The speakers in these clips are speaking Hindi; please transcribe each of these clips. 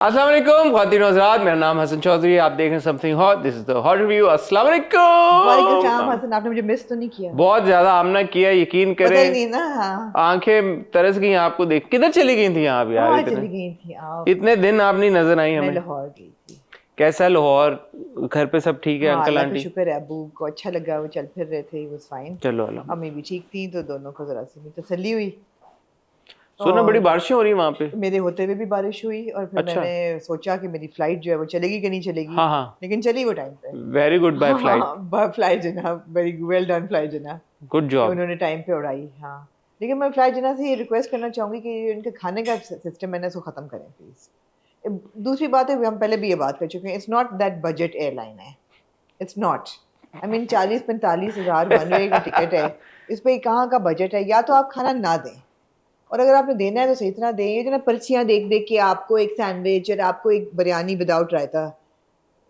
अस्सलाम वालेकुम ख्वातीन और हज़रात, मेरा नाम हसन चौधरी, आप देख रहे हैं something hot. This is the hot review. अस्सलाम वालेकुम सलाम वालेकुम। हसन, आपने मुझे मिस तो नहीं किया? बहुत ज्यादा आमना किया, यकीन पता ही करें। नहीं ना। हाँ आंखें तरस गई आपको देख। किधर चली गई थी आप यार? हाँ, इतने चली गई थी आप। इतने दिन आप नहीं नजर आई मैं हमें। लाहौर गई थी। कैसा है लाहौर? घर पे सब ठीक है? हाँ, अंकल अल्लाह का आंटी? शुक्र है, अबू को अच्छा लगा, वो चल फिर रहे थे, वाज फाइन। चलो अल्हम्दुलिल्लाह। अम्मी भी ठीक थी, तो दोनों को जरा सी तसल्ली हुई। सुना बड़ी और बारिशें हो रही वहां पे। मेरे होते हुए भी बारिश हुई, और फिर अच्छा। मैंने सोचा कि मेरी फ्लाइट जो है वो चलेगी कि नहीं चलेगी। हाँ हाँ। लेकिन चली वो टाइम पे। Very good by flight. हाँ, फ्लाइट जनाब, वेरी वेल डन फ्लाइट जनाब, गुड कि जॉब। उन्होंने टाइम पे उड़ाई। हाँ, लेकिन मैं फ्लाइट जनाब से ये रिक्वेस्ट करना चाहूँगी कि इनके खाने का सिस्टम है ना, इसको ख़त्म करें प्लीज़। दूसरी बात है, हम पहले भी ये बात कर चुके हैं, it's not that budget airline है। It's not. आई मीन 40-45 हज़ार वन वे का टिकट है। इस पे कहाँ का बजट है? या तो आप खाना ना दें, और अगर आपने देना है तो सही तरह दें। ये जो ना पर्चियाँ देख देख के आपको एक सैंडविच और आपको एक बिरयानी विदाउट रायता,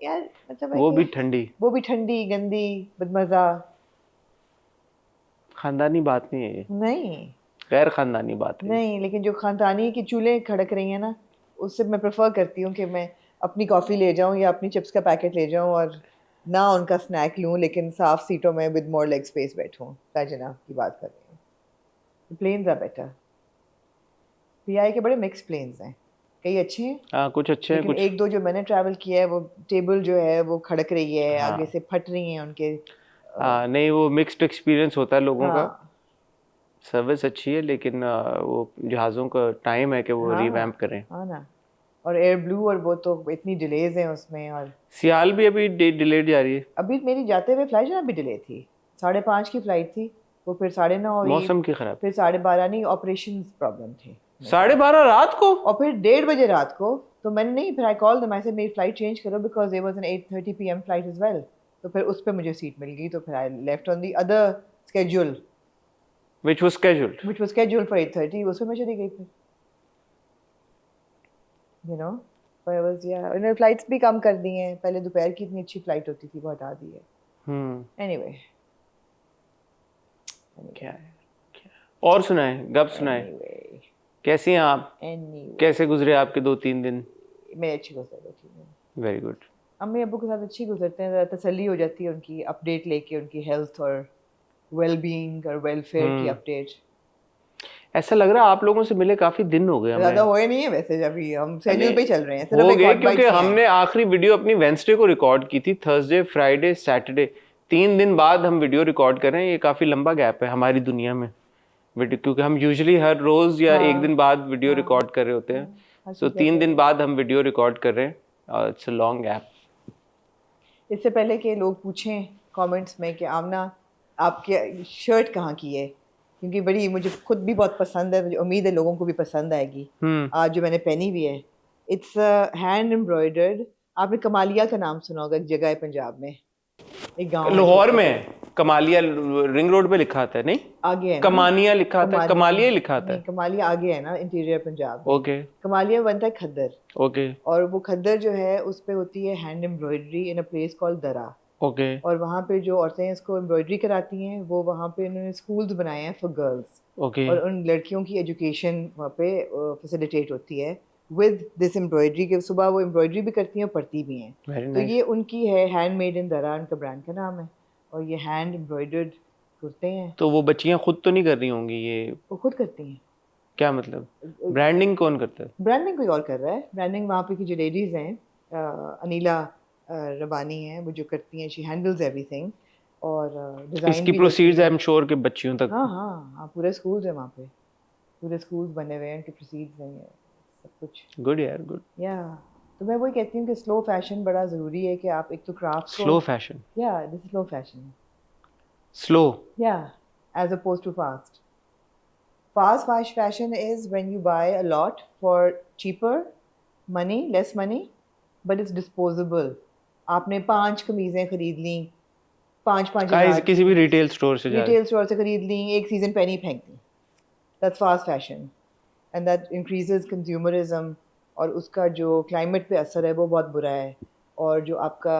यार मतलब है वो कि भी ठंडी। वो भी ठंडी गंदी बदमज़ा। खानदानी बात नहीं है ये। नहीं गैर खानदानी बात है ये। नहीं, लेकिन जो खानदानी की चूल्हे खड़क रही हैं ना, उससे मैं प्रेफर करती हूँ कि मैं अपनी कॉफ़ी ले जाऊँ या अपनी चिप्स का पैकेट ले जाऊँ, और ना उनका स्नैक लूँ, लेकिन साफ सीटों में विद मोर लेग स्पेस बैठूँ। ताजना की बात कर रही हूँ। Planes are better. पीआई के बड़े मिक्स प्लेन्स हैं, कई अच्छे हैं, हाँ, कुछ अच्छे हैं लेकिन कुछ। एक दो जो मैंने ट्रैवल किया है, वो टेबल जो है वो खड़क रही है, आगे हाँ से फट रही हैं उनके। हाँ, नहीं वो मिक्स्ड एक्सपीरियंस होता है लोगों का। हाँ सर्विस अच्छी है लेकिन वो जहाज़ों का टाइम है कि वो हाँ रिवैम्प करें। हाँ ना। और एयर ब्लू, और वो तो इतनी डिलेज हैं उसमें। और सियाल भी अभी डिलेड जा रही है। अभी मेरी जाते हुए फ्लाइट ना भी डिले थी। 5:30 की फ्लाइट थी, वो फिर 9:30 हुई। मौसम की खराब। फिर 12:30, नहीं, ऑपरेशन प्रॉब्लम थी मेरे साथ। 12:30 रात को? और फिर 1:30 बजे रात को। तो मैंने नहीं, फिर I call them, I said मेरी फ्लाइट चेंज करो, because there was an 8:30 PM flight as well. तो फिर उस पर मुझे सीट मिल गई, तो फिर I left on the other schedule, which was scheduled. Which was scheduled for 8:30, उसमें मैं चली गई फिर, यू नो। पर वाज, या उन्होंने फ्लाइट्स भी कम कर दी हैं। पहले दोपहर की इतनी अच्छी फ्लाइट होती थी, वो हटा दी है। हम्म। एनीवे क्या एनीवे है? और सुनाए, गप सुनाए। एनीवे कैसी हैं आप? एनीवे कैसे गुजरे आपके 2-3 दिन? मैं अच्छी गुजर रही थी। Very good. अम्मी अब्बू के साथ अच्छी गुजरते हैं, ज़रा तसल्ली हो जाती है उनकी अपडेट लेके, उनकी हेल्थ और वेल बीइंग और वेलफेयर की हम्म। अपडेट। ऐसा लग रहा है आप लोगों से मिले काफी दिन हो गए ज़्यादा हमें। हुए नहीं है वैसे, अभी हम शेड्यूल नहीं, पे ही चल रहे हैं, सिर्फ हो एक गए हॉट क्योंकि बाइट्स ही हैं। हमने आखिरी वीडियो अपनी वेंसडे को रिकॉर्ड की थी। थर्सडे, फ्राइडे, सैटरडे, 3 दिन बाद हम वीडियो रिकॉर्ड कर रहे हैं। ये काफी लंबा गैप है हमारी दुनिया में वीडियो, क्योंकि हम यूजुअली हर रोज या एक दिन हाँ बाद वीडियो हाँ रिकॉर्ड कर रहे होते हैं। हाँ, सो हकीकत तीन है दिन ये। बाद हम वीडियो रिकॉर्ड कर रहे हैं। It's a long gap. इससे पहले कि लोग पूछें कमेंट्स में कि आमना आपके शर्ट कहाँ की है, क्योंकि बड़ी मुझे खुद भी बहुत पसंद है, मुझे उम्मीद है लोगों को भी पसंद आएगी। हम्म। आज जो मैंने पहनी हुई है, इट्स हैंड एम्ब्रॉयडर्ड। आपने कमालिया का नाम सुना होगा, एक जगह है पंजाब में, एक गांव है लाहौर छोटा सा। में कमालिया रिंग रोड पे लिखा आता है नहीं? आगे है ना। कमानिया लिखा आता है, कमालिया कमालिया ही लिखा आता नहीं, है। कमालिया आगे है ना, इंटीरियर पंजाब में। ओके। कमालिया बनता है खद्दर। ओके। और वो खद्दर जो है, उस पे होती है hand embroidery in a place called दरा। ओके। और वहाँ पे जो औरतें इसको एम्ब्रॉयडरी कराती हैं, वो वहाँ पे उन्होंने स्कूल्स बनाए हैं फॉर गर्ल्स। ओके। और उन लड़कियों की एजुकेशन वहाँ पे फैसिलिटेट होती है विद दिस एम्ब्रॉयडरी, के सुबह वो एम्ब्रॉयडरी भी करती हैं और पढ़ती भी हैं। वेरी तो नाइस। ये उनकी है, हैंड मेड इन दरा उनका ब्रांड का नाम है। और ये हैंड एम्ब्रॉयडर्ड कुर्ते हैं, तो वो बच्चियां खुद तो नहीं कर रही होंगी ये? वो खुद करती हैं। क्या मतलब? ब्रांडिंग कौन करता है? ब्रांडिंग कोई और कर रहा है, ब्रांडिंग वहाँ पे की जो लेडीज़ हैं, अनिला रबानी हैं, वो जो करती हैं, शी हैंडल्स एवरीथिंग। और डिज़ाइन इसकी भी करती प्रोसीड्स आई हैं। एम श्योर कि बच्चियों तक। हाँ हाँ हाँ, पूरे स्कूल्स हैं वहाँ पे, पूरे स्कूल्स बने हुए हैं, उनके प्रोसीड्स हैं, सब कुछ। गुड यार, गुड। या तो मैं वही कहती हूँ कि स्लो फैशन बड़ा ज़रूरी है, कि आप एक तो क्राफ्ट को, स्लो फैशन। या दिस स्लो फैशन, स्लो। या as oppose to fast. Fast fashion is when you buy a lot for cheaper money, less money, but it's disposable. आपने 5 कमीजें खरीद ली, 5-5 हज़ार किसी की, भी रिटेल स्टोर से जा। रिटेल स्टोर से खरीद ली, एक सीजन पहनी फेंक दी। That's fast fashion, and that increases consumerism। और उसका जो क्लाइमेट पे असर है वो बहुत बुरा है। और जो आपका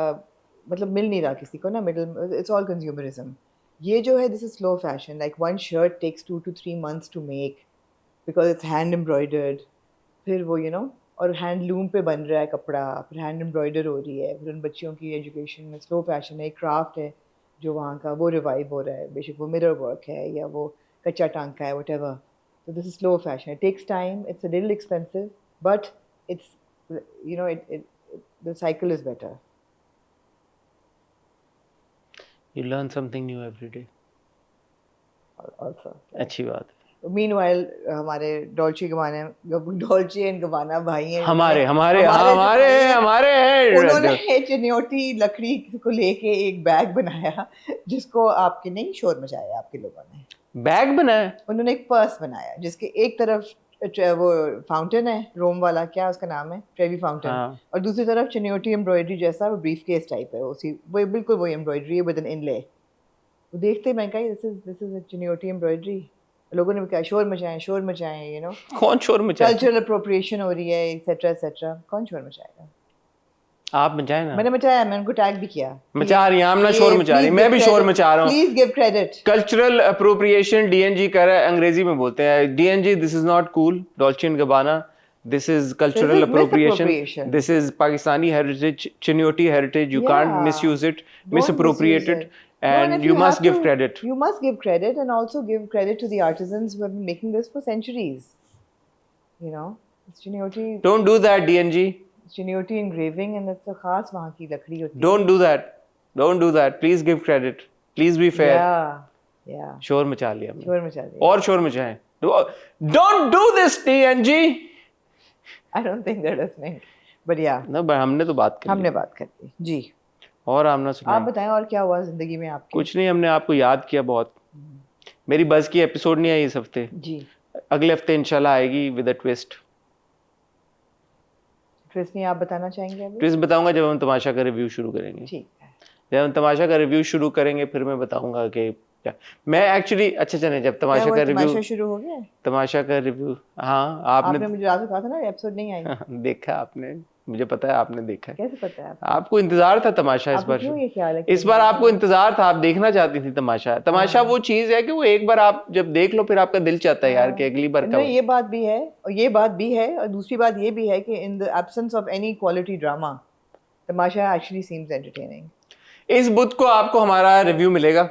मतलब मिल नहीं रहा किसी को ना, मिडल, इट्स ऑल कंज्यूमरिज्म। ये जो है, this is slow fashion, like one shirt takes 2 to 3 months to make, because it's hand embroidered. फिर वो, यू नो, और हैंडलूम पे बन रहा है कपड़ा, फिर हैंड एम्ब्रॉयडर हो रही है, फिर उन बच्चियों की एजुकेशन में स्लो फैशन है, एक क्राफ्ट है जो वहाँ का वो रिवाइव हो रहा है, बेशक वो मिरर वर्क है या वो कच्चा टांका है, whatever. So this is slow fashion. It takes time. It's a little expensive, but it's the cycle is better. You learn something new every day. Also. अच्छी बात है. Meanwhile, हमारे डॉल्चे एंड गबाना भाई हैं. हमारे उन्होंने चिन्योटी लकड़ी को लेके एक बैग बनाया जिसको आपके नहीं शोर मचाया आपके लोगों ने. बैग बनाया. उन्होंने एक पर्स बनाया जिसके एक तरफ वो फाउंटेन है रोम वाला, क्या उसका नाम है, ट्रेवी फाउंटेन. हाँ. और दूसरी तरफ चिन्योटी एम्ब्रॉयडरी जैसा वो ब्रीफ केस टाइप है, उसी वो बिल्कुल वही एम्ब्रॉयडरी है विद एन इनले. वो देखते मैं कहा दिस इज चिन्योटी एम्ब्रॉयडरी. लोगों ने कहा शोर मचाएं यू नो. कौन शोर मचाए? कल्चरल अप्रोप्रिएशन हो रही है एक्सेट्रा एक्सेट्रा. कौन शोर मचाएगा? आप मचाए ना. मैंने मचाया, मैंने उनको टैग भी किया. मचा रही हैं आप ना, शोर मचा रही. मैं भी शोर मचा रहा हूँ. Please give credit. Cultural appropriation D and G कर रहा है, अंग्रेजी में बोलते हैं D and G. This is not cool. Dolce and Gabbana, this is cultural appropriation. This is Pakistani heritage, Chinoti heritage. You can't misuse it, misappropriate it, and you must give credit. You must give credit, and also give credit to the artisans who have been making this for centuries. You know, it's Chinoti. Don't do that, DNG. Chinoti engraving, and it's a खास वहाँ की लकड़ी होती है. Don't do that. Don't do that. Please give credit. Please be fair. Yeah. शोर मचा लिया हमने. शोर मचा लिया. और शोर मचाएं. Don't do this, DNG. I don't think they're listening. But yeah. No, but हमने तो बात कर हमने बात कर ली. जी. और आपने सुना? आप बताएं और क्या हुआ जिंदगी में आपके? कुछ नहीं, हमने आपको याद किया बहुत. मेरी बस की एपिसोड नहीं आई इस हफ्ते. जी. अगले हफ्ते इंशाल्लाह आएगी विद अ ट्विस्ट. ट्विस्ट नहीं आप बताना चाहेंगे अभी? ट्विस्ट बताऊंगा जब हम तमाशा का रिव्यू शुरू करेंगे. ठीक है. जब हम तमाशा का रिव्यू शुरू करेंगे फिर मैं बताऊंगा कि क्या. मैं एक्चुअली अच्छा चले जब तमाशा का रिव्यू शुरू हो गया. तमाशा का रिव्यू. हाँ आपने मुझे रात को कहा था ना एपिसोड नहीं आई. देखा आपने, मुझे पता है आपने देखा है. कैसे पता है आपको इंतजार था तमाशा इस बार. क्यों ये ख्याल है? इस बार आपको इंतजार था, आप देखना चाहती थी तमाशा. तमाशा वो चीज है कि वो एक बार आप जब देख लो फिर आपका दिल चाहता है यार कि अगली बार कब. ये बात भी है और ये बात भी है और दूसरी बात ये भी है कि इन the absence of any quality drama Tamasha actually seems entertaining. इस बुध को आपको हमारा रिव्यू मिलेगा.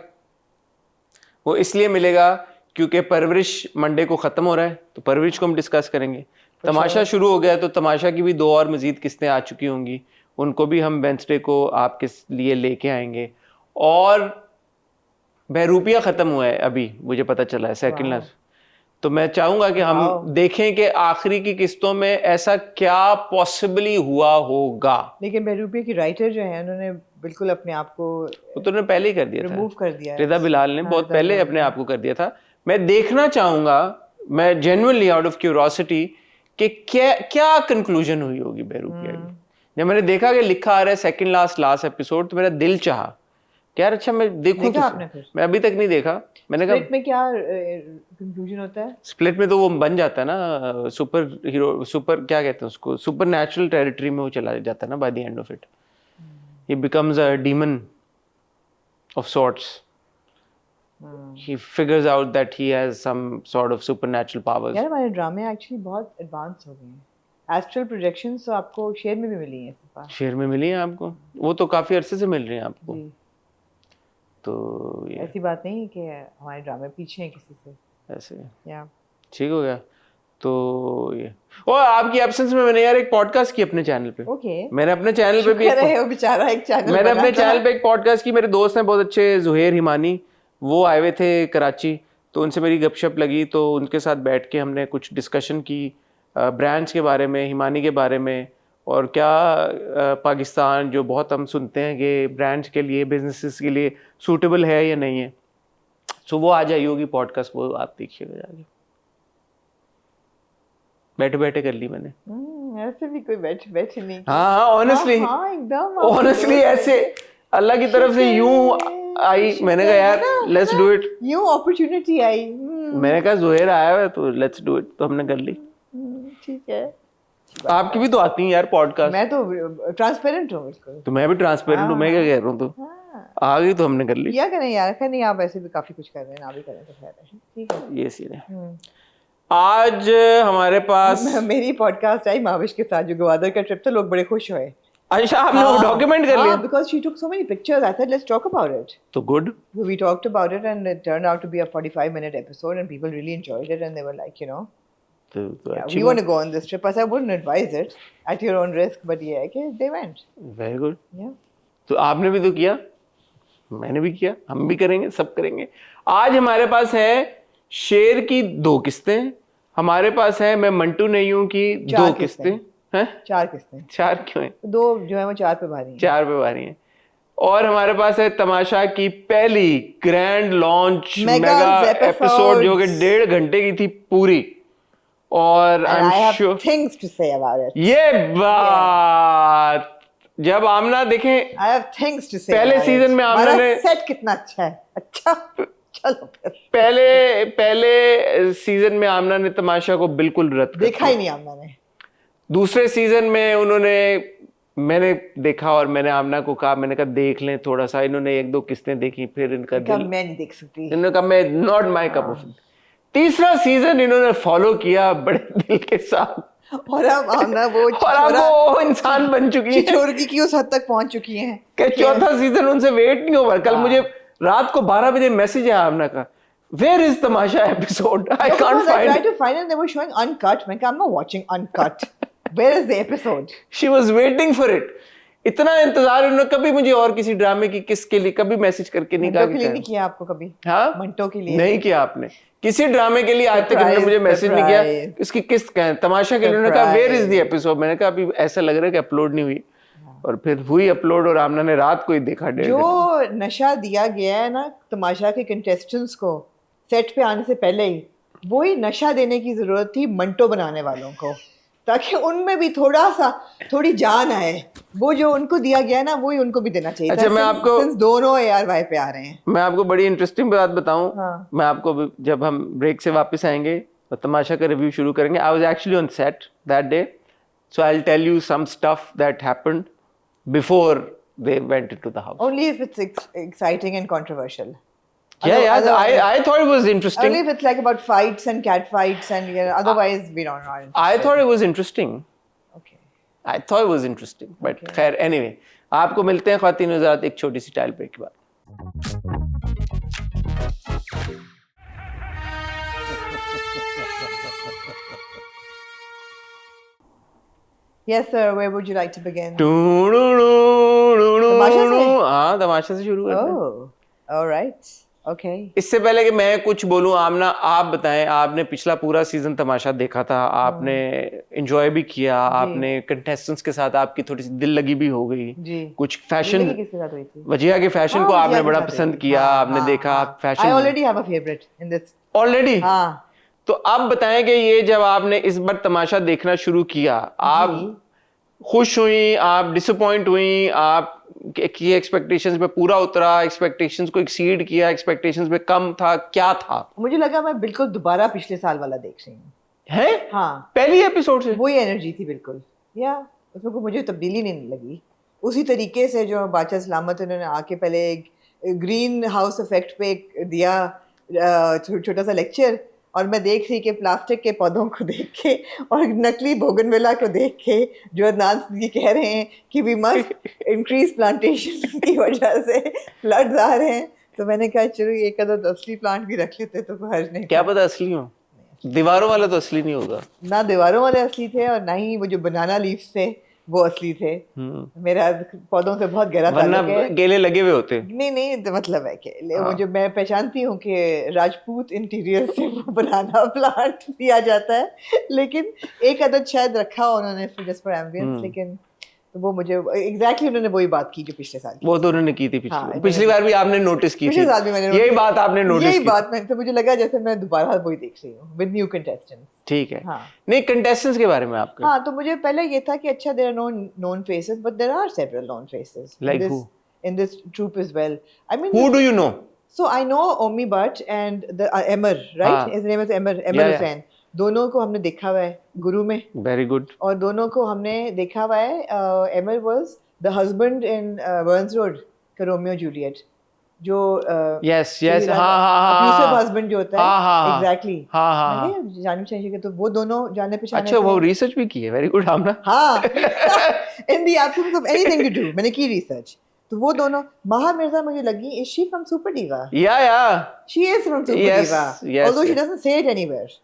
वो इसलिए मिलेगा क्योंकि परवरिश मंडे को खत्म हो रहा है, तो परवरिश को हम डिस्कस करेंगे. तमाशा शुरू हो गया तो तमाशा की भी 2 और मजीद किस्तें आ चुकी होंगी, उनको भी हम वेंसडे को आपके लिए लेके आएंगे. और बहरूपिया खत्म हुआ है अभी, मुझे पता चला है सेकंड लास्ट. तो मैं चाहूंगा कि हम देखें कि आखिरी की किस्तों में ऐसा क्या पॉसिबली हुआ होगा. लेकिन बहरूपिया की राइटर जो है उन्होंने बिल्कुल अपने आप को वो तो उन्होंने पहले ही कर दिया था, रिमूव कर दिया. रिदा बिलाल ने बहुत पहले अपने आप को कर दिया था. मैं देखना चाहूंगा, मैं जेन्युइनली आउट ऑफ क्यूरियोसिटी कि क्या कंक्लूजन हुई होगी बहरूपिया की. जब मैंने देखा कि लिखा आ रहा है सेकंड लास्ट एपिसोड, तो मेरा दिल चाहा कि यार अच्छा मैं देखूं. मैं अभी तक नहीं देखा. मैंने कहा स्प्लिट में क्या कंक्लूजन होता है? स्प्लिट में तो वो बन जाता है ना सुपर हीरो, सुपर क्या कहते हैं उसको, सुपर नेचुरल टेरिटरी में वो चला जाता है ना by the end of it. He becomes a demon of sorts. He figures out that he has some sort of supernatural powers. यार हमारे ड्रामे एक्चुअली बहुत एडवांस हो गए हैं. एस्ट्रल प्रोजेक्शंस तो आपको शेयर में भी मिली हैं. शेयर में मिली हैं आपको, वो तो काफी अरसे से मिल रही हैं आपको. तो ये ऐसी बात नहीं कि हमारे ड्रामे पीछे हैं किसी से. ऐसे या ठीक हो गया. तो ये और आपकी एब्सेंस में मैंने यार एक पॉडकास्ट की अपने चैनल पे. मैंने अपने चैनल पे भी बेचारा एक चैनल मैंने अपने चैनल पे एक पॉडकास्ट की. मेरे दोस्त हैं बहुत अच्छे, जुहेर हिमानी, वो आए हुए थे कराची, तो उनसे मेरी गपशप लगी. तो उनके साथ बैठ के हमने कुछ डिस्कशन की ब्रांड्स के बारे में, हिमानी के बारे में, और क्या पाकिस्तान जो बहुत हम सुनते हैं कि ब्रांड्स के लिए, बिजनेसेस के लिए सूटेबल है या नहीं है. सो वो आ जाइए होगी पॉडकास्ट, वो आप देखिएगा जाके. बैठे बैठे कर ली मैंने. ऐसे भी कोई बैठे नहीं. हाँ ऑनेस्टली ऐसे अल्लाह की तरफ से यूं आई. मैंने कहा यार लेट्स डू इट. यूं अपॉर्चुनिटी आई. मैंने कहा जुहेर आया है तो लेट्स डू इट, तो हमने कर ली. ठीक है. आपकी भी तो आती है यार पॉडकास्ट. मैं तो ट्रांसपेरेंट हूँ बिल्कुल. तो मैं भी ट्रांसपेरेंट हूँ. मैं क्या कह रहा हूँ, तो आ गई तो हमने कर ली. क्या करें यार, खैर नहीं आप ऐसे भी काफी कुछ कर रहे हैं, ना भी करें तो खैर है. ठीक है, ये सीन है. आज हमारे पास मेरी पॉडकास्ट आई माविश के साथ जो ग्वादर का ट्रिप था, लोग बड़े खुश हुए। अच्छा, आपने वो डॉक्यूमेंट कर लिया? because she took so many pictures. I said let's talk about it. तो good. So we talked about it and it turned out to be a 45-minute episode and people really enjoyed it and they were like, तो yeah, अच्छी we want to go on this trip. I said I wouldn't advise it at your own risk, but yeah, okay, they went. Very good. Yeah. तो आपने भी तो किया, मैंने भी किया, हम भी करेंगे, सब करेंगे। आज हमारे पास है शेर की 2 किस्तें, हमारे पास है मैं मंटू नहीं हूं की 2 किस्तें हैं। 4 किस्तें। 4 क्यों है? 2 जो है वो 4 पे भारी हैं। 4 पे भारी हैं। और हमारे पास है तमाशा की पहली ग्रैंड लॉन्च मेगा एपिसोड जो कि 1.5 घंटे की थी पूरी। और And I have sure things to say about it. ये बात जब आमना देखें, I have things to say. पहले about सीजन it. में आमना हमारा ने सेट कितना अच्छा है। अच्छा, चलो फिर। पहले सीजन में आमना ने तमाशा को बिल्कुल रद्द कर देखा ही नहीं आमना ने। दूसरे सीजन में उन्होंने, मैंने देखा और मैंने आमना को कहा, मैंने कहा देख लें थोड़ा सा। इन्होंने 1-2 किस्तें देखी, फिर इनका दिल, मैं नहीं देख सकती। इन्होंने कहा मैं नॉट माय कप ऑफ। तीसरा सीजन इन्होंने फॉलो किया बड़े दिल के साथ और अब आमना वो और अब वो इंसान बन चुकी है चिचोरगी की उस हद तक पहुंच चुकी हैं कि चौथा सीजन उनसे वेट नहीं होगा। कल मुझे रात को 12 बजे मैसेज आया आमना का, where is Tamasha episode, I can't find try to find and they were showing uncut. मैं कहा I am not watching uncut, where is the episode. She was waiting for it. इतना इंतजार उन्होंने कभी मुझे और किसी ड्रामे की किसके लिए कभी मैसेज करके नहीं कहा। मंटो के लिए नहीं किया आपको कभी? हाँ, मंटो के लिए नहीं किया आपने किसी ड्रामे के लिए आज तक उन्होंने मुझे मैसेज नहीं किया। इसकी किस्त कहें तमाशा के लिए उन्होंने कहा वेयर इज द एपिसोड। मैंने कहा अभी ऐसा लग रहा है कि अपलोड नहीं हुई, और फिर हुई अपलोड और आमना ने रात को ही देखा। जो नशा दिया गया है ना तमाशा के कंटेस्टेंट्स को सेट पे आने से पहले ही, वही नशा देने की जरूरत थी मंटो बनाने वालों को, ताकि उनमें भी थोड़ी जान आए। वो जो उनको दिया गया ना वही उनको भी देना चाहिए। अच्छा, मैं आपको दोनों ARY पे आ रहे हैं। मैं आपको बड़ी इंटरेस्टिंग बात बताऊं। हाँ। मैं आपको जब हम ब्रेक से वापस आएंगे और तमाशा का रिव्यू शुरू करेंगे, I was actually on set that day, so I will tell you some stuff that happened before they went into the house. Only if it's exciting and controversial. Yeah, I thought it was interesting. Only if it's like about fights and cat fights and otherwise we don't know. I thought it was interesting. Okay. I thought it was interesting. But खैर anyway, आपको मिलते हैं ख्वातीन हज़रात एक छोटी सी टाइल ब्रेक के बाद। Yes sir, where would you like to begin? तमाशा से? हाँ, तमाशा से शुरू करते हैं। Oh, all right. Okay. इससे पहले कि मैं कुछ बोलूं, आमना आप बताएं, आपने पिछला पूरा सीजन तमाशा देखा था, आपने एंजॉय भी किया, आपने कंटेस्टेंट्स के साथ आपकी थोड़ी सी दिल लगी भी हो गई जी। कुछ फैशन, किसके साथ हुई थी? वजिया के फैशन को आपने बड़ा पसंद किया, आपने देखा fashion. I already have a favorite in this. Already? हाँ। तो अब बताएं कि ये जब आपने इस बार तमाशा देखना शुरू किया, आप खुश हुई, आप डिसअपॉइंट हुई, आप की एक्सपेक्टेशंस पे पूरा उतरा, एक्सपेक्टेशंस को एक्सीड किया, एक्सपेक्टेशंस पे कम था, क्या था? मुझे लगा मैं बिल्कुल दोबारा पिछले साल वाला देख रही हूँ। है? हाँ, पहली एपिसोड से वही एनर्जी थी बिल्कुल। या उसमें कोई मुझे तब्दीली नहीं लगी। उसी तरीके से जो बादशाह सलामत उन्होंने आके पहले ग्रीन हाउस इफेक्ट पे दिया छोटा सा लेक्चर, और मैं देख रही कि प्लास्टिक के पौधों को देख के और नकली बोगनविला को देख के जो अदनान सिद्दीकी कह रहे हैं कि वी मस्ट इंक्रीज प्लांटेशन की वजह से फ्लड्स आ रहे हैं, तो मैंने कहा चलो एक आधा असली प्लांट भी रख लेते तो कोई हर्ज नहीं। क्या पता असली हो, दीवारों वाला तो असली नहीं होगा। ना दीवारों वाले असली थे और ना ही वो जो बनाना लीव्स थे वो असली थे। मेरा पौधों से बहुत गहरा ताल्लुक है। केले लगे हुए होते। नहीं तो मतलब है कि वो जो मैं पहचानती हूँ कि राजपूत इंटीरियर से वो बनाना प्लांट दिया जाता है, लेकिन एक अदद शायद रखा उन्होंने जस्ट फॉर एम्बियंस, लेकिन तो वो मुझे एग्जैक्टली उन्होंने वही बात की जो पिछले साल वो तो उन्होंने की थी पिछली बार भी आपने नोटिस की थी। पिछले साल भी मैंने यही बात आपने नोटिस की। यही बात मैं तो मुझे लगा जैसे मैं दोबारा वही देख रही हूँ विद न्यू कंटेस्टेंट्स। ठीक है। हाँ। नहीं, कंटेस्टेंट्स के बारे में आपका? हाँ, तो मुझे पहले ये था कि अच्छा there are known faces, but there are several known faces like who in this troupe as well. I mean, who do you know? So I know Omi Bhatt and the Emir, right? His name is Emir Hussain. दोनों को हमने देखा हुआ है गुरु में। Very good. और दोनों को हमने देखा हुआ है। Emir was the husband in Burns Road का Romeo Juliet. जो यस यस हाँ हाँ अब्यूसिव हाँ हस्बैंड जो होता हाँ, हाँ, है हाँ। एग्जैक्टली हाँ हाँ हाँ। जानी चाहिए कि तो वो दोनों जाने पहचाने अच्छा वो थे रिसर्च भी की है, वेरी गुड हमना। हाँ in the absence of anything to do मैंने की रिसर्च तो वो दोनों महा मिर्जा मुझे लगी is she from super diva या she is from super yes diva yes although she doesn't say it anywhere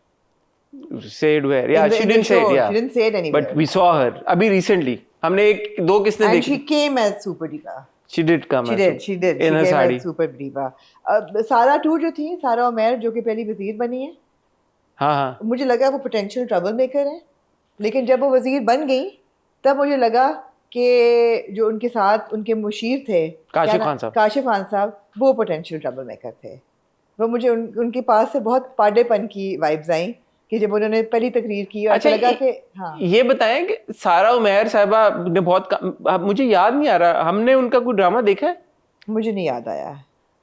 said where yeah she in the didn't say show it yeah she didn't say it but anywhere we saw her अभी recently हमने एक दो किसने and देखी she came as super diva she did come she as did she did in she her came sari as super diva सारा टूर जो थी सारा उमर जो कि पहली वजीर बनी है हाँ हाँ मुझे लगा वो पोटेंशियल ट्रबल मेकर है लेकिन जब वो वजीर बन गई तब मुझे लगा कि जो उनके साथ उनके मुशीर थे काशिफ खान साहब। काशिफ खान साहब वो पोटेंशियल ट्रबल मेकर थे वो मुझे उनके पास से बहुत पाडेपन की वाइब्स आई कि जब उन्होंने पहली तकरीर की और अच्छा ऐसा लगा कि हाँ ये बताएं कि सारा उमैर साहिबा ने बहुत मुझे याद नहीं आ रहा हमने उनका कोई ड्रामा देखा है? मुझे नहीं याद आया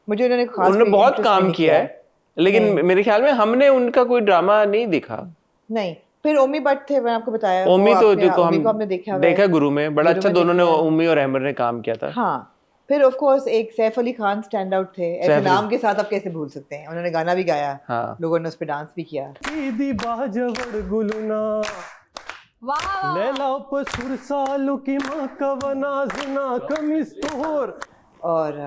मुझे उन्होंने खास उन्होंने कोई बहुत interest भी काम नहीं किया है लेकिन नहीं। मेरे ख्याल में हमने उनका कोई ड्रामा नहीं देखा। नहीं फिर ओमी भट्ट थे मैंने आपको बताया ओमी वो तो आपने तो ओमी हम को आपने देखा हुआ है देखा गुरु में बड़ा गुरु अच्छा में दोनों ने देखा है। ओमी और अहमद ने काम किया था। हाँ फिर ऑफ कोर्स एक सैफ अली खान स्टैंड आउट थे ऐसे सैफ अली। नाम के साथ आप कैसे भूल सकते हैं उन्होंने गाना भी गाया हाँ लोगों ने उस पर डांस भी किया ఇది బాజవడు గులునా लेला पसुर सालू की माँ कवनाजना कमिस्तोर और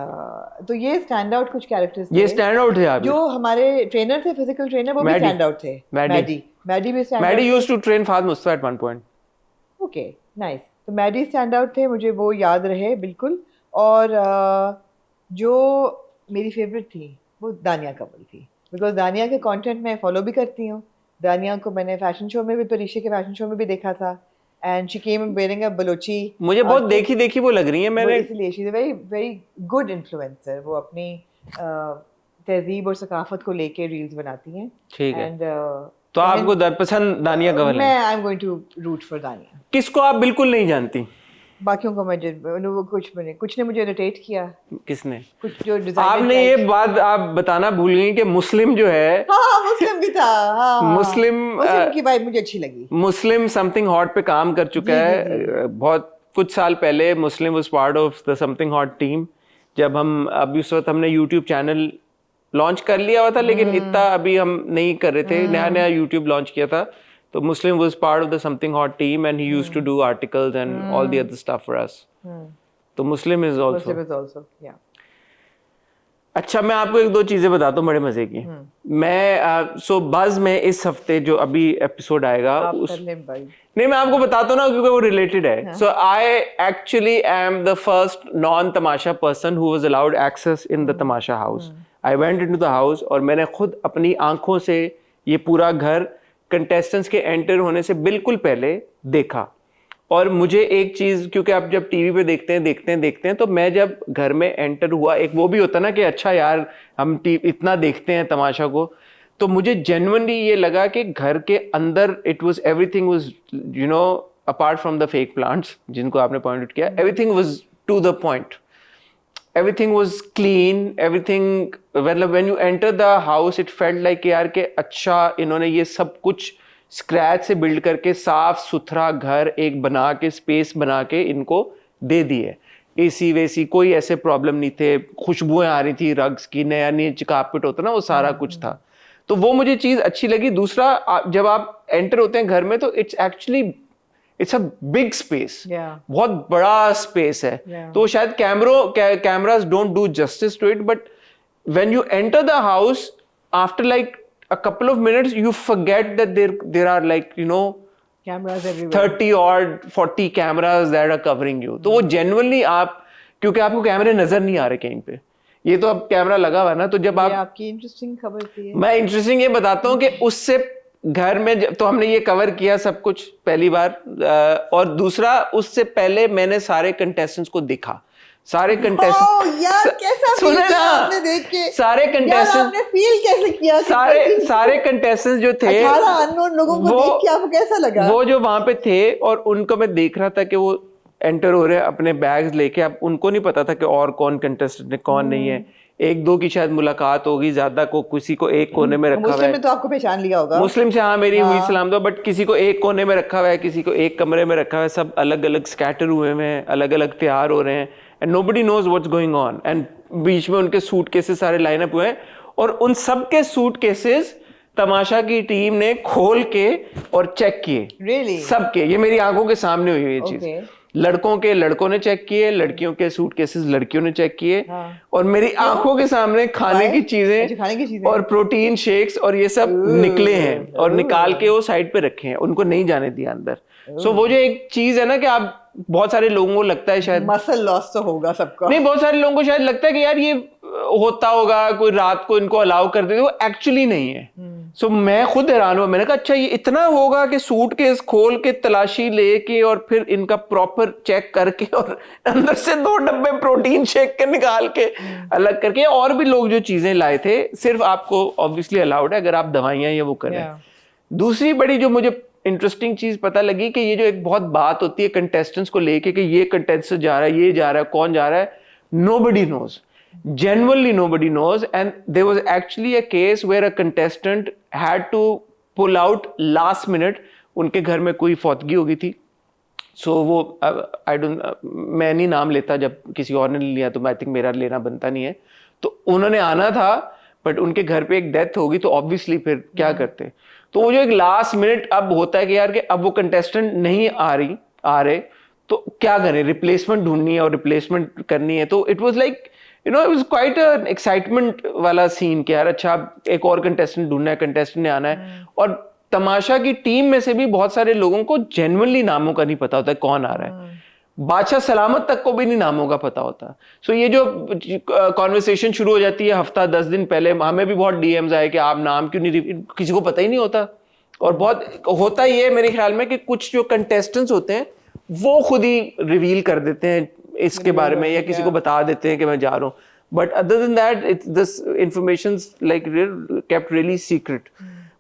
तो ये स्टैंड आउट कुछ कैरेक्टर्स ये थे स्टैंड आउट थे आप जो हमारे ट्रेनर थे फिजिकल ट्रेनर वो भी मैडी। स्टैंड आउट थे मैडी। मैडी भी stand Maddy out used to train Fahad Mustafa at one point. Okay nice तो मैडी स्टैंड आउट थे मुझे वो याद रहे बिल्कुल और जो मेरी फेवरेट थी वो दानिया कमल थी बिकॉज दानिया के कंटेंट मैं फॉलो भी करती हूँ दानिया को मैंने फैशन शो में भी परीक्षा के फैशन शो में भी देखा था and she came wearing a Balochi मुझे बहुत देखी देखी वो लग रही है मैंने इसलिए she is very very good influencer वो अपनी तहजीब और सकाफत को लेके रील्स बनाती हैं ठीक है एंड तो आपको दरपसंद दानिया कंवल मैं है। I am going to root for Dania किसको आप बिल्कुल नहीं जानती? बाकियों को वो कुछ ने मुझे इरिटेट किया किसने? कुछ जो डिजाइन आपने ये बात आप बताना भूल गई कि मुस्लिम जो है हाँ मुस्लिम भी था हाँ मुस्लिम की वाइब मुझे अच्छी लगी मुस्लिम समथिंग हॉट पे काम कर चुका जी, है बहुत कुछ साल पहले Muslim was part of the something hot team जब हम अभी उस वक्त हमने यूट्यूब चैनल लॉन्च कर लिया हुआ था लेकिन इतना अभी हम नहीं कर रहे थे नया नया यूट्यूब लॉन्च किया था तो Muslim was part of the something hot team and he used to do articles and all the other stuff for us तो मुस्लिम इज आल्सो अच्छा मैं आपको एक दो चीजें बताता हूँ बड़े मजे की मैं सो बज़ में इस हफ्ते जो अभी एपिसोड आएगा उस नहीं मैं आपको बताता हूँ ना क्योंकि वो रिलेटेड है so I actually am the first non Tamasha person who was allowed access in the Tamasha house I went into the house और मैंने खुद अपनी आंखों से ये पूरा घर कंटेस्टेंट्स के एंटर होने से बिल्कुल पहले देखा और मुझे एक चीज क्योंकि आप जब टीवी पे देखते हैं तो मैं जब घर में एंटर हुआ एक वो भी होता ना कि अच्छा यार हम इतना देखते हैं तमाशा को तो मुझे जेन्युइनली ये लगा कि घर के अंदर it was everything was you know apart from the fake plants जिनको आपने पॉइंट आउट किया everything was to the point everything was clean everything मतलब when you enter the house it felt like यार के अच्छा इन्होंने ये सब कुछ स्क्रैच से बिल्ड करके साफ सुथरा घर एक बना के स्पेस बना के इनको दे दिए एसी वेसी कोई ऐसे प्रॉब्लम नहीं थे खुशबुएं आ रही थी रग्स की नया नीच कारपेट होता ना वो सारा कुछ था तो वो मुझे चीज अच्छी लगी दूसरा जब आप एंटर होते हैं घर में तो इट्स अ बिग स्पेस बहुत बड़ा स्पेस है तो शायद cameras don't do justice to it but when you enter the house after like a couple of minutes you forget that there are like you know cameras everywhere 30 or 40 cameras that are covering you तो वो genuinely आप क्योंकि आपको कैमरे नजर नहीं आ रहे कहीं पे ये तो अब कैमरा लगा हुआ ना तो जब आप आपकी इंटरेस्टिंग खबर थी मैं इंटरेस्टिंग ये बताता हूँ कि उससे घर में तो हमने ये कवर किया सब कुछ पहली बार और दूसरा उससे पहले मैंने सारे कंटेस्टेंट्स को देखा सारे कंटेस्टेंट यार कैसा फील किया आपने देख के सारे कंटेस्टेंट आपने फील कैसे किया सारे कंटेस्टेंट्स जो थे 18 अननोन लोगों को देख के आपको कैसा लगा वो जो वहां पे थे और उनको मैं देख रहा था कि वो एंटर हो रहे हैं अपने बैग्स लेके। अब उनको नहीं पता था कि और कौन कंटेस्टेंट है कौन नहीं है, एक दो की शायद मुलाकात होगी, ज्यादा को किसी को एक कोने में रखा हुआ मुस्लिम है। में तो आपको पहचान लिया होगा। मुस्लिम से हाँ मेरी हुई सलाम दो, बट किसी को एक कोने में रखा हुआ है, किसी को एक कमरे में रखा हुआ है, सब अलग अलग स्कैटर हुए हैं, अलग अलग तैयार हो रहे हैं, and nobody knows what's going on. And बीच में उनके सूट केसेस सारे लाइनअप हुए हैं, और उन सब के सूट केसेस तमाशा की टीम ने खोल के और चेक किए। Really? सबके, ये मेरी आंखों के सामने हुई है ये चीज। Okay. लड़कों के लड़कों ने चेक किए, लड़कियों के सूट केसेस लड़कियों ने चेक किए, हाँ। और मेरी आंखों के सामने खाने की अच्छा, खाने की चीजें चीजें। और प्रोटीन शेक्स और ये सब निकले हैं, और निकाल के वो साइड पे रखे हैं, उनको नहीं जाने दिया अंदर। सो वो जो एक चीज है ना कि आप, बहुत सारे लोगों को लगता है शायद, मसल लॉस तो होगा सबका। नहीं बहुत सारे लोगों को शायद लगता है कि यार ये होता होगा, कोई रात को इनको अलाउ कर देते, वो एक्चुअली नहीं है। सो मैं खुद हैरान हुआ, मैंने कहा अच्छा ये इतना होगा कि सूटकेस खोल के तलाशी लेके और फिर इनका प्रॉपर चेक करके और अंदर से 2 डब्बे प्रोटीन शेक के निकाल के अलग करके, और भी लोग जो चीजें लाए थे, सिर्फ आपको ऑब्वियसली अलाउड है अगर आप दवाइयां ये वो करें। दूसरी बड़ी जो मुझे इंटरेस्टिंग चीज पता लगी कि ये जो एक बहुत बात होती है कंटेस्टेंट्स को लेके कि ये कंटेस्टेंट जा रहा है, ये जा रहा है, कौन जा रहा है, nobody knows, genuinely nobody knows, and there was actually a case where a contestant had to pull out last minute, उनके घर में कोई फौतगी हो गई थी। सो वो आई डोंट, मैं नहीं नाम लेता, जब किसी और ने लिया तो आई थिंक मेरा लेना बनता नहीं है, तो उन्होंने आना था बट उनके घर पे एक डेथ होगी, तो ऑब्वियसली फिर क्या करते। तो वो जो एक लास्ट मिनट अब होता है कि यार कि अब वो कंटेस्टेंट नहीं आ रहे, तो क्या करें, रिप्लेसमेंट ढूंढनी है और रिप्लेसमेंट करनी है। तो it was like it was quite an excitement वाला सीन कि यार अच्छा एक और कंटेस्टेंट ढूंढना है, कंटेस्टेंट ने आना है। और तमाशा की टीम में से भी बहुत सारे लोगों को जेन्युइनली नामों का नहीं पता होता है कौन आ रहा है, बादशाह सलामत तक को भी नहीं नामों का पता होता। सो ये जो कॉन्वर्सेशन शुरू हो जाती है हफ्ता 10 दिन पहले, हमें भी बहुत डीएम्स आए कि आप नाम क्यों नहीं, किसी को पता ही नहीं होता। और बहुत होता ही है मेरे ख्याल में कि कुछ जो कंटेस्टेंट्स होते हैं वो खुद ही रिवील कर देते हैं इसके बारे में, या किसी को बता देते हैं कि मैं जा रहा हूँ, but other than that this information like kept really secret.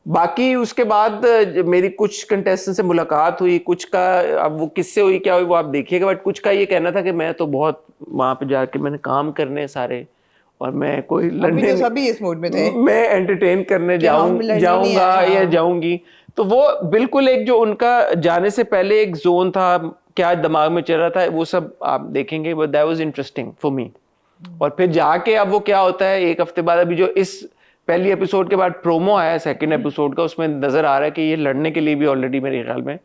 बाकी उसके बाद मेरी कुछ कंटेस्टेंट से मुलाकात हुई, कुछ का अब वो किससे हुई क्या हुई वो आप देखिएगा, बट कुछ का ये कहना था कि मैं तो बहुत वहां पे जाके मैंने काम करने सारे, और मैं कोई लड़ने तो सभी इस मूड में थे, मैं एंटरटेन करने जाऊंगा या जाऊंगी। तो वो बिल्कुल एक जो उनका जाने से पहले एक जोन था, क्या दिमाग में चल रहा था, वो सब आप देखेंगे, but that was interesting for me. और फिर जाके अब वो क्या होता है, एक हफ्ते बाद अभी जो इस पहली एपिसोड के बाद प्रोमो आया सेकंड एपिसोड का, उसमें नजर आ रहा है कि ये लड़ने के लिए भी ऑलरेडी मेरे ख्याल में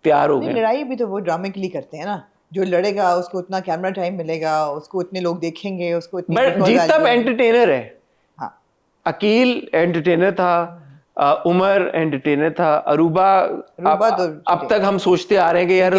तैयार हो गए। लड़ाई भी तो वो ड्रामे के लिए करते हैं ना, जो लड़ेगा उसको उतना कैमरा टाइम मिलेगा, उसको उतने लोग देखेंगे, उसको इतनी बट जीतब एंटरटेनर है। हाँ। अकील एंटरटेनर था, उमर एंटरटेनर था, अरूबा अब तक हम सोचते आ रहे हैं कि यार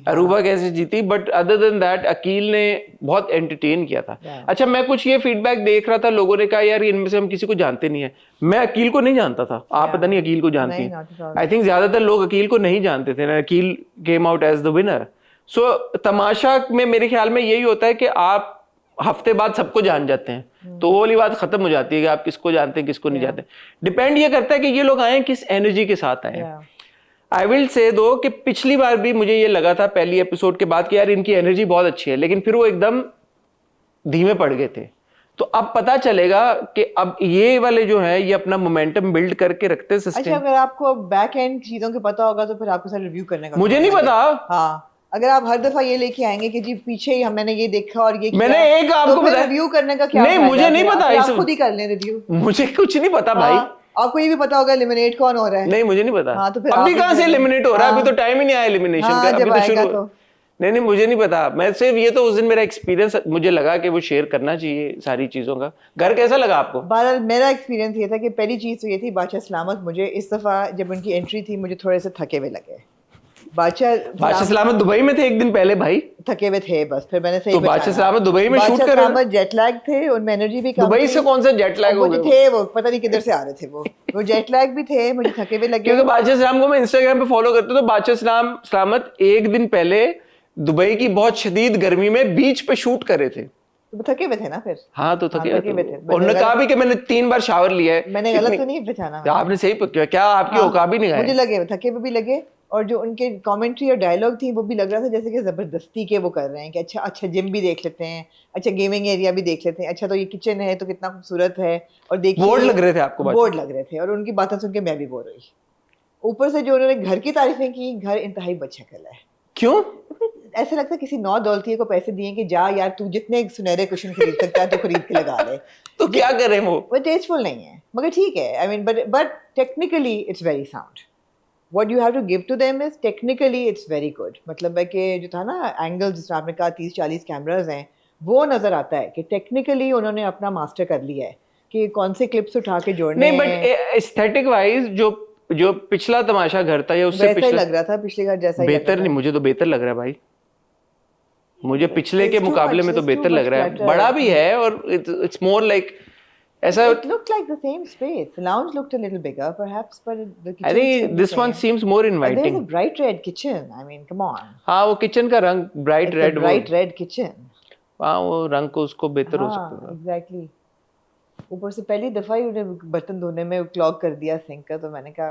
अरूबा कैसे जीती, but other than that Aqeel ने बहुत एंटरटेन किया था। अच्छा मैं कुछ ये फीडबैक देख रहा था, लोगों ने कहा यार इनमें से हम किसी को जानते नहीं है। मैं अकील को नहीं जानता था, आप पता नहीं अकील को जानती हैं। आई थिंक ज्यादातर लोग अकील को नहीं जानते थे ना, Aqeel came out as the winner. So Tamasha में मेरे ख्याल में यही होता है कि आप हफ्ते बाद सबको जान जाते हैं, तो वो वाली बात खत्म हो जाती है कि आप किसको जानते हैं किसको नहीं जानते। डिपेंड ये करता है कि ये लोग आए किस एनर्जी के साथ आए। आई विल से दो कि पिछली बार भी मुझे ये लगा था पहली एपिसोड के बाद कि यार इनकी एनर्जी बहुत अच्छी है, लेकिन फिर वो एकदम धीमे पड़ गए थे। तो अब पता चलेगा कि अब ये वाले जो है ये अपना मोमेंटम बिल्ड करके रखते हैं सिस्टम। अच्छा अगर आपको बैक एंड चीजों के पता होगा तो फिर आपके साथ रिव्यू करने का मुझे नहीं पता। हाँ अगर आप हर दफा ये लेके आएंगे कि जी पीछे ही मैंने ये देखा और ये मैंने किया, एक आपको तो रिव्यू करने का क्या नहीं मुझे नहीं पता, आप खुद ही कर लें रिव्यू। मुझे कुछ नहीं पता भाई। आपको ये भी पता होगा एलिमिनेट कौन हो रहा है? नहीं मुझे नहीं पता। हाँ, तो फिर अभी कहाँ से एलिमिनेट हो रहा है? अभी तो टाइम ही नहीं आया एलिमिनेशन का, अभी तो शुरू। तो नहीं मुझे नहीं पता। मैं सिर्फ ये तो उस दिन मेरा एक्सपीरियंस मुझे लगा कि वो शेयर करना चाहिए सारी चीजों का। घर कैसा लगा आपको? बहरहाल मेरा एक्सपीरियंस ये था कि पहली चीज तो ये थी बादशाह सलामत, मुझे इस दफा जब उनकी एंट्री थी मुझे थोड़े से थके हुए लगे। बादशाह सलामत दुबई में थे एक दिन पहले भाई, थके हुए थे बस, फिर मैंने सही तो बादशाह सलामत दुबई में शूट कर रहे हैं। जेट लैग थे, उनमें एनर्जी भी कम थी। दुबई से कौन सा जेट लैग हो गया थे, वो पता नहीं किधर से आ रहे थे वो जेट लैग भी थे, मुझे थके हुए लगे। क्योंकि बादशाह सलाम को मैं इंस्टाग्राम पे फॉलो करता हूं, तो बादशाह सलामत एक दिन पहले दुबई की बहुत शदीद गर्मी में बीच पे शूट कर रहे थे, तो थके हुए थे ना फिर। हाँ तो थके हुए थे। उन्होंने कहा भी कि मैंने 3 बार शावर लिया है। मैंने गलत तो नहीं पहचाना? आपने सही पकड़ा, क्या आपकी औकात भी नहीं है? मुझे लगे थके हुए भी लगे, और जो उनके कमेंट्री और डायलॉग थी वो भी लग रहा था जैसे कि ज़बरदस्ती के वो कर रहे हैं कि अच्छा अच्छा जिम भी देख लेते हैं, अच्छा गेमिंग एरिया भी देख लेते हैं, अच्छा तो ये किचन है तो कितना खूबसूरत है, और देखिए बोर्ड लग रहे थे आपको बात? बोर्ड लग रहे थे, और उनकी बातें सुन के मैं भी बोर हुई। ऊपर से जो उन्होंने घर की तारीफें की, घर इंतहाई बदशक्ल है। क्यों? ऐसा लगता है किसी नौ दौलतिये को पैसे दिए कि जा यार तू जितने सुनहरे कुशन खरीद सकता है तो खरीद के लगा ले। तो क्या करें वो? टेस्टफुल नहीं है, मगर ठीक है। I mean but technically it's very sound. What you have to give to them is technically it's very good। मतलब है कि जो था ना एंगल जिस आपने कहा 30-40 कैमराज हैं, वो नज़र आता है कि टेक्निकली उन्होंने अपना मास्टर कर लिया है कि कौन से क्लिप्स उठा के जोड़ने नहीं, हैं। बट एस्थेटिक वाइज जो पिछला तमाशा घर था या उससे वैसा ही पिछला लग रहा था, पिछले घर जैसा ही लग बेहतर रहा नहीं, था। मुझे तो बेहतर लग रहा है भाई। मुझे पिछले के It's too मुकाबले much, में तो it's too बेहतर much लग रहा है, better। बड़ा भी है और इट्स मोर लाइक ऐसा। It looked like the same space. The lounge looked a little bigger, perhaps, but the kitchen I think seemed this the one same. seems more And there's inviting. a bright red kitchen. I mean, come on. हाँ, वो किचन का रंग bright It's a red, bright red kitchen. हाँ वो रंग को उसको बेहतर हो सकता हाँ, था। exactly. ऊपर से पहली दफा ही उन्हें बर्तन धोने में क्लॉग कर दिया सिंक का, तो मैंने कहा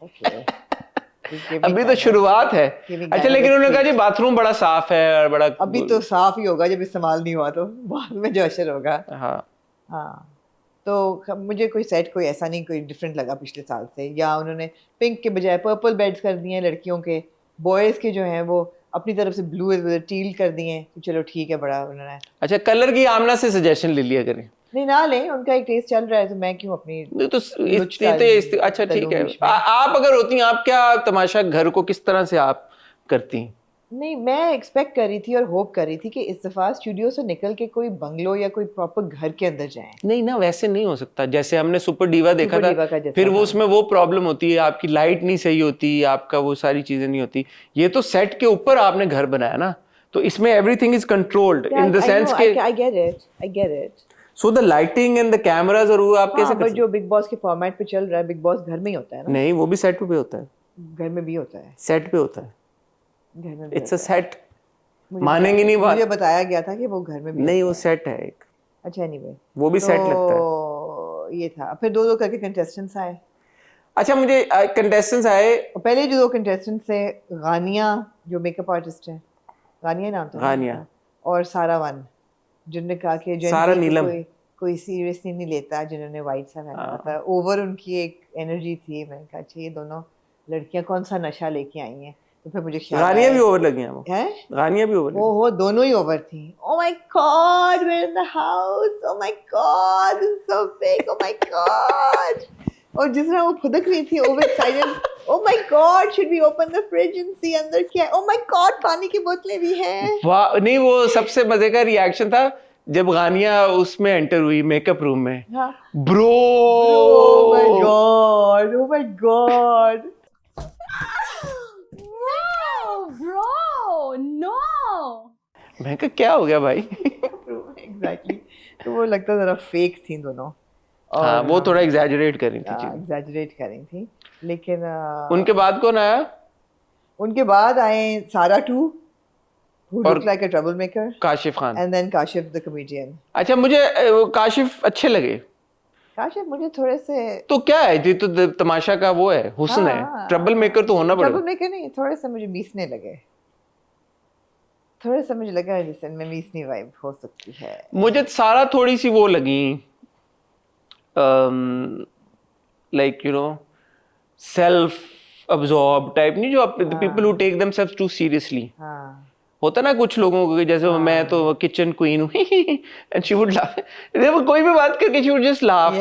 ओके अभी तो शुरुआत है। अच्छा, लेकिन उन्होंने कहा जी बाथरूम बड़ा साफ है और बड़ा, अभी तो साफ ही होगा जब इस्तेमाल नहीं हुआ, तो बाद में जो असर होगा। हाँ हाँ, तो मुझे कोई सेट कोई ऐसा नहीं कोई डिफरेंट लगा पिछले साल से। या उन्होंने पिंक के बजाय पर्पल बेड्स कर दिए हैं लड़कियों के, बॉयज़ के जो हैं वो अपनी तरफ से ब्लू टील कर दिए हैं, तो चलो ठीक है बड़ा उन्होंने। अच्छा, कलर की आमना से सजेशन ले लिया करें। नहीं ना लें, उनका एक टेस्ट चल रहा है, तो मैं क्यों अपनी नहीं तो लुच डाल अच्छा ठीक है। बीच में। आप अगर होती हैं, आप क्या तमाशा घर को किस तरह से आप करती? नहीं, मैं एक्सपेक्ट कर रही थी और होप कर रही थी कि इस दफा स्टूडियो से निकल के कोई बंगलो या कोई प्रॉपर घर के अंदर जाएं। नहीं ना, वैसे नहीं हो सकता। जैसे हमने सुपर डीवा देखा सुपर डीवा था, का जैसा फिर वो था। उसमें वो प्रॉब्लम होती है, आपकी लाइट नहीं सही होती, आपका वो सारी चीजें नहीं होती। ये तो सेट के ऊपर आपने घर बनाया ना, तो इसमें everything is controlled in the sense के I get it. So the lighting and the cameras, और वो आप कैसे हाँ, जो बिग बॉस के फॉर्मेट पे चल रहा है, बिग बॉस घर में ही होता है ना? नहीं, वो भी सेट पे होता है, घर में भी होता है, सेट पे होता है, घर में भी इट्स अ होता है। सेट। मानेंगे नहीं बात? मुझे बताया गया था कि वो घर में भी नहीं, होता वो है। सेट है एक, अच्छा, एनीवे वो भी सेट लगता है। तो ये था। फिर दो करके कंटेस्टेंट्स आए। अच्छा, मुझे कंटेस्टेंट्स आए। पहले जो दो कंटेस्टेंट्स थे, गानिया जो मेकअप आर्टिस्ट है, गानिया नाम था गानिया उनका, और सारा वन, जिन्होंने कहा कि सारा जनरली नीलम। कोई सीरियसली नहीं लेता, जिन्होंने वाइट सा पहना हुआ था। ओवर उनकी एक एनर्जी थी। मैंने कहा अच्छा ये दोनों लड़कियां कौन सा नशा लेके आई हैं। तो फिर मुझे ख्याल गानिया आया भी ओवर लगी हैं वो, है, गानिया भी ओवर लगी। वो दोनों ही ओवर थी। Oh my god, we are in the house, oh my god, this is so big, oh my god. और जिस तरह वो खुदक रही थी, over excited, oh my god, should we open the fridge and see अंदर क्या है? ओ माय गॉड, पानी की बोतलें भी हैं। वाह, नहीं वो सबसे मजे का रिएक्शन था जब गानिया उसमें एंटर हुई मेकअप रूम में। हाँ, bro, O my God, O my God. Bro, no. मैं कहा क्या हो गया भाई? एग्जैक्टली। तो वो लगता जरा फेक थी दोनों। हाँ, वो थोड़ा एग्जैजरेट कर रही थी चीजें। एग्जैजरेट कर रही थी, लेकिन उनके बाद कौन आया? उनके बाद आए सारा टू, who और looked like a troublemaker, Kashif Khan. and then Kashif the comedian। अच्छा, मुझे वो काशिफ अच्छे लगे। काशिफ मुझे थोड़े से, तो क्या है जी, तो तमाशा का वो है, हुस्न है, ट्रबल मेकर तो होना पड़ेगा। ट्रबल मेकर नहीं, थोड़े से मुझे मीसने लगे। थोड़े से मुझे लगा जैसे इनमें मीसनी वाइब हो सकती है। मुझे सारा थोड़ी सी वो लगी, like you know self absorb type, नहीं जो people who take themselves too seriously. हाँ, होता ना कुछ लोगों को, जैसे मैं तो किचन क्वीन हूँ एंड शी वुड लाफ, देखो कोई भी बात करके शी वुड जस्ट लाफ।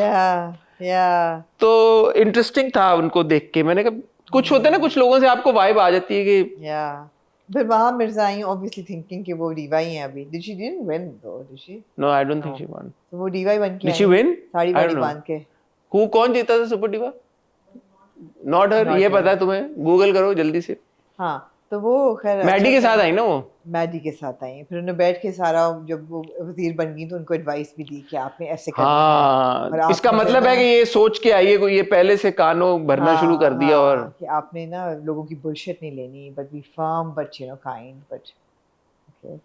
या तो इंटरेस्टिंग था उनको देख के। मैंने कहा कुछ होता है ना, कुछ लोगों से आपको वाइब आ जाती है कि या। फिर वहाँ मिर्जाई ऑब्वियसली थिंकिंग कि वो डीवाई हैं अभी। Did she didn't win though, did she? No, I don't think she won. तो वो डीवाई बन के did she I, win? Sorry I वाड़ी डोंट नो बांध के। हु, कौन जीता था सुपर डिवा? नॉट हर, ये पता है तुम्हें? गूगल करो जल्दी से। हाँ, तो वो खैर मैडी के साथ आई ना वो। मैडी के साथ आई। फिर उन्होंने बैठ के सारा, जब वो वजीर बन गई तो उनको एडवाइस भी दी कि आपने ऐसे करना है। और हाँ, आपने इसका जो मतलब है ना- कि ये सोच के आई है कोई, ये पहले से कानों भरना शुरू कर दिया। हाँ, और कि आपने ना लोगों की बुलशिट नहीं लेनी, but be firm, but you know kind, but okay.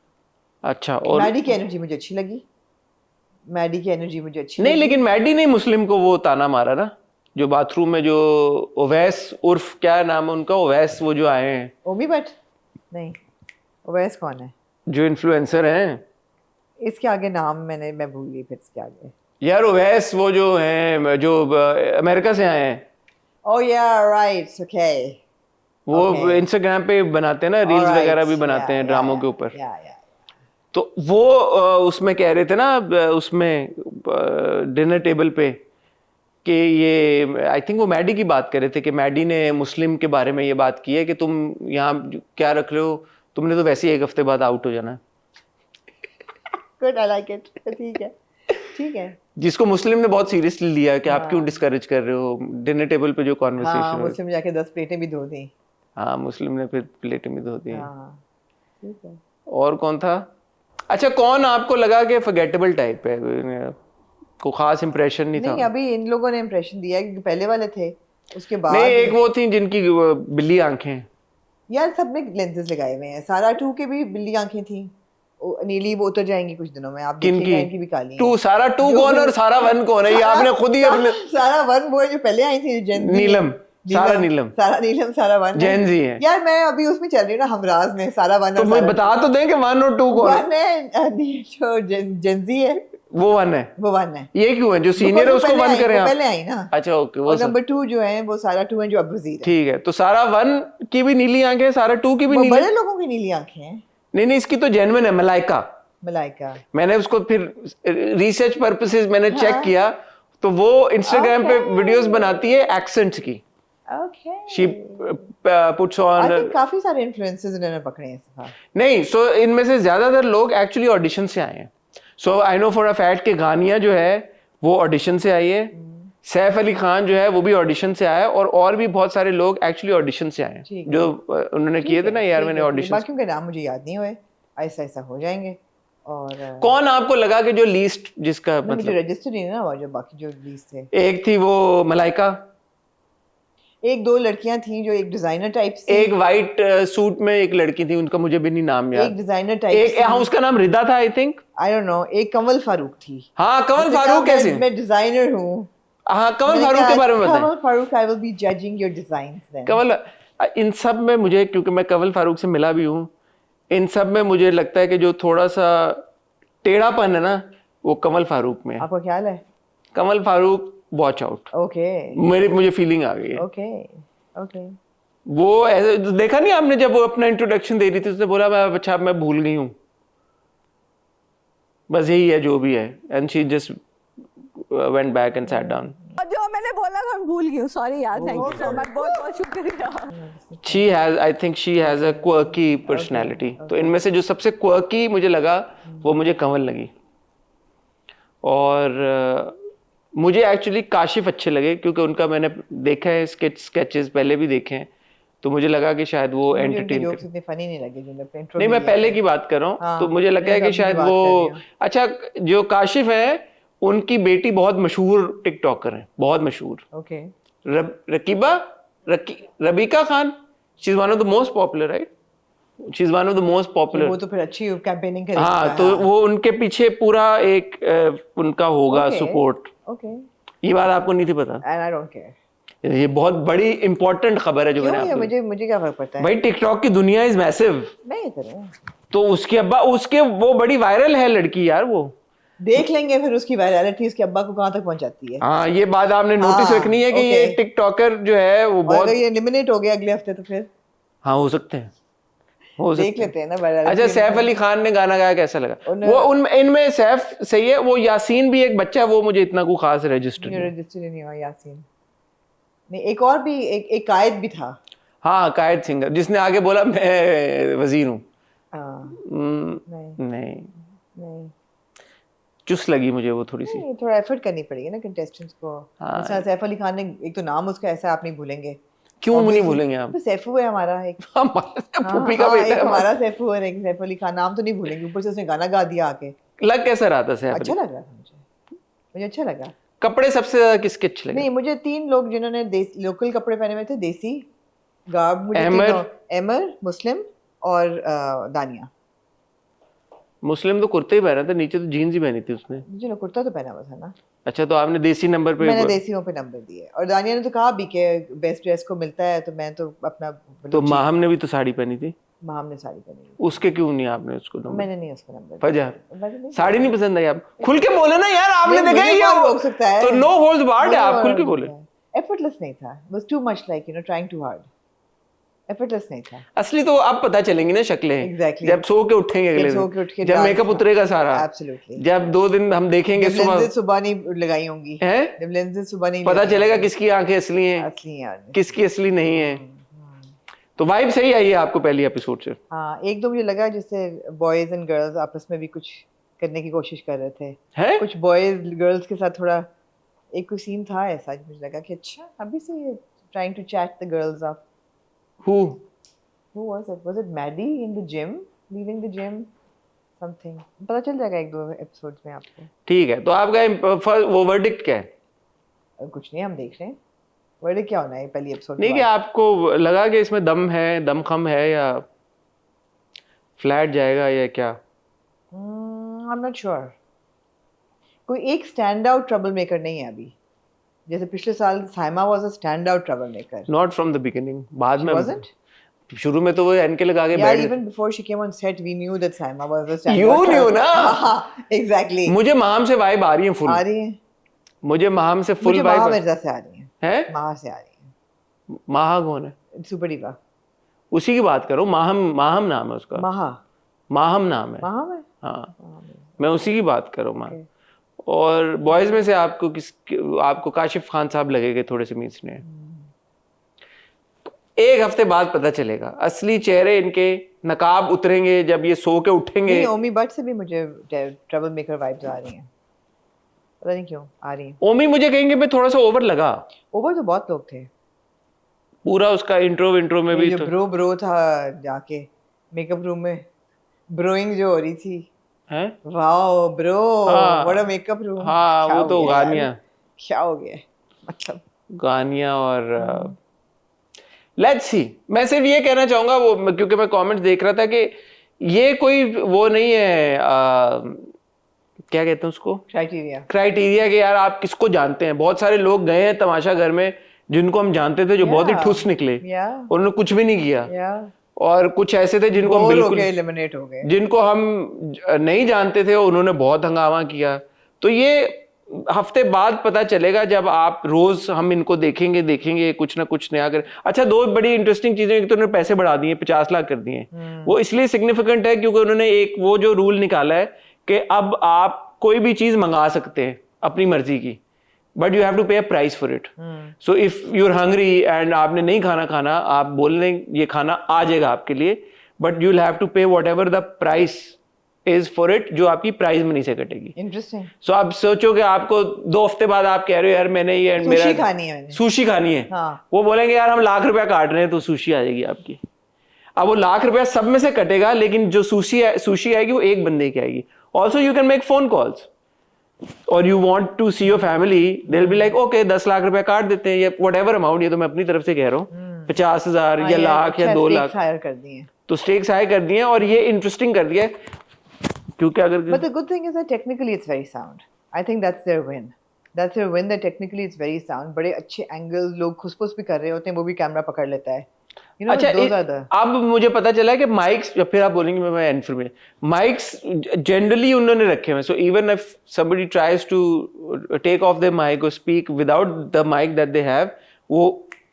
अच्छा, और मैडी की एनर्जी मुझे अच्छी लगी। मैडी की एनर्जी मुझे अच्छी नहीं, लगी। लेकिन मैडी ने मुस्लिम को वो ताना मारा ना। जो बाथरूम में जो ओवैस उर्फ क्या नाम है उनका, ओवैस, वो जो आए हैं, ओमी भट्ट नहीं, ओवैस कौन है? जो इन्फ्लुएंसर हैं इसके आगे नाम मैं भूल गई, फिर इसके आगे। यार, ओवैस वो जो हैं, जो अमेरिका से आए हैं, ओह या राइट, ओके। वो इंस्टाग्राम पे बनाते हैं ना, रील्स वगैरह भी बनाते हैं ड्रामों के ऊपर। या तो वो उसमें कह रहे थे ना, उसमें डिनर टेबल पे, कि ये आई थिंक वो मैडी की बात कर रहे थे कि मैडी ने मुस्लिम के बारे में ये बात की है कि तुम यहाँ क्या रख रहे हो, तुमने तो वैसे ही एक हफ्ते बाद आउट हो जाना है। Good, I like it. ठीक है, ठीक है। जिसको मुस्लिम ने बहुत सीरियसली लिया कि आप क्यों डिस्करेज कर रहे हो डिनर टेबल पे जो हाँ, कॉन्वर्सेशन। मुस्लिम जाके 10 प्लेटें भी धो दी। हाँ, मुस्लिम ने फिर प्लेटें भी धो दी। हाँ, ठीक है। और कौन था? अच्छा, कौन आपको लगा कि फॉरगेटेबल टाइप है, को खास इंप्रेशन नहीं था? नहीं, अभी इन लोगों ने इम्प्रेशन दिया है, क्योंकि पहले वाले थे, उसके बाद नहीं, एक वो थी जिनकी बिल्ली आंखें। यार सबने लेंसेज लगाए हुए हैं। सारा 2 के भी बिल्ली आंखें थी, नीली वो उतर जाएंगी कुछ दिनों में, आप देखिएगा इनकी भी काली हैं। टू, सारा 2 कौन और सारा 1 कौन है? ये आपने खुद ही अपने सारा 1 वो है जो पहले आई थी, जेन नीलम, सारा नीलम, सारा 1 जेन जी है। यार मैं अभी उसमें चल रही हूँ ना, हमराज में सारा 1 तो और मुझे सारा बता तो दें कि 1 और 2 कौन है? 1 है जो जेन जी है, वो 1 है। वो 1 है। ये क्यों है? जो सीनियर है उसको 1 करें आप? पहले आई ना। अच्छा, ओके, वो और नंबर 2 जो है वो सारा 2 है, जो अब वजीर है। ठीक है। तो सारा 1 की भी नीली आंखें, सारा 2 की भी वो नीली? बड़े लोगों की नीली आंखें हैं। नहीं, इसकी तो जेन्युइन है, मलाइका। मलाइका। मैंने उसको फिर रिसर्च पर्पसेस मैंने चेक किया, तो वो इंस्टाग्राम पे वीडियोस बनाती है एक्सेंट्स की। Okay. She puts I on, think काफी सारे इन्फ्लुएंसर्स इन्होंने पकड़े हैं इस बार। नहीं, सो इनमें से ज्यादातर लोग एक्चुअली ऑडिशन से आए हैं। So I know for a fact कि गानिया जो है वो ऑडिशन से आई है, सैफ अली खान जो है वो भी ऑडिशन से आया है, और भी बहुत सारे लोग एक्चुअली ऑडिशन से आए हैं, ठीक है। जो उन्होंने किए थे ना यार, मैंने ऑडिशन। बाकियों के नाम मुझे याद नहीं हुए, ऐसा ऐसा हो जाएंगे। और कौन आपको लगा कि जो लीस्ट जिसका मुझे मतलब, रजिस्टर नहीं ना हुआ, जो बाकी जो लीस्ट थे। एक थी वो मलाइका, 1-2 लड़कियां थी जो एक डिजाइनर टाइप थी, एक वाइट सूट में एक लड़की थी, उनका मुझे भी नहीं नाम याद। एक डिजाइनर टाइप एक, हाँ, उसका नाम रिदा था I think. I don't no. एक कंवल फारूक थी। हाँ, कंवल उसने फारूक कहा, कैसे? मैं डिजाइनर हूँ। हाँ, कंवल मैंने फारूक कहा, के बारे में बताएं। Kanwal Farooq, I will be judging your designs then. Kanwal, इन सब में मुझे, क्योंकि मैं कंवल फारूक से मिला भी हूँ, इन सब में मुझे लगता है कि जो थोड़ा सा टेढ़ापन है ना, वो कंवल फारूक में है। आपको ख्याल है? Kanwal Farooq watch out, okay मुझे फीलिंग आ गई है। Okay okay. वो ऐसे देखा नहीं आपने, जब वो अपना इंट्रोडक्शन दे रही थी, उसने बोला अच्छा मैं भूल गई हूँ, बस यही है जो भी है, and she just went back and sat down. जो मैंने बोला था मैं भूल गई हूँ, सॉरी यार, थैंक यू सो मच, बहुत बहुत शुक्रिया। She has, I think she has a quirky personality. तो इनमें से जो सबसे क्वर्की मुझे लगा वो मुझे कंवल लगी, और मुझे एक्चुअली काशिफ अच्छे लगे, क्योंकि उनका मैंने देखा है स्केचेस पहले भी देखे हैं, तो मुझे लगा कि शायद वो एंटरटेन जोक्स इतने फनी नहीं लगे जो अपने इंट्रो नहीं, मैं पहले की बात कर रहा हूँ। हाँ, तो मुझे लगा है कि शायद वो, अच्छा, जो काशिफ है उनकी बेटी बहुत मशहूर टिकटॉकर है, बहुत मशहूर। Okay. रबीका Khan, she is one of the most popular, right? She is one of the most popular. वो तो फिर अच्छी कैंपेनिंग करेगी। हाँ, तो वो उनके पीछे पूरा एक उनका होगा सपोर्ट। ओके। ये बात आपको नहीं थी पता? And I don't care. ये बहुत बड़ी इंपॉर्टेंट खबर है जो मैंने आपको, मुझे क्या फर्क पड़ता है भाई, टिकटॉक की दुनिया इज मैसिव। नहीं करूँ तो उसके अब्बा, उसके वो बड़ी वायरल है लड़की यार, वो देख लेंगे फिर उसकी वायरलिटी उसके अब्बा को कहाँ तक पहुंचाती है। हाँ, ये बात आपने नोटिस रखनी है कि ये टिकटॉकर जो है वो बहुत, अगर ये एलिमिनेट हो गया अगले हफ्ते तो फिर हाँ, हो सकते हैं, हो सकते देख लेते हैं ना वायरलिटी। अच्छा, सैफ अली खान ने गाना गाया, कैसा लगा? वो इनमें सैफ सही है, वो यासीन भी एक बच्चा है, वो मुझे इतना को खास रजिस्टर नहीं हुआ। यासीन नहीं, एक और भी एक कायद भी था। हाँ, कायद सिंगर, जिसने आगे बोला मैं वजीर हूँ। नहीं चुस लगी मुझे वो थोड़ी सी। थोड़ा एफर्ट करनी पड़ेगी ना कंटेस्टेंट्स को। जैसा सैफ अली खान ने, एक तो नाम उसका ऐसा आप नहीं भूलेंगे। क्यों नहीं भूलेंगे आप? तो सैफू है हमारा एक, फूफी का बेटा है हमारा सैफू है, एक सैफ अली खान, नाम तो नहीं भूलेंगे। ऊपर से उसने गाना गा दिया आके। लग कैसा रहा था सैफ? अच्छा लग रहा था मुझे अच्छा लगा। कपड़े सबसे ज्यादा किसके अच्छे लगे? नहीं, मुझे 3 लोग जिन्होंने लोकल कपड़े पहने हुए थे, देसी गार्ब, मुझे अहमर, मुस्लिम और दानिया। मुस्लिम तो कुर्ते ही पहना था, नीचे तो जीन्स ही पहनी थी उसने। मुझे कुर्ता तो पहना हुआ था ना। अच्छा, तो आपने देसी नंबर पे मैंने देसियों पे नंबर दिए और दानिया ने तो कहा भी कि बेस्ट ड्रेस को मिलता है, तो मैं तो अपना तो माहम ने भी तो साड़ी पहनी थी, माम ने साड़ी पहनी, उसके क्यों नहीं आपने उसको नंबर? मैंने नहीं उसको नंबर वजह मैंने नहीं साड़ी नहीं पसंद आई आप? खुल के बोले ना यार, आपने नहीं, देखा मुझे कौन रोक ये सकता है? तो नो होल्ड्स बार्ड है, आप खुल के बोले। एफर्टलेस नहीं था, was too much like trying too hard, effortless नहीं था। असली तो अब पता चलेंगी ना शक्लें, Exactly. जब सो के उठेंगे अगले जब सो के उठ के दिन, जब डांस मेकअप का- उतरेगा सारा, Absolutely. जब 2 दिन हम देखेंगे जब सुबह लेंसेज सुबह नहीं लगाई होंगी, है, जब लेंसेज सुबह नहीं पता लगाई चलेगा होंगी, किसकी आंखें असली हैं, असली यार किसकी असली नहीं है। तो वाइब सही आई है आपको पहली एपिसोड से? हाँ, एक दो मुझे लगा जैसे बॉयज एंड गर्ल्स आपस में भी कुछ करने की कोशिश कर रहे थे, है कुछ बॉयज गर्ल्स के साथ थोड़ा एक कोई सीन था ऐसा, मुझे लगा कि अच्छा अभी से ये trying to chat the girls up. Who Who was it? Was it Maddie in the gym? Leaving the gym? Something. पता चल जाएगा एक दो एपिसोड्स में आपको। ठीक है, तो आपका वो वर्डिक्ट क्या है? कुछ नहीं, हम देख रहे हैं वर्ड क्या होना है पहली एपिसोड नहीं कि आपको लगा कि इसमें दम है, दमखम है, या फ्लैट जाएगा या क्या? आई एम नॉट श्योर। कोई एक स्टैंड आउट ट्रबल मेकर नहीं है अभी, जैसे पिछले साल Saima was a stand out trouble maker. Not from the beginning, बाद में wasn't? शुरू में तो वो एनके लगा के Yeah, बैठ even before she came on set, we knew that Saima was a stand You out knew trouble- ना? हाँ, exactly. मुझे माम से वाइब आ रही है फुल, आ रही है, मुझे माम से फुल मुझे महा वाइब मिर्जा से आ रही है, है। महा से आ रही है, माहा कौन है? Super diva. उसी की बात करो, माहम, माहम नाम है उसका, महा माहम नाम है। महा में हाँ, मैं उसी की बात कर रहा हूँ माम। और बॉयज में से आपको काशिफ खान साहब लगेंगे थोड़े से मीचने। एक हफ्ते बाद पता चलेगा असली चेहरे इनके, नकाब उतरेंगे जब ये सो के उठेंगे। नहीं, ओमी बट से भी मुझे ट्रबल मेकर वाइब्स आ रही हैं, पता नहीं क्यों आ रही हैं। ओमी मुझे कहेंगे मैं थोड़ा सा ओवर लगा, ओवर तो बहुत लोग थे, पूरा उसका इंट्रो में भी जो तो ब्रो था जाके मेकअप रूम में ब्रोइंग जो हो रही थी, है। वाओ ब्रो, हाँ। What a makeup room. हाँ, वो तो गानिया, क्या हो गया मतलब गानिया और लेट्स सी। मैं सिर्फ ये कहना चाहूंगा, वो क्योंकि मैं कमेंट्स देख रहा था कि ये कोई वो नहीं है, क्या कहते हैं उसको, क्राइटेरिया कि यार आप किसको जानते हैं। बहुत सारे लोग गए हैं तमाशा घर में जिनको हम जानते थे, जो बहुत ही ठुस निकले, उन्होंने कुछ भी नहीं किया, और कुछ ऐसे थे जिनको हम बिल्कुल एलिमिनेट हो गए, जिनको हम नहीं जानते थे, उन्होंने बहुत हंगामा किया। तो ये हफ्ते बाद पता चलेगा, जब आप रोज हम इनको देखेंगे कुछ ना कुछ नया कर। अच्छा, 2 बड़ी इंटरेस्टिंग चीजें, एक तो उन्होंने पैसे बढ़ा दिए, 50 लाख कर दिए। वो इसलिए सिग्निफिकेंट है क्योंकि उन्होंने एक वो जो रूल निकाला है कि अब आप कोई भी चीज मंगा सकते हैं अपनी मर्जी की, but you have to pay a price for it. So if you are hungry and आपने नहीं खाना, आप बोल रहे ये खाना आ जाएगा आपके लिए, but you will have to pay whatever the price is for it, जो आपकी प्राइस मनी से कटेगी। इंटरेस्टिंग। सो आप सोचो कि आपको 2 हफ्ते बाद आप कह रहे हो यार मैंने ये सुशी खानी है, सुशी खानी है। हाँ। वो बोलेंगे यार हम लाख रुपया काट रहे हैं तो सुशी आ जाएगी आपकी। अब वो लाख रुपया सब में से कटेगा, लेकिन जो सुशी आएगी वो एक बंदे की आएगी। Also you can make phone calls, और you want to see your family, they will be like okay 10 lakh रुपया काट देते हैं, या वट एवर अमाउंट, ये तो मैं अपनी तरफ से कह रहा हूँ, 50,000 या लाख या 2 लाख, हायर कर दिए, तो स्टेक्स हाई कर दिए। और ये इंटरेस्टिंग कर दिया क्योंकि अगर but the good thing is that technically it's very sound. I think that's their win. That's their win, that technically it's very sound. बड़े अच्छे एंगल, लोग खुसफुस भी कर रहे होते हैं, वो भी कैमरा पकड़ लेता है। You know, अच्छा, those are the... अब मुझे पता चला है कि माइक्स, फिर आप बोलेंगे मैं इन्फॉर्मेशन, माइक्स जनरली उन्होंने रखे हुए, so even if somebody tries to take off their mic or speak without the mic that they have, वो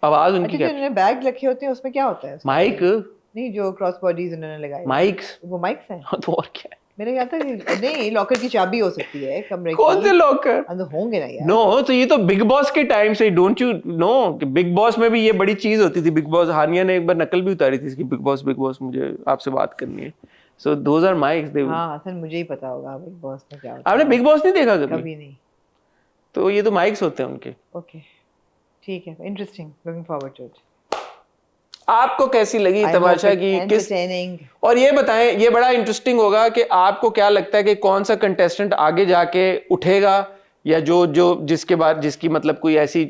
आवाज उनकी अच्छा, जो उन्होंने बैग रखे होते हैं उसमें क्या होता है? माइक नहीं, जो क्रॉस बॉडीज उन्होंने लगाए, माइक्स, वो माइक्स हैं। तो और क्या है? मेरे ख्याल था नहीं, लॉकर की चाबी हो सकती है कमरे की। कौन से लॉकर? अंदर होंगे ना यार। नो, तो ये तो बिग बॉस के टाइम से, don't you know, big boss में भी ये बड़ी चीज होती थी। बिग बॉस, हानिया ने एक बार नकल भी उतारी थी इसकी, बिग बॉस मुझे आपसे बात करनी है। So those are mics. हाँ, असल मुझे ही पता होगा बिग बॉस में क्या होता है। आपने बिग बॉस नहीं देखा कभी नहीं? तो ये तो माइक्स होते हैं उनके। ओके, ठीक है, interesting, looking forward to it. आपको कैसी लगी तमाशा की? किस, और ये बताएं, ये बड़ा इंटरेस्टिंग होगा कि आपको क्या लगता है कि कौन सा कंटेस्टेंट आगे जाके उठेगा, या जो जिसके बाद जिसकी मतलब कोई ऐसी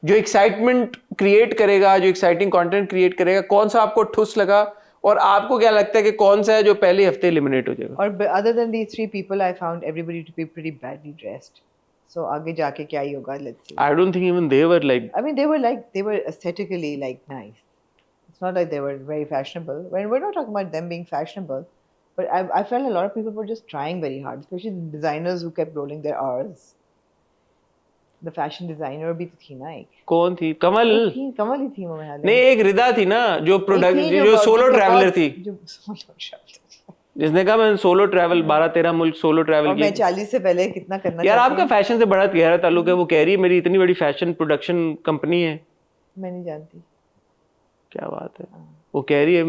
जो एक्साइटमेंट क्रिएट करेगा, जो एक्साइटिंग कंटेंट क्रिएट करेगा, कौन सा आपको ठुस लगा, और आपको क्या लगता है कि कौन सा है जो पहले हफ्ते एलिमिनेट हो जाएगा? और other than these 3 people, I found everybody to be pretty badly dressed. So आगे जाके क्या ही होगा, let's see. I don't think even they were like. I mean, they were aesthetically like nice. It's not like they were very fashionable. When we're not talking about them being fashionable, but I felt a lot of people were just trying very hard, especially the designers who kept rolling their R's. The fashion designer भी तो थी ना एक. कौन थी? कमल? कमल ही थी वो मेरे नहीं, एक रिदा थी ना जो प्रोडक्ट जो सोलो ट्रैवलर थी, जो सोलो ट्रैवलर जिसने कहा मैं सोलो ट्रैवल 12-13 मुल्क सोलो ट्रैवल और मैं की। 40 से पहले कितना करना यार चाहती आपका हूँ। फैशन से बड़ा गहरा ताल्लुक है। वो कह रही है मेरी इतनी बड़ी फैशन प्रोडक्शन कंपनी है। मैं नहीं जानती। क्या बात है। वो कह रही है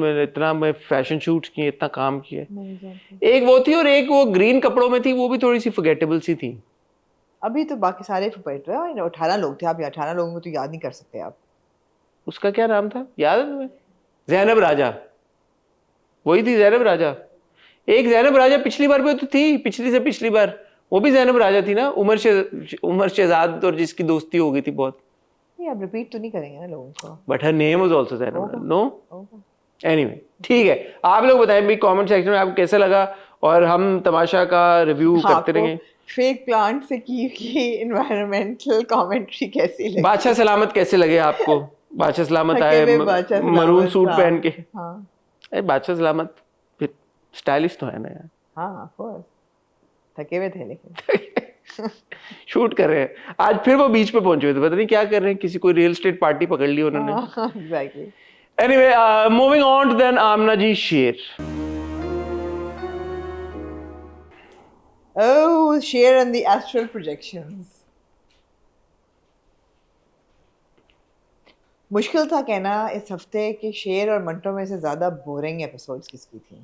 मैं फैशन शूट्स किए, इतना काम किया। मैं नहीं जानती। एक वो थी और एक वो ग्रीन कपड़ों में थी, वो भी थोड़ी सी फॉरगेटेबल सी थी। अभी तो बाकी सारे फुपेट रहे हैं, 18 लोग थे। आप 18 लोगों को तो याद नहीं कर सकते आप। उसका क्या नाम था, याद है तुम्हें? जैनब राजा, वही थी जैनब राजा। एक जैनब राजा पिछली बार भी तो थी, पिछली से पिछली बार वो भी जैनब राजा थी ना, उमर शहजाद और जिसकी दोस्ती हो गई थी बहुत। नहीं, आप रिपीट तो नहीं करेंगे ना लोगों को। But her name was also Zainab. No होगा। एनीवे, ठीक है। आप लोग बताएं भी कमेंट सेक्शन में आपको कैसा लगा, और हम तमाशा का रिव्यू करते रहेंगे। फेक प्लांट से की एनवायरमेंटल कमेंट्री कैसी लगी? बादशाह सलामत कैसे लगे आपको? बादशाह सलामत थके आए हुए बादशाह मरून सलामत, सूट हाँ। पहन के। हाँ अरे बादशाह सलामत फिर स्टाइलिश तो है ना यार। हाँ, ऑफ कोर्स थके हुए थे लेकिन शूट कर रहे हैं आज, फिर वो बीच पे पहुंचे हुए थे, पता नहीं क्या कर रहे हैं, किसी कोई रियल एस्टेट पार्टी पकड़ ली उन्होंने। Exactly. Anyway, moving on to then Aamna ji Sher. Oh, share and the astral projections. मुश्किल था कहना इस हफ्ते कि शेर और मंटो में से ज्यादा बोरिंग एपिसोड्स किसकी थी।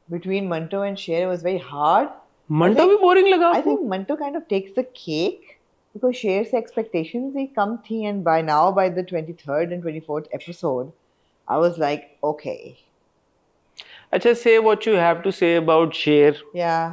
Between Manto and Cher was very hard. Manto भी बोरिंग लगा I आपको? think Manto kind of takes the cake because Cher's expectations ही कम थी, and by now by the 23rd and 24th episode I was like okay. अच्छा, say what you have to say about शेर, Yeah,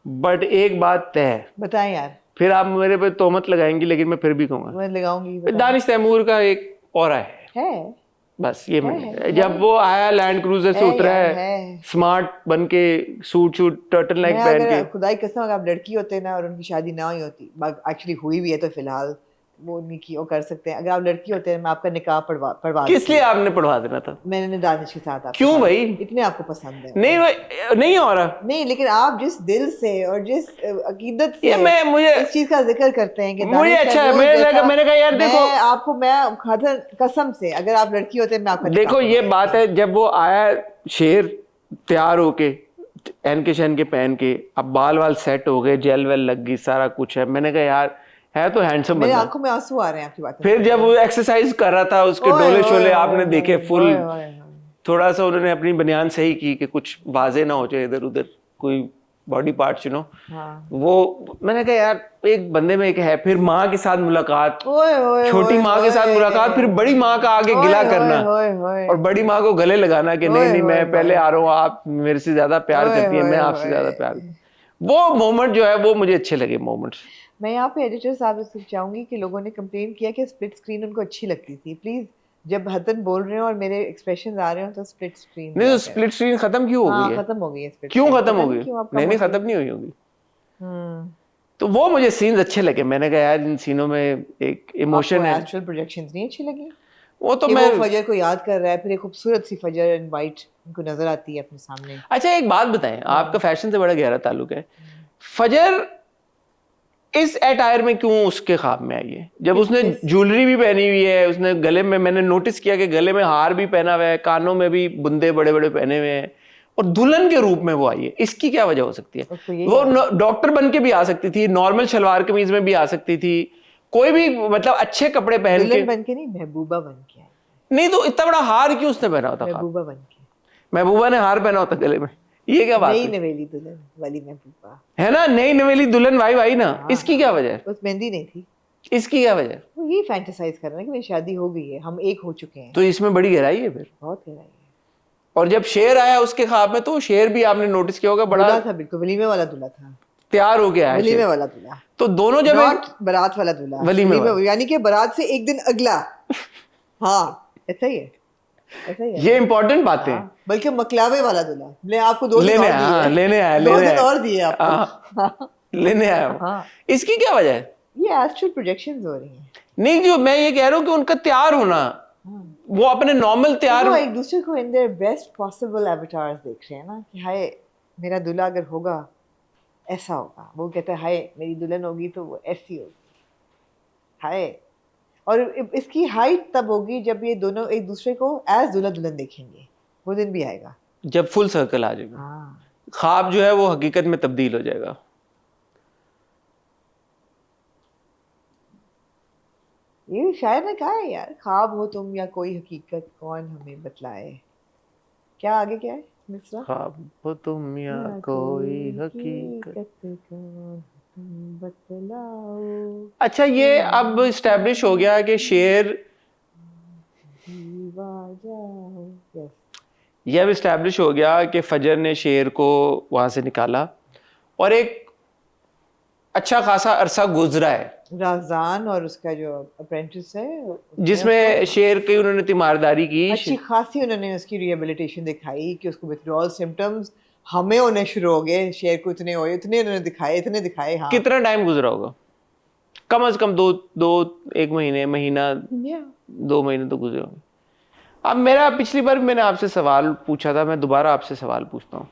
बट एक बात तय है, बताएं यार। फिर आप मेरे पे तोहमत लगाएंगी लेकिन मैं फिर भी कहूंगा, मैं लगाऊंगी। दानिश तैमूर का एक ऑरा है। बस ये मैं जब वो आया लैंड क्रूजर से उतरा है स्मार्ट बन के, सूट टर्टल नेक पहन के। खुदाई कसम अगर आप लड़की होते ना और उनकी शादी ना हुई होती, एक्चुअली हुई भी है तो फिलहाल वो नहीं की, वो कर सकते हैं। अगर आप लड़की होते हैं मैं आपका निकाह पढ़वा किस लिए आपने पढ़वा देना था? मैंने दानिश के साथ। क्यों भाई? इतने आपको पसंद है? नहीं हो रहा। नहीं, लेकिन आप जिस दिल से और जिस अकीदत से मुझे इस चीज का जिक्र करते हैं कि मुझे अच्छा है, मैंने कहा यार देखो, मैं कसम से अगर आप लड़की होते मैं आपका देखो ये बात है, जब वो आया शेर तैयार होके एन के शैन के पहन के, अब बाल वाल सेट हो गए, जेल वेल लग गई, सारा कुछ है, मैंने कहा यार है तो हैंडसम मेरी बंदा। आंखों में आंसू आ रहे हैं आपकी बात। फिर जब वो एक्सरसाइज कर रहा था, उसके डोले शोले आपने देखे फुल, थोड़ा सा उन्होंने अपनी बनियान सही की कि कुछ वाजे ना हो जाए इधर उधर कोई बॉडी पार्ट्स, यू नो। वो मैंने कहा यार एक बंदे में एक है। फिर माँ के साथ मुलाकात, छोटी माँ के साथ मुलाकात, फिर बड़ी माँ का आगे गिला करना और बड़ी माँ को गले लगाना कि नहीं मैं पहले आ रहा हूँ, आप मेरे से ज्यादा प्यार करती है, मैं आपसे ज्यादा प्यार। वो मोमेंट जो है वो मुझे अच्छे लगे मोमेंट्स। मैं यहाँ पे एडिटर साहब से चाहूंगी कि लोगों ने कंप्लेन किया कि स्प्लिट स्क्रीन उनको अच्छी लगती थी। प्लीज जब हतन बोल रहे हो और मेरे एक्सप्रेशंस आ रहे हो तो स्प्लिट स्क्रीन नहीं, तो स्प्लिट स्क्रीन खत्म क्यों हो गई है? खत्म हो गई है स्प्लिट। क्यों खत्म हो गई? नहीं खत्म नहीं हुई होगी। तो वो मुझे सीन्स अच्छे लगे। मैंने कहा यार इन सीनों में एक इमोशन है। एस्ट्रल प्रोजेक्शंस नहीं अच्छी लगी? वो तो मैं फजर को याद कर रहा है, फिर एक खूबसूरत सी फजर एंड वाइट उनको नजर आती है अपने सामने। अच्छा एक बात बताएं, आपका फैशन से बड़ा गहरा ताल्लुक है। फजर इस अटायर में क्यों उसके ख्वाब में आई है? जब उसने ज्वेलरी भी पहनी हुई है, उसने गले में, मैंने नोटिस किया कि गले में हार भी पहना हुआ है, कानों में भी बुंदे बड़े बड़े पहने हुए हैं, और दुल्हन के रूप में वो आई है। इसकी क्या वजह हो सकती है? वो डॉक्टर बन के भी आ सकती थी, नॉर्मल शलवार कमीज में भी आ सकती थी, कोई भी मतलब अच्छे कपड़े पहन के। बन के नहीं, महबूबा बन के आई। नहीं तो इतना बड़ा हार क्यों उसने पहना होता? महबूबा बन के। महबूबा ने हार पहना होता गले में? ये क्या बात है? नई नवेली दुल्हन वाली महबूबा है ना, नई नवेली दुल्हन भाई ना। इसकी क्या वजह है? उस मेहंदी नहीं थी। इसकी क्या वजह है? वो ये फैंटेसाइज कर रहा है कि मेरी शादी हो गई है, हम एक हो चुके हैं। तो इसमें बड़ी गहराई है फिर। बहुत गहराई है। और जब शेर आया उसके ख्वाब में, तो शेर भी आपने नोटिस किया होगा बड़ा था, बिल्कुल वलीमे वाला दूल्हा था, तैयार हो गया है। वलीमे वाला दूल्हा। तो दोनों जब बारात वाला दूल्हा, वलीमे यानी कि बारात से एक दिन अगला। हाँ ऐसा ही है, ऐसा ही है। ये इंपॉर्टेंट बातें। बल्कि मकलावे वाला दूल्हा। ले आपको दो दिन लेने आया और दिए आपको। लेने आया। लेने आया। इसकी क्या वजह है? ये एस्ट्रल प्रोजेक्शंस हो रही हैं। नहीं, जो मैं ये कह रहा हूँ कि उनका तैयार होना, वो अपने नॉर्मल तैयार, वो एक दूसरे को इन देयर बेस्ट पॉसिबल एवतार्स देख रहे हैं ना कि हाय मेरा दूल्हा अगर होगा ऐसा होगा, वो कहता है हाय मेरी दुल्हन होगी तो वो ऐसी होगी, हाय। और इसकी हाइट तब होगी जब ये दोनों एक दूसरे को एज दूल्हा दुल्हन देखेंगे, वो दिन भी आएगा। जब फुल सर्कल आ जाएगा, हाँ ख्वाब जो है वो हकीकत में तब्दील हो जाएगा। ये शायर ने कहा है यार, ख्वाब हो तुम या कोई हकीकत कौन हमें बतलाए। क्या आगे क्या है मिसरा? ख्वाब हो तुम या कोई हकीकत। कौन तुम बतलाओ। अच्छा, ये अब इस्टेब्लिश हो गया कि शेर, जीवा जाओ। यस ये अब इस्टेब्लिश हो गया कि फजर ने शेर को वहां से निकाला और एक अच्छा खासा अरसा गुजरा है राज़ान और उसका जो अप्रेंटिस है जिसमें शेर की उन्होंने तीमारदारी की। अच्छी खासी उन्होंने उसकी रिहेबिलिटेशन दिखाई कि उसको विथड्रॉल सिम्टम्स हमें होने शुरू हो गए, शेर को इतने हुए, इतने उन्होंने दिखाए, इतने दिखाए। हाँ कितना टाइम गुजरा होगा? कम से कम एक महीना Yeah. 2 महीने तो गुजरे होंगे। अब मेरा पिछली बार मैंने आपसे सवाल पूछा था, मैं दोबारा आपसे सवाल पूछता हूँ,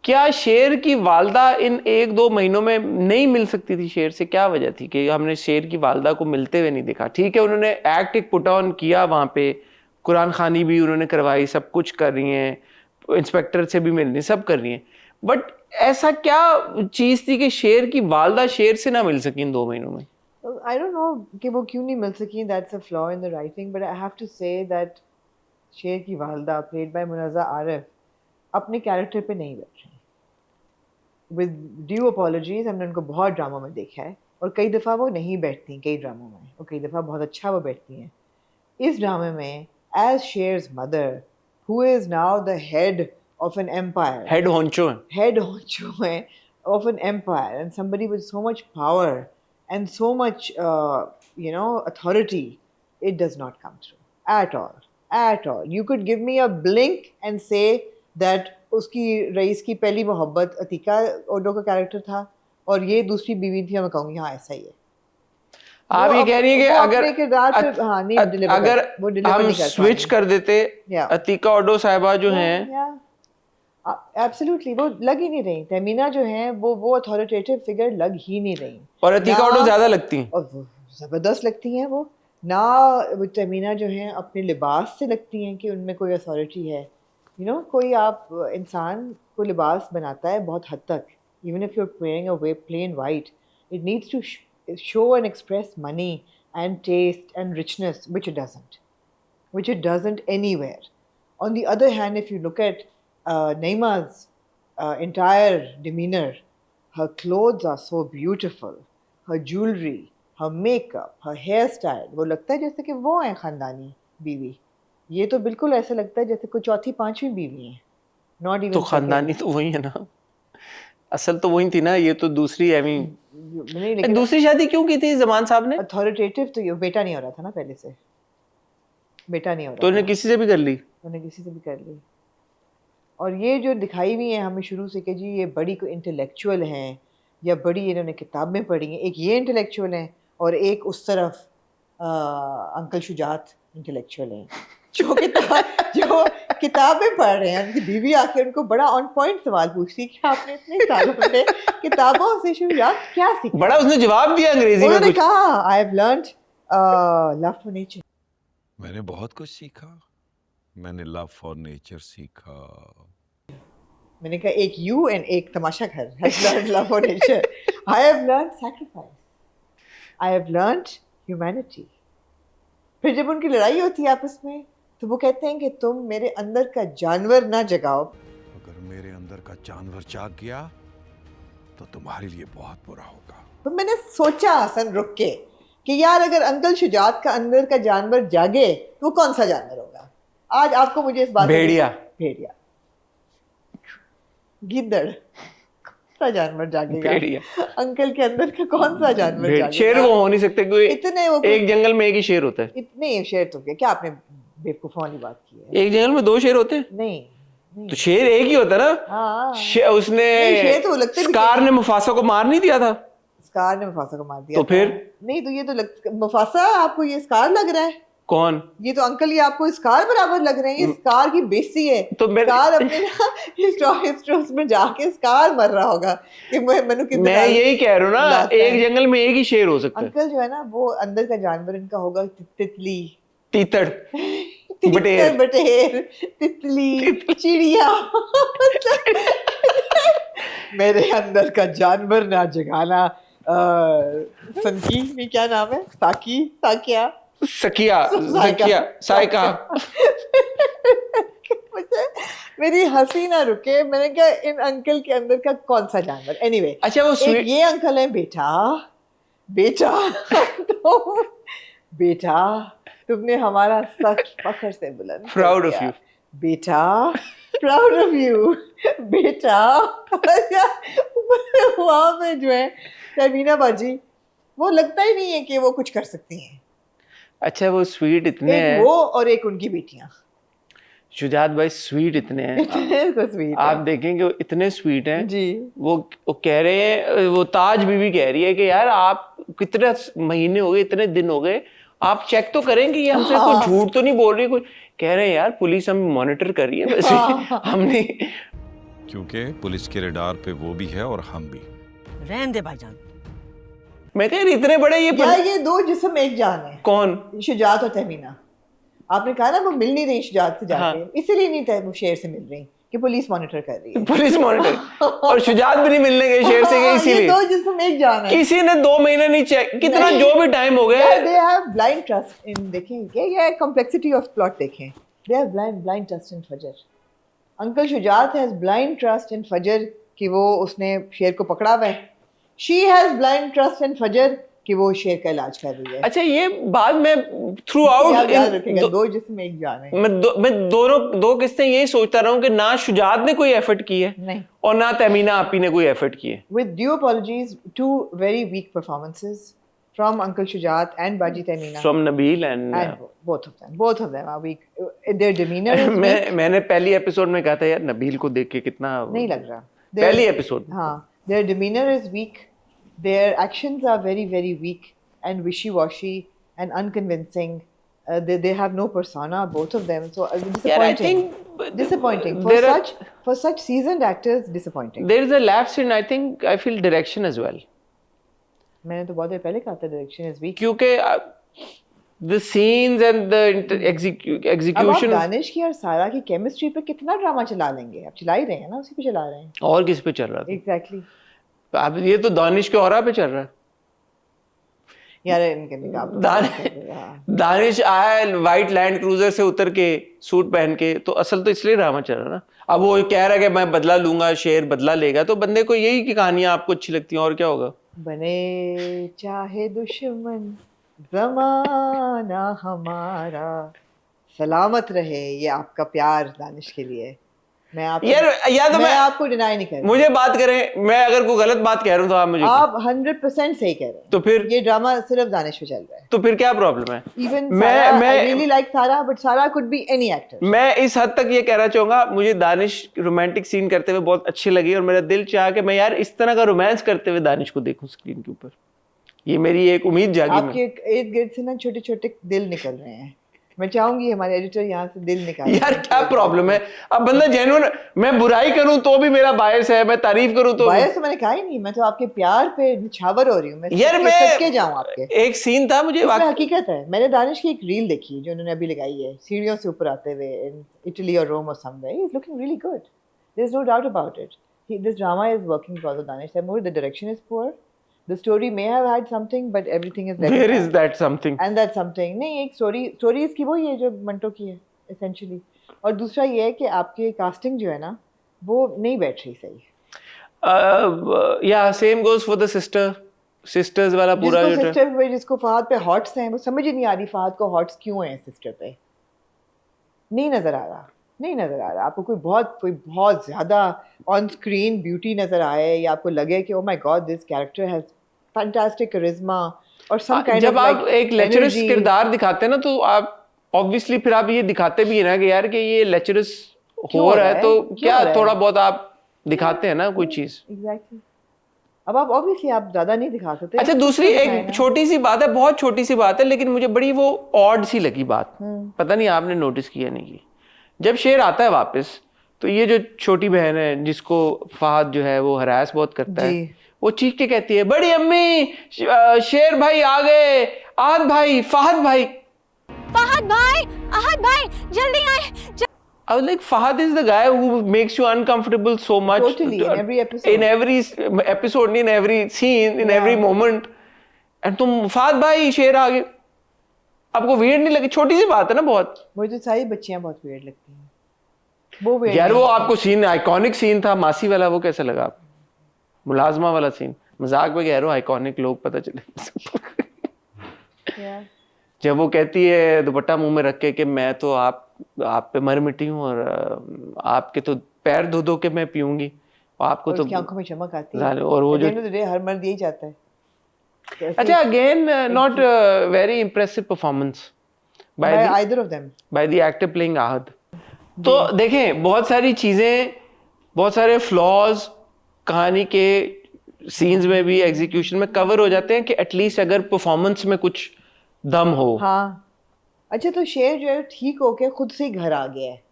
क्या शेर की वालदा इन 1-2 महीनों में नहीं मिल सकती थी शेर से? क्या वजह थी कि हमने शेर की वालदा को मिलते हुए नहीं देखा? ठीक है, उन्होंने एक्ट एक पुट ऑन किया, वहां पे कुरान खानी भी उन्होंने करवाई, सब कुछ कर रही हैं, इंस्पेक्टर से भी मिल रही, सब कर रही हैं, बट ऐसा क्या चीज थी कि शेर की वालदा शेर से ना मिल सकी इन 2 महीनों में? I don't know कि वो क्यों नहीं मिल सकी, that's a flaw in the writing, but I have to say that शेर की वालदा played by मुनज़्ज़ा आरिफ अपने कैरेक्टर पे नहीं बैठ रही। With due apologies, हमने उनको बहुत ड्रामों में देखा है और कई दफ़ा वो नहीं बैठती कई ड्रामों में, और कई दफ़ा बहुत अच्छा वो बैठती हैं। इस ड्रामे में as शेर्स mother, who is now the head of an empire, head होंचो है। head honcho hai of an empire and somebody with so much power and so much authority, it does not come through at all. You could give me a blink and say that उसकी रईस की पहली मोहब्बत अतीका ओडो का कैरेक्टर था और ये दूसरी बीवी थी, मैं कहूँगी हाँ ऐसा ही है। आप ये कह रही है कि अगर हम स्विच कर देते, अतीका ओडो साहिबा जो हैं, एब्सोल्युटली वो लग ही नहीं रही। तमीना जो है वो अथॉरिटेटिव फिगर लग ही नहीं रही, और अतीका ओडो ज्यादा लगती हैं, और वो जबरदस्त लगती हैं। वो ना वो तमीना जो है अपने लिबास से लगती हैं कि उनमें कोई अथॉरिटी है। कोई आप इंसान को लिबास बनाता है बहुत हद तक, even if you are wearing a plain white, it needs to show and express money and taste and richness, which it doesn't anywhere. On the other hand, if you look at Naima's entire demeanor, her clothes are so beautiful, her jewelry, her makeup, her hairstyle, वो लगता है जैसे कि वो हैं खानदानी बीवी। ये तो बिल्कुल ऐसा लगता है जैसे कोई चौथी पांचवी बीवी है। नॉट इवन तो खानदानी तो वही है ना, असल तो वही थी ना, ये तो दूसरी है। दूसरी शादी क्यों की थी जमान साहब ने? अथॉरिटेटिव तो ये बेटा नहीं हो रहा था ना, पहले से बेटा नहीं हो रहा तो उन्हें किसी से भी कर ली, उन्हें किसी से भी कर ली। और ये जो दिखाई हुई है हमें शुरू से कि जी ये बड़ी को इंटेलेक्चुअल हैं या बड़ी इन्होंने किताबें पढ़ी हैं, एक ये इंटेलेक्चुअल हैं और एक उस तरफ अंकल शुजात इंटेलेक्चुअल हैं जो किताबें पढ़ रहे हैं। उनकी बीवी आके उनको बड़ा ऑन पॉइंट सवाल पूछती है कि आपने इतने सालों से किताबों से शुजात क्या सीखा? बड़ा उसने जवाब दिया अंग्रेजी में, उन्होंने कहा I have learned love for nature. मैंने बहुत कुछ सीखा, मैंने लव फॉर नेचर सीखा। मैंने कहा एक यू एंड एक तमाशा घर has learned love for nature. I have learned sacrifice, I have learned humanity. फिर जब उनकी लड़ाई होती है आपस में तो वो कहते हैं कि तुम मेरे अंदर का जानवर ना जगाओ। अगर मेरे अंदर का जानवर जाग गया तो तुम्हारे लिए बहुत बुरा होगा। तो मैंने सोचा हसन रुक के कि यार अगर अंकल शुजात का अंदर का जानवर जागे तो वो कौन सा जानवर होगा? आज आपको मुझे इस बात भेड़िया गिद्दड़, कौन सा जानवर जागेगा? भेड़िया। अंकल के अंदर का कौन सा जानवर जागेगा? शेर वो हो नहीं सकते, कोई इतने वो एक जंगल में एक ही शेर होता है। इतने शेर तो क्या आपने बेवकूफों वाली बात की है? एक जंगल में 2 शेर होते हैं? नहीं तो शेर एक ही होता है ना। हाँ उसने शेर तो लगते स्कार ने मुफासा को मार नहीं दिया था? स्कार ने मुफासा को मार दिया तो फिर? नहीं तो ये तो मुफासा आपको ये स्कार लग रहा है? कौन? ये तो अंकल ये आपको स्कार बराबर लग रहे हैं, ये स्कार की बेइज्जती है। तो मेरे- स्कार अपने ना हिस्ट्रोस में जाके स्कार मर रहा होगा कि मैंने कितना मैं यही कह रहा हूँ ना, लाता है। एक जंगल में एक ही शेर हो सकता है। अंकल जो है ना वो अंदर का जानवर इनका होगा तितली, तीतड़, बटेर, बटेर, तितली, चिड़िया। मेरे अंदर का जानवर ना जगाना। सनकी में क्या नाम है? साकी, साकिया, सकिया, सकिया, साइका। मुझे मेरी हंसी ना रुके। मैंने कहा इन अंकल के अंदर का कौन सा जानवर? एनीवे अच्छा वो एक ये अंकल है बेटा, बेटा तो बेटा तुमने हमारा सर फख्र से बुलंद कर Proud of दिया। you. बेटा प्राउड ऑफ यू बेटा। वहाँ पे जो है तमीना बाजी वो लगता ही नहीं है कि वो कुछ कर सकती हैं। अच्छा वो स्वीट इतने एक हैं, वो और एक उनकी बेटियां। शुजात भाई स्वीट इतने हैं। इतने स्वीट आप देखेंगे वो इतने स्वीट हैं। जी। वो कह रहे हैं, वो ताज बीवी कह रही है कि यार आप कितने महीने हो गए, इतने दिन हो गए, आप चेक तो करेंगे ये हमसे कोई झूठ तो नहीं बोल रही। कोई कह रहे हैं यार पुलिस हम मॉनिटर कर रही है वैसे हमने। क्योंकि पुलिस के रडार पे वो भी है और हम भी। रहने दे भाईजान। मैं कह रही इतने बड़े ये दो जिस्म एक जान है। कौन? शुजात और तहमीना। आपने कहा ना वो मिल नहीं रही शुजात से जाके, हाँ। इसीलिए नहीं था वो शेर से मिल रही कि पुलिस मॉनिटर कर रही है। पुलिस मॉनिटर और शुजात भी नहीं मिलने गए शेर से गए ये इसीलिए। दो जिस्म एक जान है। किसी ने 2 महीने नहीं चेक, कितना जो भी टाइम हो गया। They have blind trust in, देखें ये कॉम्प्लेक्सिटी ऑफ प्लॉट देखें। They have blind trust in Fajar. Uncle Shujaat has blind trust in Fajar कि वो उसने शेर को पकड़ा हुआ है। She has blind trust in Fajar कि वो शेर का इलाज कर रही है। अच्छा ये बात मैं थ्रू आउट याद रखेगा, दो जिस्म एक जान है। मैं दो किस्तें यही सोचता रहा हूँ कि ना शुजात ने कोई एफर्ट की है नहीं, और ना तमीना आपी ने कोई एफर्ट की है। With due apologies, two very weak performances from Uncle Shujat and Baji Tamina. From Nabil and both of them are weak. Their demeanor is weak. मैंने पहली एपिसोड में कहा था यार नबील को देख के कितना नहीं लग रहा। पहली एपिसोड। हाँ, their demeanor is weak. Their actions are very very weak and wishy-washy and unconvincing. They have no persona, both of them. So Yeah, I disappointing. think Disappointing for such seasoned actors. Disappointing. there is a lapse in I feel direction as well. मैंने तो बहुत देर पहले कहा था direction is weak. क्योंकि the scenes and the अब आप execution दानिश की और सारा की केमिस्ट्री पे कितना ड्रामा चला लेंगे? आप चला ही रहे हैं ना, उसी पे चला रहे हैं। और किस पे चल रहा था? एग्जैक्टली। अब ये तो दानिश के औरा पे चल रहा है। यार इनके निकाह दानिश आया व्हाइट लैंड क्रूजर से उतर के सूट पहन के, तो असल तो इसलिए ड्रामा चल रहा है ना। अब वो कह रहा है कि मैं बदला लूंगा, शेर बदला लेगा, तो बंदे को यही की कहानियां आपको अच्छी लगती हैं और क्या होगा। बने चाहे दुश्मन ज़माना हमारा, सलामत रहे ये आपका प्यार दानिश के लिए। मैं आपको डिनाई नहीं कर रही। मुझे बात करें, मैं अगर कोई गलत बात कह रहा हूँ तो आप मुझे आप 100% सही कह रहे हैं। तो फिर ये ड्रामा सिर्फ दानिश पे चल रहा है। तो फिर क्या प्रॉब्लम है? Even मैं I really like Sara, but Sara could be any actor. मैं इस हद तक ये कहना चाहूंगा, मुझे दानिश रोमांटिक सीन करते हुए बहुत अच्छी लगी और मेरा दिल चाहा कि मैं यार इस तरह का रोमांस करते हुए दानिश को देखूं स्क्रीन के ऊपर। ये मेरी एक उम्मीद जागी। आपके इर्द गिर्द से ना छोटे छोटे दिल निकल रहे हैं। मैं चाहूंगी हमारे एडिटर यहाँ से दिल निकाले। यार क्या प्रॉब्लम है? अब बंदा जेन्युइन, मैं बुराई करूं तो भी मेरा बायस है, मैं तारीफ करूं तो बायस तो मैंने कहा ही नहीं, मैं तो आपके प्यार पे निछावर हो रही हूँ। मैं यार सदके जाऊं आपके। एक सीन था मुझे इसमें हकीकत है। मैंने दानिश की एक रील देखी जो उन्होंने अभी लगाई है, सीढ़ियों से ऊपर आते हुए इन इटली और रोम और somewhere. He is looking really good, there is no doubt about it. This drama is working for Danish. The direction is poor, the story may have had something but everything is left Where is that something? and that something नहीं, एक story इसकी वही है जो मंटो की है essentially। और दूसरा ये है कि आपकी कास्टिंग जो है ना वो नहीं बैठ रही सही। yeah, same goes for the sisters वाला पूरा जिसको जो सिस्टर पे, जिसको फहद पे हॉट्स हैं, वो समझ ही नहीं आ रही फहद को हॉट्स क्यों हैं सिस्टर पे। नहीं नजर आ रहा आपको कोई बहुत ज्यादा ऑन स्क्रीन ब्यूटी नजर आए या आपको लगे कि oh my god this character has fantastic charisma और सम काइंड ऑफ जब आप एक लेक्चरस किरदार दिखाते हैं ना तो आप ऑब्वियसली फिर आप ये दिखाते भी है ना कि यार कि ये लेक्चरस हो रहा है, तो क्या थोड़ा बहुत आप दिखाते हैं ना कोई चीज। एग्जैक्टली। अब आप ऑब्वियसली आप ज्यादा नहीं दिखा सकते। अच्छा दूसरी एक छोटी सी बात है, बहुत छोटी सी बात है, लेकिन मुझे बड़ी वो ऑड सी लगी बात, पता नहीं आपने नोटिस किया नहीं की। जब शेर आता है वापस तो ये जो छोटी बहन है जिसको फहद जो है वो हरास बहुत करता है, वो चीख के कहती है बड़ी अम्मी शेर भाई आ गए, आहद भाई, फहद भाई, आहद भाई जल्दी आए। I was like, Fahad is the guy who makes you uncomfortable so much. Totally, in every episode. In every episode, in every scene, in every moment. And तुम फहद भाई शेर आ गए, आपको weird नहीं लगी? छोटी सी बात है ना बहुत। मुझे तो सारी बच्चियां बहुत weird लगती हैं। वो weird यार वो आपको सीन, आइकॉनिक सीन था मासी वाला, वो कैसा लगा आपको? मुलाजमा वाला सीन, मजाक में कह रहा हूँ, आइकॉनिक लोग पता चले। Yeah. जब वो कहती है दुपट्टा मुंह में रख के कि मैं तो आप पे मर मिटी हूँ और आपके तो पैर धो धो के मैं पीऊंगी, आपको तो उसकी आंखों में चमक आती है। और वो जो हर मर्द यही चाहता है। अच्छा again not very impressive performance by either of them, by the actor playing Ahad. तो देखें बहुत सारी चीजें, बहुत सारे फ्लॉज कहानी के सीन्स में भी, एग्जीक्यूशन में कवर हो जाते हैं कि एटलीस्ट अगर परफॉर्मेंस में कुछ दम हो। हाँ अच्छा, तो शेर जो है ठीक होके खुद से ही घर आ गया है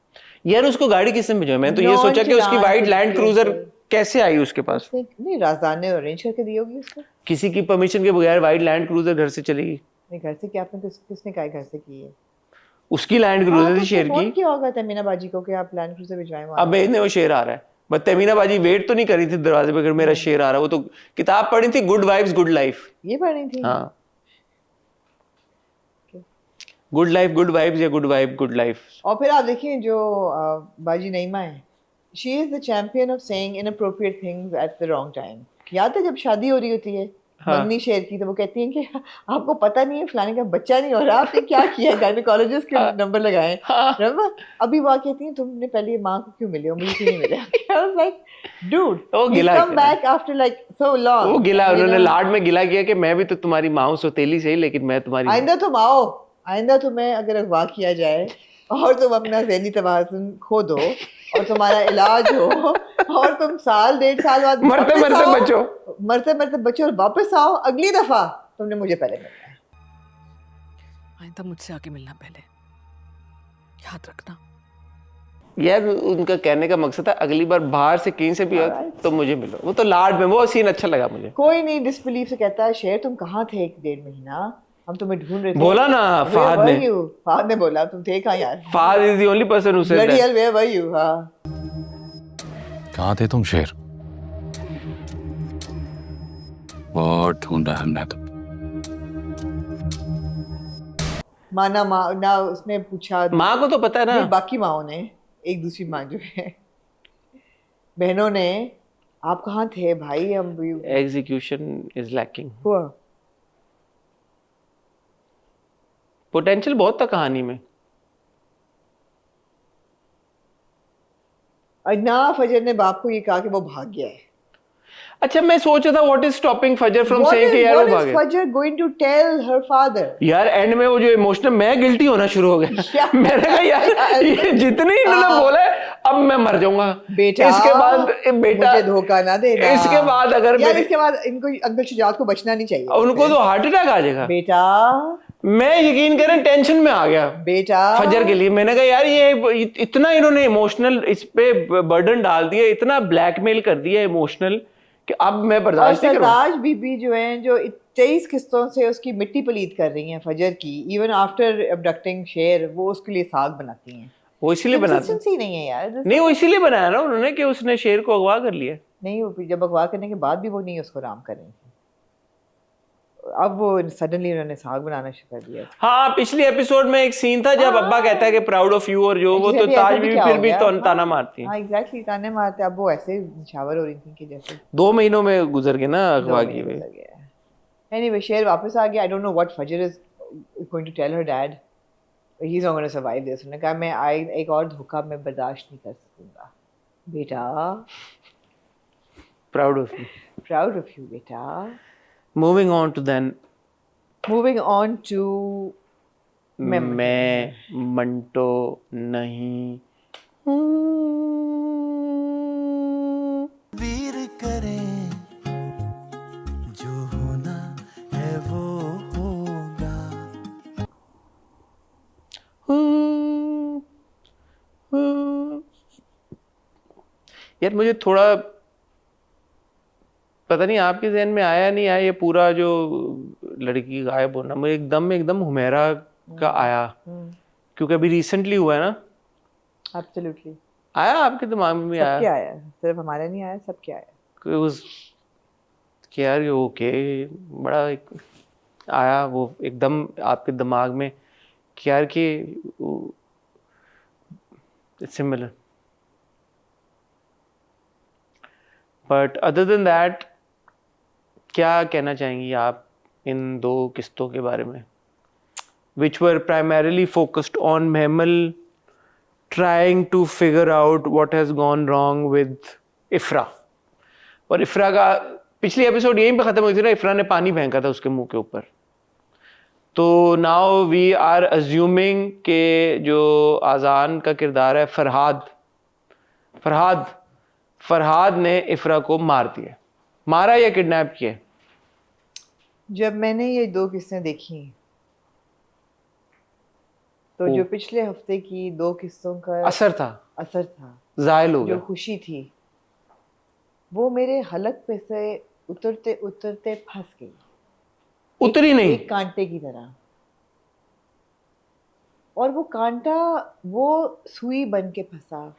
यार, उसको गाड़ी किसने भिजवाई? मैंने तो ये सोचा कि उसकी वाइट लैंड क्रूजर कैसे आई उसके पास? नहीं, राजदान ने अरेंज करके दी होगी उसको। किसी की परमिशन के बगैर वाइट लैंड क्रूजर घर से चलेगी? नहीं, घर से क्या, आपने किसने कहा घर से की है? उसकी लैंड क्रूजर थी शेर की। क्या होगा तमीना बाजी को कि आप लैंड क्रूजर भिजवाएं? अब भेजने वो शेर आ रहा है, बट तमीना बाजी वेट तो नहीं करी थी दरवाजे पे, अगर मेरा शेर आ रहा है। वो तो किताब पढ़ी थी, गुड वाइब्स गुड लाइफ, ये पढ़ी थी। हाँ, गुड लाइफ गुड वाइब्स या गुड वाइब गुड लाइफ। और फिर आप देखिए जो बाजी नईमा है, she is the champion of saying inappropriate things at the wrong time. याद है जब शादी हो रही होती है मंगनी शेर की, तो वो कहती हैं कि आपको पता नहीं है फलाने का बच्चा नहीं हो रहा, आपने क्या किया, गायनेकोलॉजिस्ट के नंबर लगाए। अभी वो कहती हैं तुमने पहले माँ को क्यों मिले हो, मुझे क्यों नहीं मिले? I was like, dude, he's come back after like so long। वो गिला, उन्होंने लाड में गिला किया कि मैं भी तो तुम्हारी माँ हूँ सौतेली से ही, लेकिन मैं तुम्हारी। आइंदा तुम आओ, आइंदा तुम्हें अगर अगवा किया जाए और तुम अपना ज़हनी तवाज़ुन खो दो और तुम्हारा इलाज हो और तुम साल 1.5 साल बाद मरते बचो और वापस आओ, अगली दफा तुमने मुझे पहले मिलना है। आइंदा मुझसे आके मिलना पहले, याद रखना। यार उनका कहने का मकसद था अगली बार बाहर से कहीं से भी हो तो मुझे मिलो। वो तो लाड में, वो सीन अच्छा लगा मुझे। कोई नहीं डिसबिलीफ से कहता है शेर तुम कहाँ थे 1.5 महीना, हम तुम्हें ढूंढ रहे थे। बोला ना फहद ने बोला, तुम थे कहाँ यार? Fahad is the only person who said that. Bloody hell where were you? हां, कहाँ थे तुम शेर? बहुत ढूंढा हमने तो। माना माँ ना, उसने पूछा, माँ को तो पता है ना, बाकी माँओं ने, एक दूसरी माँ जो है बहनों ने, आप कहाँ थे भाई? हम एग्जीक्यूशन इज लैकिंग। हुआ पोटेंशियल बहुत था कहानी में। अदना फजर ने बाप को ये कहा कि वो भाग गया है। अच्छा मैं सोच रहा था what is stopping Fajar from saying कि यार वो भाग गया। Fajar going to tell her father? यार एंड में वो जो इमोशनल, मैं गिल्टी होना शुरू हो गया। मैंने कहा यार ये जितने इन्होंने बोला है अब मैं मर जाऊंगा बेटा, इसके बाद बेटा मुझे धोखा ना देना। इसके बाद अगर यार इसके बाद इनको अंकल शुजात को बचना नहीं चाहिए, उनको तो हार्ट अटैक आ जाएगा बेटा। मैं यकीन करें टेंशन में आ गया बेटा फजर के लिए। मैंने कहा यार ये इतना इन्होंने इमोशनल इस पे बर्डन डाल दिया, इतना ब्लैकमेल कर दिया इमोशनल कि अब मैं बर्दाश्त नहीं करूंगा। सरताज बीबी जो है, जो 23 किस्तों से उसकी मिट्टी पलीद कर रही हैं फजर की, इवन आफ्टर अबडक्टिंग शेर, वो उसके लिए साग बनाती हैं। वो इसीलिए बनाते नहीं है यार, नहीं वो इसीलिए बनाया ना उन्होंने कि उसने शेर को अगवा कर लिया। नहीं, वो जब अगवा करने के बाद भी वो नहीं उसको राम कर रही थी, अब वो सडनली उन्होंने साग बनाना शुरू कर दिया। हाँ पिछले एपिसोड में एक सीन था जब अब्बा कहता है कि प्राउड ऑफ यू, और जो वो तो ताज भी फिर भी तो ताना मारती है। हाँ एग्जैक्टली, ताने मारते। अब वो ऐसे निछावर हो रही थी कि जैसे 2 महीनों में गुजर गए ना अगवा की हुए। एनीवे शेर वापस आ गया। I don't know what Fajar is going to tell her dad, he is not gonna survive this. उन्होंने कहा मैं एक और धोखा मैं बर्दाश्त नहीं कर सकूंगा बेटा। प्राउड ऑफ यू बेटा। Moving on to then, moving on to मैं मंटो नहीं वीर करे यार मुझे थोड़ा पता नहीं आपके ज़हन में आया नहीं आया, ये पूरा जो लड़की गायब होना मुझे एकदम हुमैरा का आया, क्योंकि अभी रिसेंटली हुआ है ना। एब्सोल्युटली आया आपके दिमाग में भी आया? सबके आया, सिर्फ हमारे नहीं आया, सबके आया। उस कि यार ये ओके, बड़ा एक आया वो एकदम आपके दिमाग में कि यार कि similar. But other than that क्या कहना चाहेंगी आप इन दो किस्तों के बारे में, which were primarily focused on Mehmal trying to figure out what has gone wrong with इफ्रा। और इफ्रा का पिछली एपिसोड यहीं पे खत्म हुई थी ना, इफ्रा ने पानी फेंका था उसके मुंह के ऊपर। तो नाउ वी आर अज्यूमिंग के जो आज़ान का किरदार है फरहाद ने इफ्रा को मार दिया, मारा या किडनैप किया? जब मैंने ये दो किस्सें देखी तो जो पिछले हफ्ते की दो किस्सों का असर था, जायल हो जो गया। खुशी थी वो मेरे हलक पे से उतरते उतरते फंस गई, उतरी नहीं, एक कांटे की तरह। और वो कांटा वो सुई बन के फंसा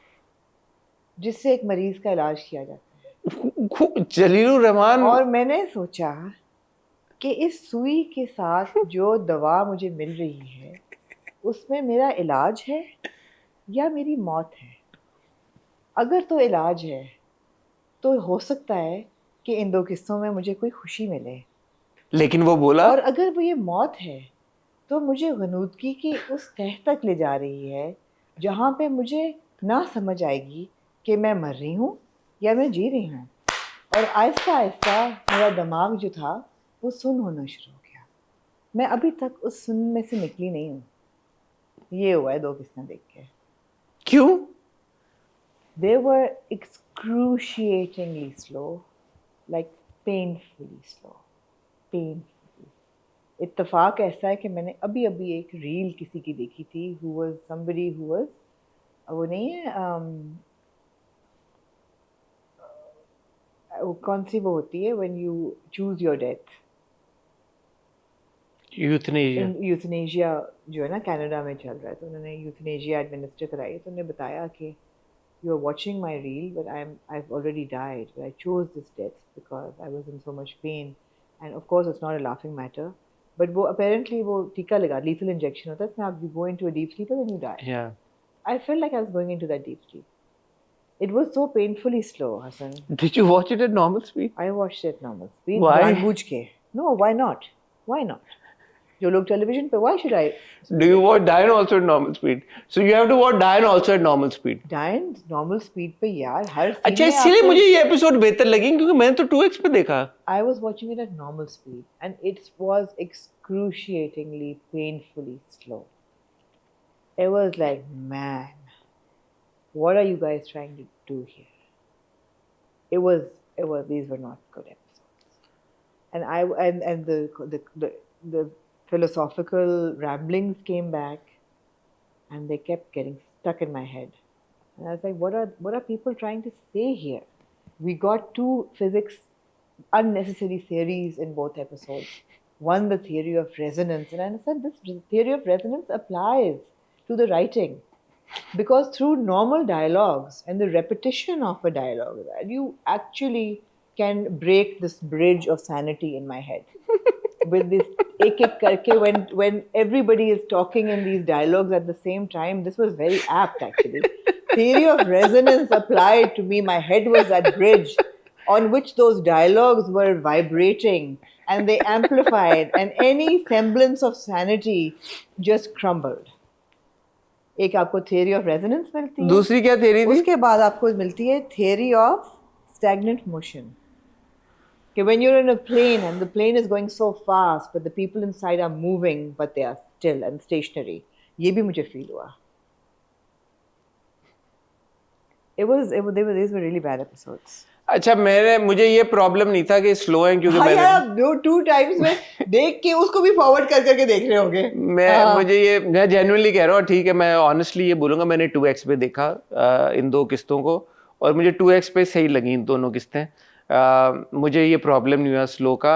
जिससे एक मरीज का इलाज किया जाता है। जलीलुर रहमान। और मैंने सोचा कि इस सुई के साथ जो दवा मुझे मिल रही है उसमें मेरा इलाज है या मेरी मौत है। अगर तो इलाज है तो हो सकता है कि इन दो किस्सों में मुझे कोई खुशी मिले, लेकिन वो बोला, और अगर वो ये मौत है तो मुझे गनूदगी की उस तह तक ले जा रही है जहाँ पे मुझे ना समझ आएगी कि मैं मर रही हूँ या मैं जी रही हूँ। और आहिस्ता आहिस्ता मेरा दिमाग जो था वो सुन्न होना शुरू हो गया। मैं अभी तक उस सुन्न में से निकली नहीं हूँ। ये हुआ है दो किस्सें देख के। क्यों? They were excruciatingly slow, like painfully slow, painfully. इत्तेफाक ऐसा है कि मैंने अभी एक रील किसी की देखी थी who was somebody who was वो नहीं है वो कौन सी वो होती है when you choose your death, euthanasia जो है ना कनाडा में चल रहा है। तो उन्होंने यूथनेशिया एडमिनिस्टर कराई। तो उन्होंने बताया कि you are watching my reel but I've already died, but I chose this death because I was in so much pain, and of course it's not a laughing matter, but वो apparently वो टीका लगा, lethal injection होता है इसमें, आप you go into a deep sleep and then you die. Yeah. I felt like I was going into that deep sleep. It was so painfully slow, Hassan. Did you watch it at normal speed? I watched it at normal speed. Why? जानबूझ के. No, why not? Why not? जो लोग टेलीविजन पे, why should I? Do you watch Diane also at normal speed? So you have to watch Diane also at normal speed. Diane normal speed पे यार हर scene अच्छा, में इसलिए आपको- मुझे ये एपिसोड बेहतर लगी क्योंकि मैंने तो 2x पे देखा। I was watching it at normal speed and it was excruciatingly, painfully slow. It was like, man, what are you guys trying to do here? It was these were not good episodes. And the philosophical ramblings came back and they kept getting stuck in my head. And I was like, what are people trying to say here? We got two physics unnecessary theories in both episodes. One, the theory of resonance, and I said this theory of resonance applies to the writing because through normal dialogues and the repetition of a dialogue, you actually can break this bridge of sanity in my head. With this ek karke, when everybody is talking in these dialogues at the same time, this was very apt actually. Theory of resonance applied to me. My head was that bridge on which those dialogues were vibrating and they amplified, and any semblance of sanity just crumbled. एक आपको theory of resonance मिलती है, दूसरी क्या theory थी? उसके बाद आपको मिलती है theory of stagnant motion. कि when you're in a plane and the plane is going so fast but the people inside are moving but they are still and stationary. ये भी मुझे feel हुआ. These were really bad episodes. अच्छा, मुझे ये प्रॉब्लम नहीं था कि स्लो है क्योंकि हाँ यार, मैंने आप 2 times में देख के उसको भी फॉरवर्ड करके देख रहे होगे। मैं जेन्युइनली कह रहा हूँ, ठीक है, मैं ऑनेस्टली ये बोलूँगा, मैंने 2x पे देखा इन दो किस्तों को, और मुझे 2x पे सही लगी इन दोनों किस्तें। मुझे ये प्रॉब्लम नहीं हुआ स्लो का।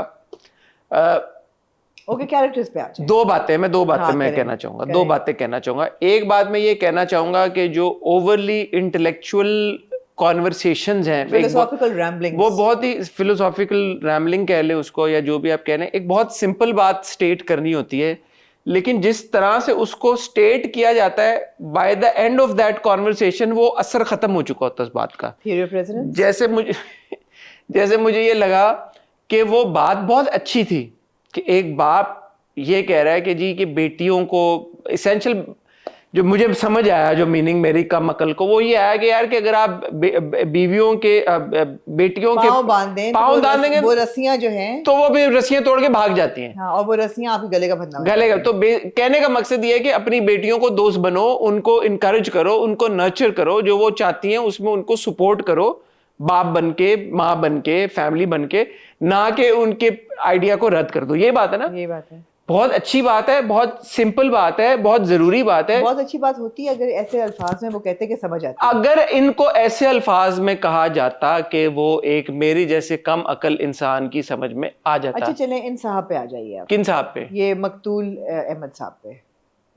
ओके, कैरेक्टर्स पे आ जाए। दो बातें हाँ, मैं करें, कहना चाहूंगा, करें। दो बातें कहना चाहूंगा। एक बात मैं ये कहना चाहूंगा कि जो ओवरली इंटेलेक्चुअल कॉन्वर्सेशंस हैं, फिलोसॉफिकल रैम्बलिंग्स, वो बहुत ही फिलोसॉफिकल रैमलिंग कह लें उसको, या जो भी आप कह रहे हैं, एक बहुत सिंपल बात स्टेट करनी होती है, लेकिन जिस तरह से उसको स्टेट किया जाता है, by the end of that conversation वो असर खत्म हो चुका होता है उस बात का। Theory of resonance. जैसे मुझे ये लगा कि वो बात बहुत अच्छी थी कि एक बाप ये कह रहा है कि जी कि बेटियों को इसेंशियल, जो मुझे समझ आया, जो मीनिंग मेरी कम अकल को, वो ये आया कि यार कि अगर आप बीवियों के बेटियों के पाँव बांध दें, पाँव बांध देंगे, वो रस्सियां जो हैं, तो वो भी रस्सियां तोड़ के भाग जाती हैं। हाँ, और वो रस्सियां आपके गले का फंदा हो गले का। जाती तो कहने का मकसद ये है कि अपनी बेटियों को दोस्त बनो, उनको इनकरेज करो, उनको नर्चर करो, जो वो चाहती हैं उसमें उनको सपोर्ट करो, बाप बन के, माँ बन के, फैमिली बन के, ना कि उनके आइडिया को रद्द कर दो। ये बात है ना? हैं। ये बात है, बहुत अच्छी बात है, बहुत सिंपल बात है, बहुत जरूरी बात है। बहुत अच्छी बात होती है अगर ऐसे अल्फाज में वो कहते हैं कि समझ आती है। अगर इनको ऐसे अल्फाज में कहा जाता कि वो एक मेरी जैसे कम अकल इंसान की समझ में आ जाता। अच्छा, चलें इन साहब पे आ जाइए आप। किन साहब पे? ये मकतूल अहमद साहब पे।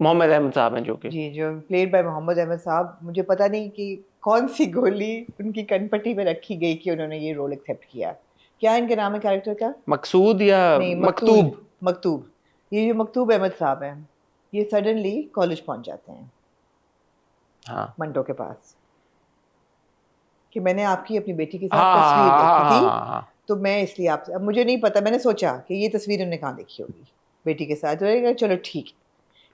मोहम्मद अहमद साहब हैं जो कि जी, जो प्लेड बाय मोहम्मद अहमद साहब। मुझे पता नहीं कि कौन सी गोली उनकी कनपट्टी में रखी गई कि उन्होंने ये रोल एक्सेप्ट किया। क्या इनका नाम है कैरेक्टर का? मकसूद या नहीं, मकतूब? मकतूब। ये जो मकतूब अहमद साहब हैं, ये सडनली कॉलेज पहुंच जाते हैं, हाँ मंटो के पास, कि मैंने आपकी अपनी बेटी के साथ हाँ तस्वीर देखी थी, हाँ। तो मैं इसलिए आपसे, अब मुझे नहीं पता, मैंने सोचा कि ये तस्वीर उन्होंने कहाँ देखी होगी बेटी के साथ। तो मैंने कहा, चलो ठीक है,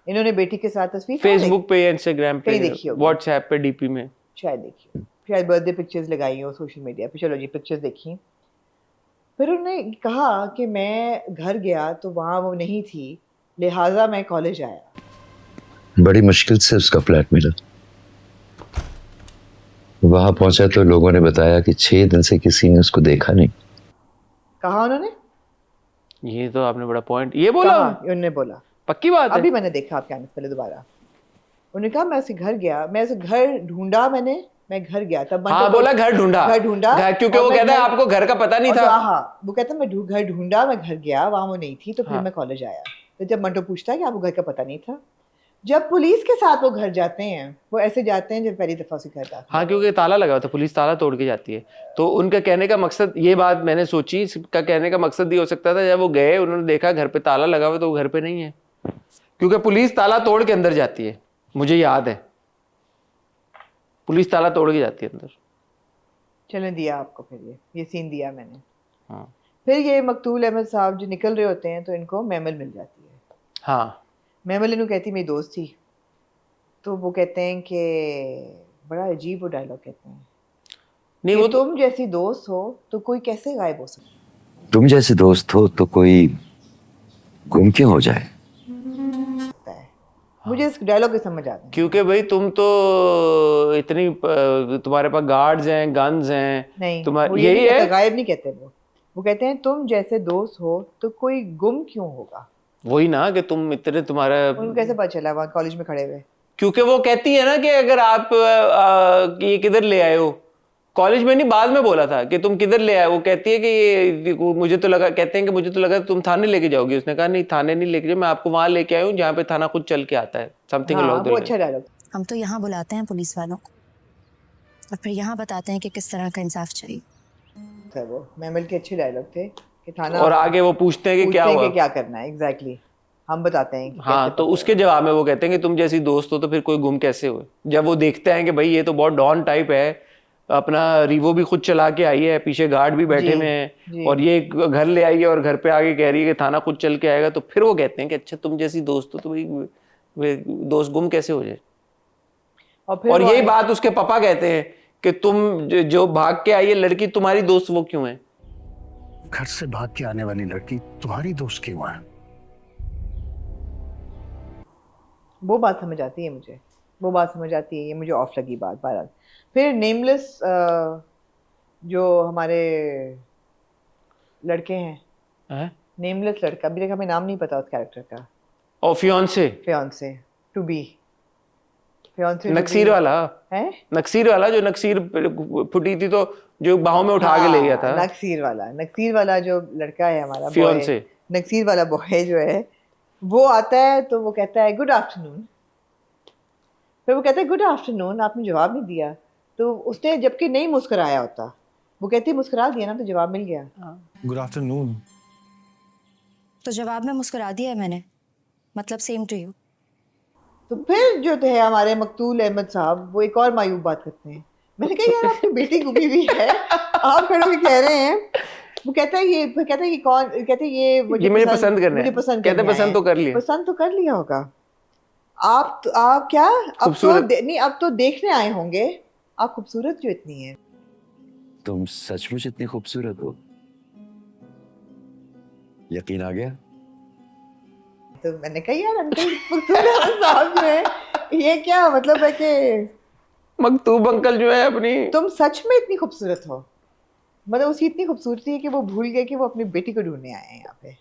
इन्होंने बेटी के साथ तस्वीर कहाँ फेसबुक पे या इंस्टाग्राम पे, कहीं देखी होगी। व्हाट्सएप पे, डीपी में शायद देखी हो, शायद बर्थडे पिक्चर्स लगाई हो सोशल मीडिया पे। चलो जी, पिक्चर्स देखी। फिर उन्होंने कहा कि मैं घर गया तो वहाँ वो नहीं थी, लिहाजा मैं कॉलेज आया। बड़ी मुश्किल से उसका फ्लैट मिला। वहां पहुंचा तो लोगों ने बताया कि 6 दिन से किसी ने उसको देखा नहीं। कहा उन्होंने? ये तो आपने बड़ा पॉइंट ये बोला। कहा उन्होंने बोला, पक्की बात है? अभी मैंने देखा आपके आने से पहले दोबारा। उन्होंने कहा मैं उसे घर गया, मैं उसे घर ढूंढा, मैं घर गया तब। हाँ बोला घर ढूंढा, क्योंकि वो कहता है आपको घर का पता नहीं था। हाँ, वो कहता मैं घर ढूंढा, मैं घर गया, वहां वो नहीं थी, तो फिर मैं कॉलेज आया। तो जब मंटो पूछता है कि आपको घर का पता नहीं था, जब पुलिस के साथ वो घर जाते हैं, वो ऐसे जाते हैं जब पहली दफा उसे घर जाते। हाँ, क्योंकि ताला लगा हुआ था, पुलिस ताला तोड़ के जाती है। तो उनका कहने का मकसद, ये बात मैंने सोची, इसका कहने का मकसद ये हो सकता था, जब वो गए उन्होंने देखा घर पे ताला लगा हुआ, तो वो घर पे नहीं है, क्योंकि पुलिस ताला तोड़ के अंदर जाती है। मुझे याद है पुलिस ताला तोड़ के जाती है अंदर। चलें, दिया आपको फिर ये सीन दिया मैंने। हाँ फिर ये मकतूल अहमद साहब जो निकल रहे होते हैं, तो इनको मैमल मिल जाती है। हाँ, मैमल इन्हों कहती मेरी दोस्त थी, तो वो कहते हैं कि बड़ा अजीब वो डायलॉग कहते हैं, नहीं कि वो तो तुम जैसी दोस्त हो तो कोई कैसे गायब हो सकता तुम जैसे दोस्त हो तो कोई गुम क्यों हो जाए। है। मुझे इस डायलॉग की समझ आता है। क्योंकि भाई तुम तो इतनी तुम्हारे पास गार्ड्स हैं, गन्स हैं, नहीं, तुम्हारा वो ये यही नहीं कहता, है। गायब नहीं कहते वो कहते हैं तुम जैसे दोस्त हो तो कोई गुम क्यों होगा। वही ना कि तुम इतने, तुम्हारा उनको कैसे पता चला वहाँ कॉलेज में खड़े हुए? क्योंकि वो कहती है ना कि अगर आप ये किधर ले आए हो, कॉलेज में नहीं, बाद में बोला था कि तुम किधर ले आए। वो कहती है कि ये मुझे तो लगा, कहते हैं कि मुझे तो लगा तुम थाने लेके जाओगे। उसने कहा नहीं, थाने नहीं लेके जाओ, मैं आपको वहां लेके आया हूँ जहाँ पे थाना खुद चल के आता है। समथिंग हाँ, अलोंग द वो लाइन। अच्छा डायलॉग हम तो यहाँ बुलाते हैं पुलिस वालों को और फिर यहाँ बताते हैं कि किस तरह का इंसाफ चाहिए। था वो। मैमल के अच्छे डायलॉग थे कि थाना, और आगे वो पूछते हैं कि क्या हुआ, क्या करना है एग्जैक्टली, हम बताते हैं कि हाँ, कैसे तो पकड़ना उसके जवाब में वो कहते हैं कि तुम जैसी दोस्त हो तो फिर कोई गुम कैसे हुए। जब वो देखते हैं कि भाई ये तो बहुत डॉन टाइप है, अपना रिवो भी खुद चला के आई है, पीछे गार्ड भी बैठे हुए हैं, और ये घर ले आई है और घर पे आके कह रही है कि थाना खुद चल के आएगा, तो फिर वो कहते हैं कि अच्छा तुम जैसी दोस्त हो तो भाई वे दोस्त गुम कैसे हो जाए। और यही बात उसके पापा कहते हैं कि तुम जो भाग के आई है लड़की तुम्हारी दोस्त, वो क्यों है? घर से भाग के आने वाली लड़की तुम्हारी दोस्त क्यों है? वो बात समझ आती है मुझे, वो बात समझ आती है, ये मुझे ऑफ लगी बात। बहरहाल फिर नेमलेस जो हमारे लड़के हैं, नेमलेस लड़का, अभी तक हमें नाम नहीं पता उस कैरेक्टर का, और फियांसे टू बी fiancé नक्सीर वाला है, नक्सीर वाला जो नक्सीर फुटी थी तो जो बाहों में उठा के ले गया था, नक्सीर वाला जो लड़का है हमारा boy, Fiancé। नक्सीर वाला बॉय जो है वो आता है तो वो कहता है गुड आफ्टरनून, फिर वो कहता है गुड आफ्टरनून, आपने जवाब नहीं दिया, तो उसने जबकि नहीं मुस्कुराया होता, वो कहती है मुस्कुरा दिया ना तो जवाब मिल गया। Good afternoon. तो जवाब में मुस्कुरा दिया है मैंने, मतलब सेम टू यू। तो फिर जो थे हमारे मकतूल अहमद साहब वो एक और मायूब बात करते हैं। मैंने कहा यार आपकी बेटी गुमी हुई है, आप खड़े होकर कह रहे हैं, वो कहता है ये, कहता है कि कौन, कहते हैं ये मुझे पसंद करना है, मुझे पसंद कहते करना पसंद है। तो कर लिया, पसंद तो कर लिया होगा, आप क्या अब तो खूबसूरत। नहीं अब तो देखने आए होंगे, आप खूबसूरत जो इतनी है। तुम सचमुच इतनी खूबसूरत हो, यकीन आ गया? तो मैंने कहा यार अंकल मकतूल अहमद साहब जो है ये क्या मतलब है कि मकतूब अंकल जो है अपनी, तुम सच में इतनी खूबसूरत हो, मतलब उसकी इतनी खूबसूरती है कि वो भूल गए कि वो अपनी बेटी को ढूंढने आए हैं यहाँ पे।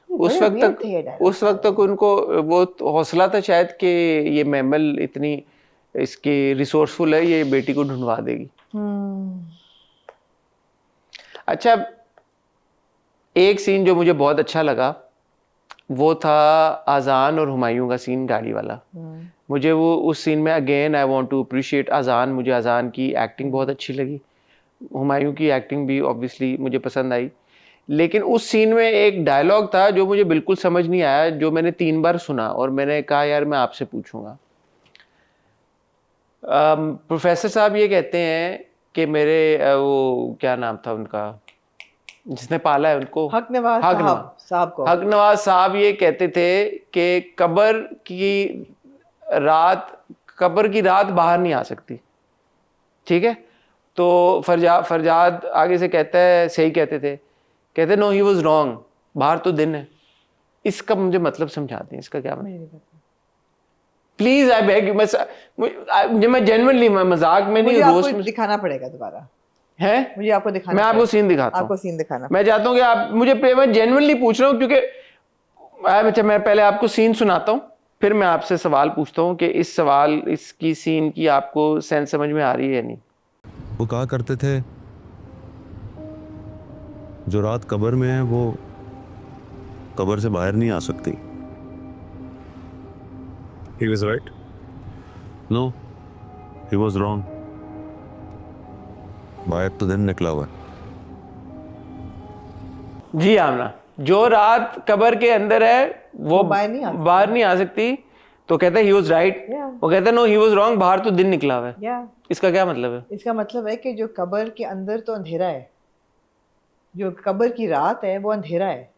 उस बड़ा वक्त weird थे ये dialogue। उस वक्त तक उनको वो हौसला था शायद कि ये मैमल इतनी इसकी रिसोर्सफुल है, ये बेटी को ढूंढवा देगी। अच्छा, एक सीन जो मुझे बहुत अच्छा लगा वो था आज़ान और हुमायूं का सीन, गाड़ी वाला। मुझे वो उस सीन में again I want to appreciate Azaan, मुझे आज़ान की एक्टिंग बहुत अच्छी लगी, हुमायूं की एक्टिंग भी ऑब्वियसली मुझे पसंद आई, लेकिन उस सीन में एक डायलॉग था जो मुझे बिल्कुल समझ नहीं आया, जो मैंने 3 बार सुना और मैंने कहा यार मैं आपसे पूछूंगा। प्रोफेसर साहब ये कहते हैं कि मेरे वो क्या नाम था उनका जिसने पाला है उनको, हक नवाज साहब को, हक नवाज साहब ये कहते थे कि कब्र की रात बाहर नहीं आ सकती, ठीक है? तो फरजाद आगे से कहता है, सही कहते थे, कहते नो ही वाज रॉन्ग, बाहर तो दिन है। इसका मुझे मतलब समझा दें, इसका क्या मतलब? प्लीज आई बेग यू, मैं जेन्युइनली मजाक में नहीं, रोस्ट में दिखाना पड़ेगा दोबारा है, मुझे आपको दिखाना, मैं आपको सीन दिखाता हूँ, आपको सीन दिखाना, मैं चाहता हूँ कि आप मुझे, मैं जेन्युइनली पूछ रहा हूँ क्योंकि अच्छा मैं पहले आपको सीन सुनाता हूँ फिर मैं आपसे सवाल पूछता हूँ कि इसकी सीन की आपको सेंस समझ में आ रही है या नहीं। वो कहा करते थे जो रात कब्र में है वो कब्र से बाहर नहीं आ सकती। He was right? No, he was wrong. बाहर तो दिन निकला हुआ है। जी आमना, जो रात कब्र के अंदर है वो बाहर नहीं आ सकती, तो कहता है he was right, वो कहता है no he was wrong, बाहर तो दिन निकला हुआ है। इसका क्या मतलब है? इसका मतलब है कि जो कब्र के अंदर तो अंधेरा है, जो कब्र की रात है वो अंधेरा है,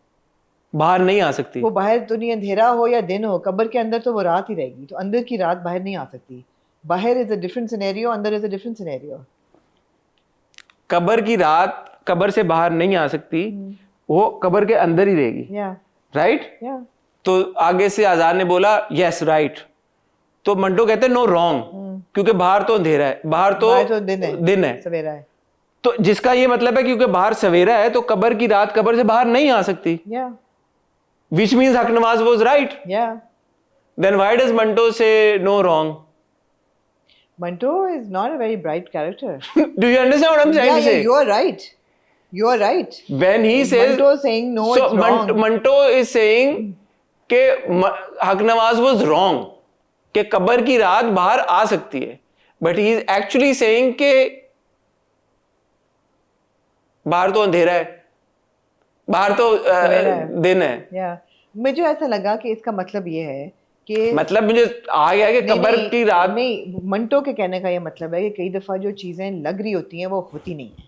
बाहर नहीं आ सकती। वो बाहर तो नहीं, अंधेरा हो या दिन हो, कब्र के अंदर तो वो रात ही रहेगी, तो अंदर की रात बाहर नहीं आ सकती। बाहर इज अ डिफरेंट सिनेरियो, अंदर इज अ डिफरेंट सिनेरियो। कब्र की रात कब्र से बाहर नहीं आ सकती, वो कब्र के अंदर ही रहेगी, राइट? तो आगे से आजाद ने बोला यस राइट, तो मंटो कहते हैं नो रॉन्ग, क्योंकि बाहर तो अंधेरा है, बाहर तो दिन है, सवेरा है। तो जिसका ये मतलब है क्योंकि बाहर सवेरा है तो कब्र की रात कब्र से बाहर नहीं आ सकती, which means Haq Nawaz was right. Then why does Manto say no wrong? Manto is not a very bright character. Do you understand what I'm trying to say? You are right. You are right. When he says Manto is saying no, so it's wrong. Manto is saying कि Haq Nawaz was wrong, कि कब्र की रात बाहर आ सकती है, but he is actually saying कि बाहर तो अंधेरा है, बाहर तो दिन है। मुझे ऐसा लगा कि इसका मतलब ये है कि मतलब मुझे आ गया कि कब्र की रात नहीं, मंटो के कहने का ये मतलब है कि कई दफा जो चीजें लग रही होती हैं वो होती नहीं है।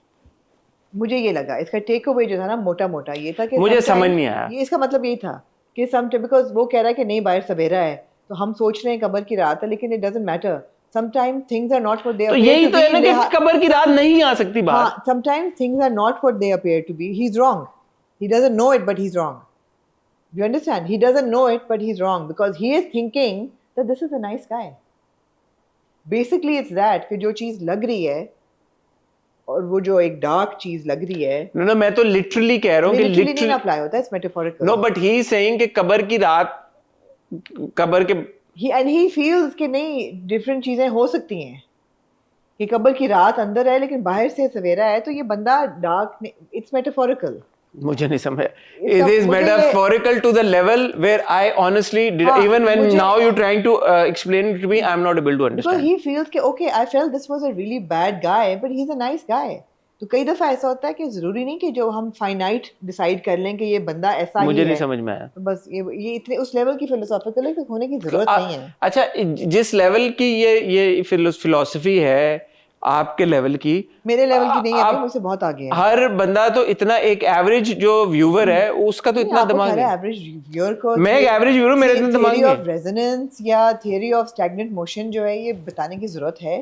मुझे ये लगा इसका टेक अवे जो था ना मोटा मोटा ये था कि मुझे समझ नहीं आया, ये इसका मतलब ये था कि बिकॉज वो कह रहा है कि नहीं बाहर सवेरा है तो हम सोच रहे हैं कब्र की रात है, लेकिन it doesn't matter, sometimes things are not what they appear to be. तो यही तो है ना कि कब्र की रात नहीं आ सकती बाहर। हाँ, sometimes things are not what they appear to be. He's wrong. He doesn't know it, but he's wrong. You understand? He doesn't know it, but he's wrong because he is thinking that this is a nice guy. Basically, it's that कि जो चीज लग रही है और वो जो एक डार्क चीज लग रही है। No, मैं तो literally कह रहा हूँ कि literally नहीं अप्लाई होता है, it's metaphorical. No, but he is saying कि कब्र की रात, कब्र के he feels कि नहीं डिफरेंट चीजें हो सकती हैं कि कब्र की रात अंदर है लेकिन बाहर से सवेरा है, तो ये बंदा डार्क, इट्स मेटाफोरिकल। मुझे नहीं समझ, इसका- it is मुझे ये- metaphorical to the level where I honestly did, हाँ, even when मुझे- now you're trying to explain it to me, I'm not able to Because understand. he feels कि okay, I felt this was a really bad guy, but he's a nice guy. तो कई दफा ऐसा होता है कि जरूरी नहीं कि जो हम फाइनाइट डिसाइड कर लें कि ये बंदा ऐसा मुझे ही नहीं है, समझ में आया। तो बस ये इतने उस लेवल की फिलोसॉफिकल है कि होने की जरूरत नहीं है। अच्छा, जिस लेवल की ये फिलोसफी है आपके लेवल की, मेरे लेवल की नहीं है भाई, आप- मुझसे बहुत आगे है। हर बंदा तो इतना, एक एवरेज जो व्यूवर है उसका तो इतना दिमाग है। एवरेज व्यूअर को मैं एक average viewer हूँ, मेरे इतना दिमाग थ्योरी नहीं ऑफ रेजोनेंस या थ्योरी ऑफ स्टैग्नेंट मोशन जो है ये बताने की जरूरत है।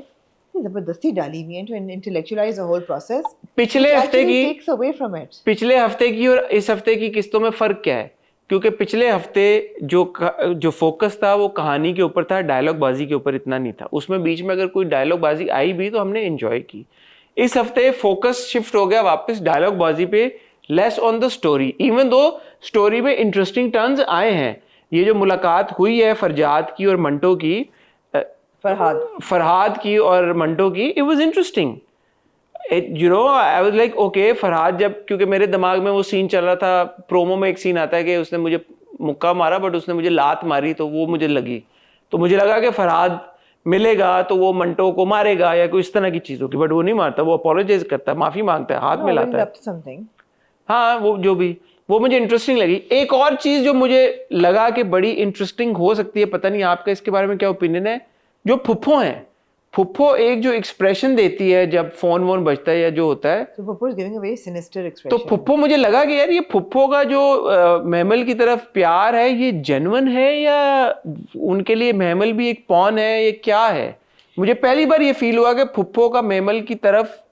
ये जबरदस्ती डाली हुई है to intellectualise the whole process. पिछले हफ्ते की टेक्स अवे फ्रॉम इट। पिछले हफ्ते की और इस हफ्ते की किस्तों में फर्क क्या है? क्योंकि पिछले हफ्ते जो फोकस था वो कहानी के ऊपर था, डायलॉग बाजी के ऊपर इतना नहीं था। उसमें बीच में अगर कोई डायलॉग बाजी आई भी तो हमने एंजॉय की। इस हफ्ते फोकस शिफ्ट हो गया वापस डायलॉग बाजी पे, less on the story, even though story में इंटरेस्टिंग टर्न्स आए हैं। ये जो मुलाकात हुई है फरजाद की और मंटो की, फरहाद की और मंटो की, it was interesting. You know, I was like okay, Farhad जब, क्योंकि मेरे दिमाग में वो सीन चल रहा था, प्रोमो में एक सीन आता है कि उसने मुझे मुक्का मारा बट उसने मुझे लात मारी, तो वो मुझे लगी, तो मुझे लगा कि फरहाद मिलेगा तो वो मंटो को मारेगा या कोई इस तरह की चीज होगी, बट वो नहीं मारता, वो अपोलोजाइज करता है, माफी मांगता है, हाथ मिलाता है। हाँ, वो जो भी, वो मुझे इंटरेस्टिंग लगी। एक और चीज जो मुझे लगा कि बड़ी इंटरेस्टिंग हो सकती है, पता नहीं आपका इसके बारे में क्या ओपिनियन है, जो फुफ्फो हैं, फुफ्फो एक जो एक्सप्रेशन देती है जब फोन वोन बजता है या जो होता है, So Fuppo is giving a very sinister तो expression. फुफ्फो, मुझे लगा कि यार ये फुफ्फो का जो महमल की तरफ प्यार है ये जेन्युइन है या उनके लिए महमल भी एक पॉन है, ये क्या है? मुझे पहली बार ये फील हुआ कि फुफ्फो का महमल की तरफ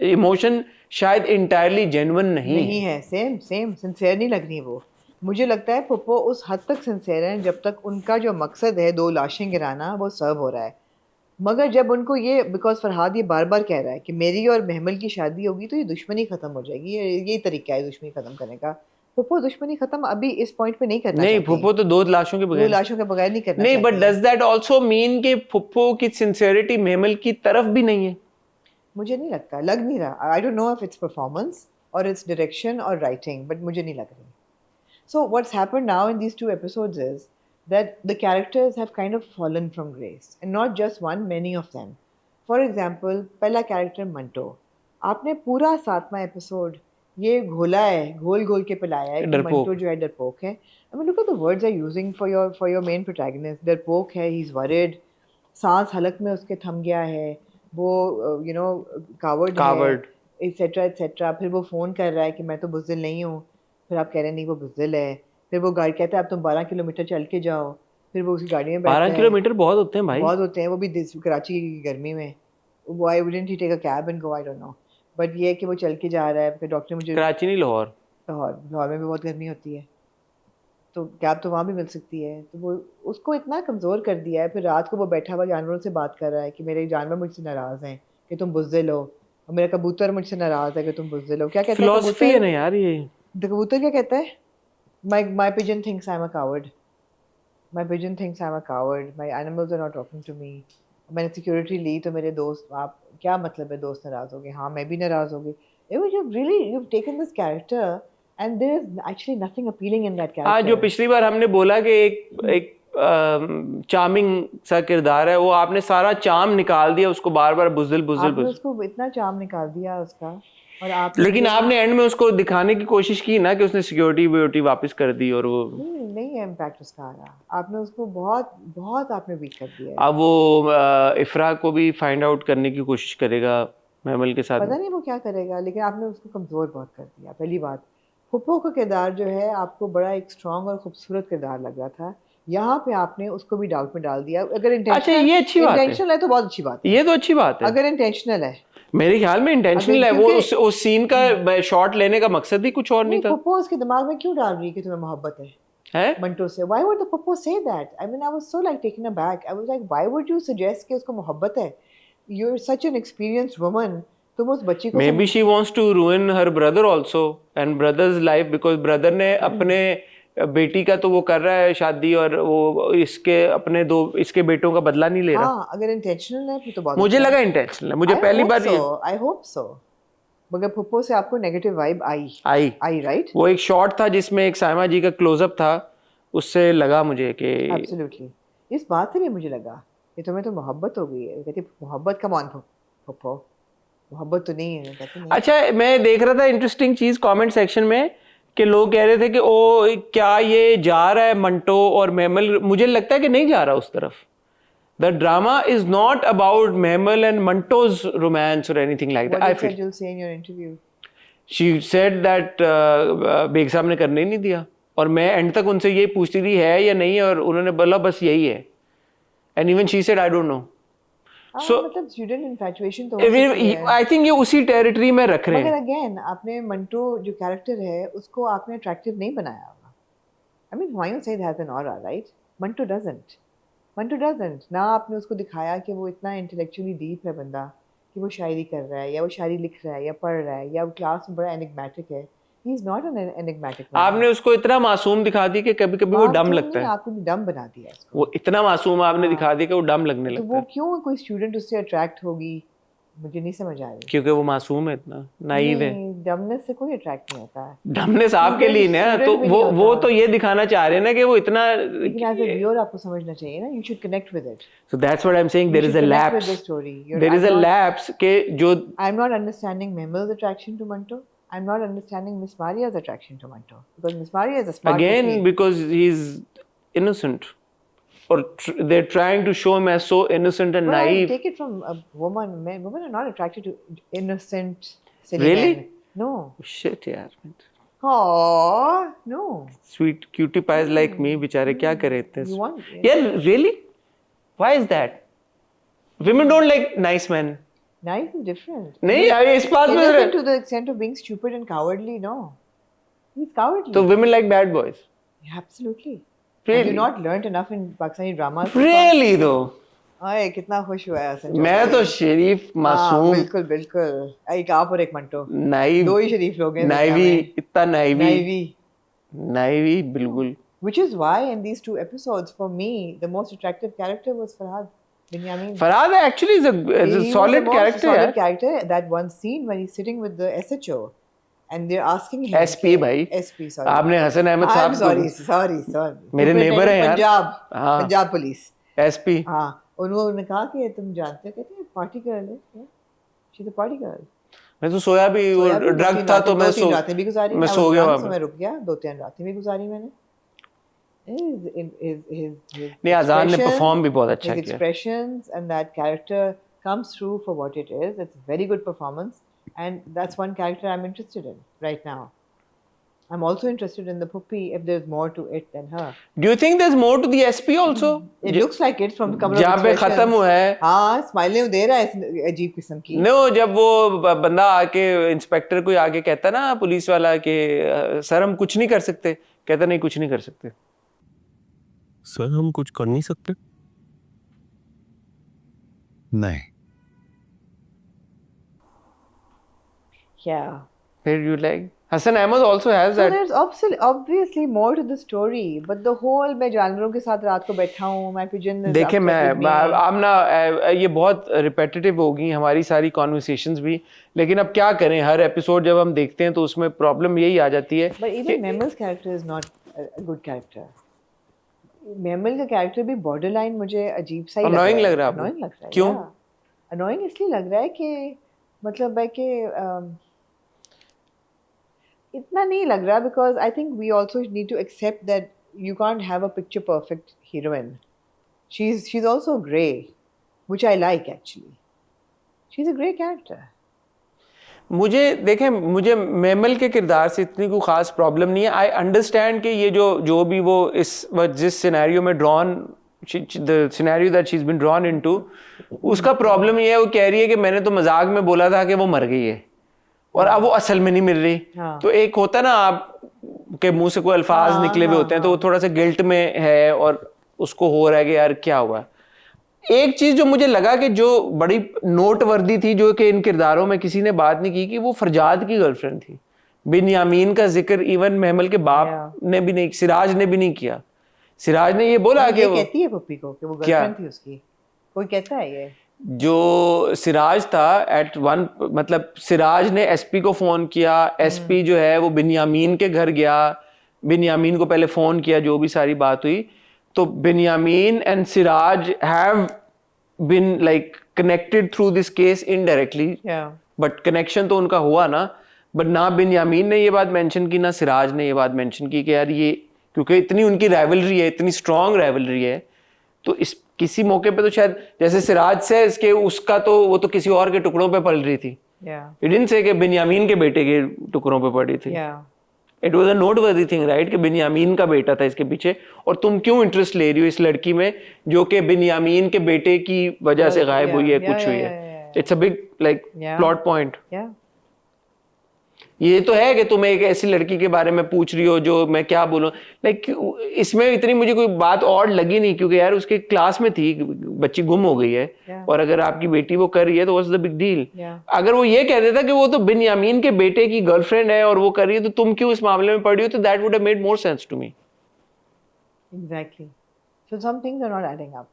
इमोशन शायद इंटायरली जेन्युइन नहीं है। सेम सिंसियर नहीं लग रही वो। मुझे लगता है फुप्पो उस हद तक सिंसियर है जब तक उनका जो मकसद है 2 लाशें गिराना वो सर्व हो रहा है। मगर जब उनको ये, बिकॉज फरहाद ये बार बार कह रहा है कि मेरी और महमल की शादी होगी तो ये दुश्मनी खत्म हो जाएगी, ये तरीका है दुश्मनी खत्म करने का। फुप्पो दुश्मनी खत्म अभी इस पॉइंट पे नहीं करना नहीं, चाहती। फुफ्फो तो 2 लाशों के 2 बगैर, लाशों के बगैर नहीं करना नहीं, बट चाहती। डज दैट आल्सो मीन कि फुफ्फो की सिंसियरिटी महमल की तरफ भी नहीं है? मुझे नहीं लगता, लग नहीं रहा। आई don't know if it's performance और इट्स डायरेक्शन और राइटिंग, बट मुझे नहीं लग रही। So what's happened now in these 2 episodes is that the characters have kind of fallen from grace, and not just one, many of them. For example, पहला character मंटो, आपने पूरा 7वां एपिसोड ये घोला है, घोल के पिलाया है कि मंटो जो है डरपोक है। I mean, look at the words they're using for your main protagonist. डरपोक है, he's worried, सांस हलक में उसके थम गया है, वो you know coward है, etc. फिर वो फ़ोन कर रहा है कि मैं तो बुज़दिल नहीं हूँ, फिर आप कह रहे हैं नहीं वो बुज़दिल है, फिर वो गाड़ी कहता है अब तुम 12 किलोमीटर चल के जाओ, फिर वो उसकी गाड़ी में बैठता है। 12 किलोमीटर बहुत होते हैं भाई, बहुत होते हैं, वो भी कराची की गर्मी में। Why wouldn't he take a cab and go? I don't know. But ये है कि वो चल के जा रहा है, फिर डॉक्टर मुझे, कराची नहीं, लाहौर में भी बहुत गर्मी होती है, तो कैब तो वहाँ भी मिल सकती है। तो वो उसको इतना कमज़ोर कर दिया है। फिर रात को वो बैठा हुआ जानवरों से बात कर रहा है कि मेरे जानवर मुझसे नाराज़ हैं कि तुम बुज़दिल हो, और मेरा कबूतर मुझसे नाराज़ है कि तुम बुज़दिल हो। क्या कहता है फिलॉसफी है ना यार ये। कबूतर क्या कहता है? My pigeon thinks I'm a coward. My pigeon thinks I'm a coward. My animals are not talking to me. मैंने सिक्योरिटी ली तो मेरे दोस्त, आप क्या मतलब है दोस्त नाराज़ हो गए? हाँ, मैं भी नाराज़ हो गई। You've taken this character and there is actually nothing appealing in that character. हाँ, जो पिछली बार हमने बोला कि एक चार्मिंग सा किरदार है, वो आपने सारा चार्म निकाल दिया, उसको बार बार बुज़दिल उसको इतना चार्म निकाल दिया उसका। और आप, लेकिन आपने एंड में उसको दिखाने की कोशिश की ना कि उसने सिक्योरिटी वापस कर दी, और वो नहीं है इम्पैक्ट उसका आ रहा। आपने उसको बहुत आपने वीक कर दिया है। अब वो इफ्रा को भी फाइंड आउट करने की कोशिश करेगा महमल के साथ, पता नहीं वो क्या करेगा, लेकिन आपने उसको कमज़ोर बहुत कर दिया। पहली बात, फुप्पो का किरदार जो है आपको बड़ा एक स्ट्रॉन्ग और खूबसूरत किरदार लग रहा था, यहाँ पे आपने उसको भी डाउट में डाल दिया। अगर अच्छा, ये अच्छी बात है तो बहुत अच्छी बात है, ये तो अच्छी बात है। अगर इंटेंशनल है, मेरे ख्याल में इंटेंशनल है, वो उस सीन का शॉट लेने का मकसद ही कुछ और नहीं था। फुप्पो उसके दिमाग में क्यों डाल रही है कि तुम्हें मोहब्बत है मंटो से? Why would the Fuppo say that? I mean, I was so like taken aback. I was like, why would you suggest कि उसको मोहब्बत है? You're such an experienced woman. तुम उस बच्ची को Maybe she wants to ruin her brother also and brother's life, because brother ने अपने बेटी का तो वो कर रहा है शादी, और वो इसके अपने इसके बेटों का बदला नहीं ले रहा। हाँ, अगर इंटेंशनल है फिर तो बहुत मुझे लगा इंटेंशनल है, मुझे पहली बार आई होप सो। मगर पुप्पो से आपको नेगेटिव वाइब आई राइट? वो एक शॉट था जिसमें एक साइमा जी का क्लोजअप था, उससे लगा मुझे कि एब्सोल्युटली। इस बात से भी मुझे लगा कि तुम्हें तो मोहब्बत हो गई है। कहती मोहब्बत, कम ऑन पुप्पो, मोहब्बत तो नहीं है। कहती नहीं। अच्छा, मैं देख रहा था इंटरेस्टिंग चीज कमेंट सेक्शन में कि लोग कह रहे थे कि ओ क्या ये जा रहा है मंटो और मेमल। मुझे लगता है कि नहीं जा रहा उस तरफ। The drama is not about Mehmal and मंटोज रोमांस और anything like that. I feel she said that Baig Sahab ने करने ही नहीं दिया, और मैं एंड तक उनसे ये पूछती थी है या नहीं, और उन्होंने बोला बस यही है। And even she said I don't know. So मतलब स्टूडेंट इन्फैचुएशन तो आई थिंक ये उसी टेरिटरी में रख रहे हैं। मगर अगेन आपने मंटो जो कैरेक्टर है उसको आपने अट्रैक्टिव नहीं बनाया होगा। I mean Humayun Saeed has an aura right, Manto doesn't. ना आपने उसको दिखाया कि वो इतना इंटेलेक्चुअली डीप है बंदा, कि वो शायरी कर रहा है या वो शायरी लिख रहा है या पढ़ रहा है या वो क्लास में बड़ा एनिग्मेटिक है। ही इज नॉट एन एनिग्मेटिक। आपने उसको इतना मासूम दिखा दी कि कभी कभी वो डम लगता है। आपने डम बना दिया इसको। वो इतना मासूम आपने दिखा दिया कि वो डम लगने लगता है। तो वो क्यों कोई स्टूडेंट उससे अट्रैक्ट होगी, मुझे नहीं समझ आ रही। क्योंकि वो मासूम है, इतना नाइव है। डमनेस से कोई अट्रैक्ट नहीं होता है। डमनेस आपके लिए ना, तो वो तो ये दिखाना चाह रहे हैं ना कि वो इतना। लेकिन एज अ व्यूअर आपको समझना चाहिए ना, you should connect with it. So that's what I am saying, there is a lapse, there is a lapse के जो आई एम नॉट अंडरस्टैंडिंग मेमल्स attraction to Manto. I'm not understanding Miss Maria's attraction to Manto, because Miss Maria is a smart again cookie. because he's innocent, or they're trying to show him as so innocent and Well, naive. Take it from a woman. Women are not attracted to innocent, silly Really? men. No. Shit yaar. Oh no. Sweet cutie pies like me, बेचारे क्या करें इतने? You want? Yeah, really? Why is that? Women don't like nice men. Nice is different. नहीं, इस बात में Innocent to the extent of being stupid and cowardly, no. He's cowardly. So women like bad boys. Yeah, absolutely. Really? Have you not learnt enough in Pakistani dramas? Really though? अरे कितना खुश हुआ है हसन। मैं तो शरीफ मासूम। बिल्कुल बिल्कुल। एक आप और एक मंटो। नाइव। दो ही शरीफ लोग हैं। नाइवी, इतना नाइवी बिल्कुल। Which is why in these two episodes, for me, the most attractive character was Farhad Binyamin. Farhad actually is a solid character. Solid character. That one scene when he's sitting with the SHO and they're asking him. SP भाई। SP sorry. आपने हसन अहमद साहब को। sorry. मेरे नेबर हैं यार। पंजाब पुलिस। SP। हाँ, उन्होंने कहा कि तुम जानते हो, कहते हैं पार्टी गर्ल है। She's a party girl. मैं तो सोया भी, ड्रग था तो मैं सो गया वहाँ पे। मैं रुक गया, 2-3 रातें भी गुजारी मैंने। नहीं, आजान ने परफॉर्म भी बहुत अच्छा किया। His expressions and that character comes through for what it is. It's a very good performance, and that's one character I'm interested in right now. I'm also interested in the puppy if there's more to it than her. Do you think there's more to the SP also? It looks like it from the couple of जहाँ पे खत्म हुआ है। हाँ, स्माइलें दे रहा है अजीब किस्म की। No, जब वो बंदा आके इंस्पेक्टर को आके कहता ना पुलिस वाला कि सर हम कुछ नहीं कर सकते, कहता नहीं कुछ नहीं कर सकते। सर हम कुछ कर नहीं सकते? नहीं। Yeah. Where you like? Hassan Ahmed also has that. So there's obviously more to the story, but the whole मैं जानवरों के साथ रात को बैठा हूँ, my pigeon is देखे मैं आमना ये बहुत रिपेटिटिव होगी हमारी सारी कॉन्वर्सेशंस भी, लेकिन अब क्या करें, हर एपिसोड जब हम देखते हैं तो उसमें प्रॉब्लम यही आ जाती है। But even Memel's character is not a good character. Mammal का कैरेक्टर भी बॉर्डरलाइन मुझे अजीब सा ही annoying लग रहा है। annoying लग रहा है। क्यों? annoying इसलिए लग रहा है कि मतलब है कि इतना नहीं लग रहा, because I think we also need to accept that you can't have a picture perfect heroine. She's also grey, which I like actually. She's a grey character. मुझे मेमल के किरदार से इतनी कोई खास प्रॉब्लम नहीं है। आई अंडरस्टैंड कि ये जो भी वो जिस सिनेरियो में drawn, the scenario that she is been drawn into, उसका प्रॉब्लम ये है, वो कह रही है कि मैंने तो मजाक में बोला था कि वो मर गई है और अब वो असल में नहीं मिल रही। तो एक होता है ना आप के मुंह से कोई अल्फाज निकले हुए होते हैं, तो वो थोड़ा सा गिल्ट में है और उसको हो रहा है कि यार क्या हुआ। एक चीज जो मुझे लगा कि जो बड़ी नोटवर्दी थी, जो कि इन किरदारों में किसी ने बात नहीं की, कि वो फरजाद की गर्लफ्रेंड थी। बिन्यामीन का जिक्र इवन महमल के बाप ने भी नहीं, सिराज ने भी नहीं किया। सिराज ने ये बोला कि ये वो कहती है पप्पी को कि वो क्या? गर्लफ्रेंड थी उसकी, कोई कहता है ये? जो सिराज था एट वन, मतलब सिराज ने एसपी को फोन किया, एसपी जो है वो बिन्यामीन के घर गया, बिन्यामीन को पहले फोन किया, जो भी सारी बात हुई, तो Binyamin and Siraj have been like connected through this case indirectly, but connection तो उनका हुआ ना। बट ना बिन्यामीन ने ये बात मेंशन की, ना सिराज ने ये बात मेंशन की कि यार ये, क्योंकि इतनी उनकी राइवलरी है, इतनी स्ट्रॉन्ग राइवलरी है, तो इस किसी मौके पे तो शायद, जैसे सिराज से इसके उसका तो वो तो किसी और के टुकड़ों पे पल रही थी, इट डिडंट से कि बिन्यामीन के बेटे के टुकड़ों पे पड़ी थी। It was a noteworthy thing, right, कि बिन्यामीन का बेटा था इसके पीछे, और तुम क्यों इंटरेस्ट ले रही हो इस लड़की में जो कि बिन्यामीन के बेटे की वजह से गायब हुई है, कुछ हुई है। It's a big like plot point. ये तो है कि तुम एक ऐसी लड़की के बारे में पूछ रही हो जो मैं क्या बोलूं, लाइक इसमें इतनी मुझे कोई बात और लगी नहीं, क्योंकि यार उसके क्लास में थी, बच्ची गुम हो गई है, और अगर आपकी बेटी वो कर रही है तो व्हाट्स द बिग डील। अगर वो ये कह देता कि वो तो बिन्यामीन के बेटे की गर्लफ्रेंड है और वो कर रही है, तो तुम क्यों इस मामले में पड़ी हो, तो that would have made more sense to me. Exactly. So some things are not adding up.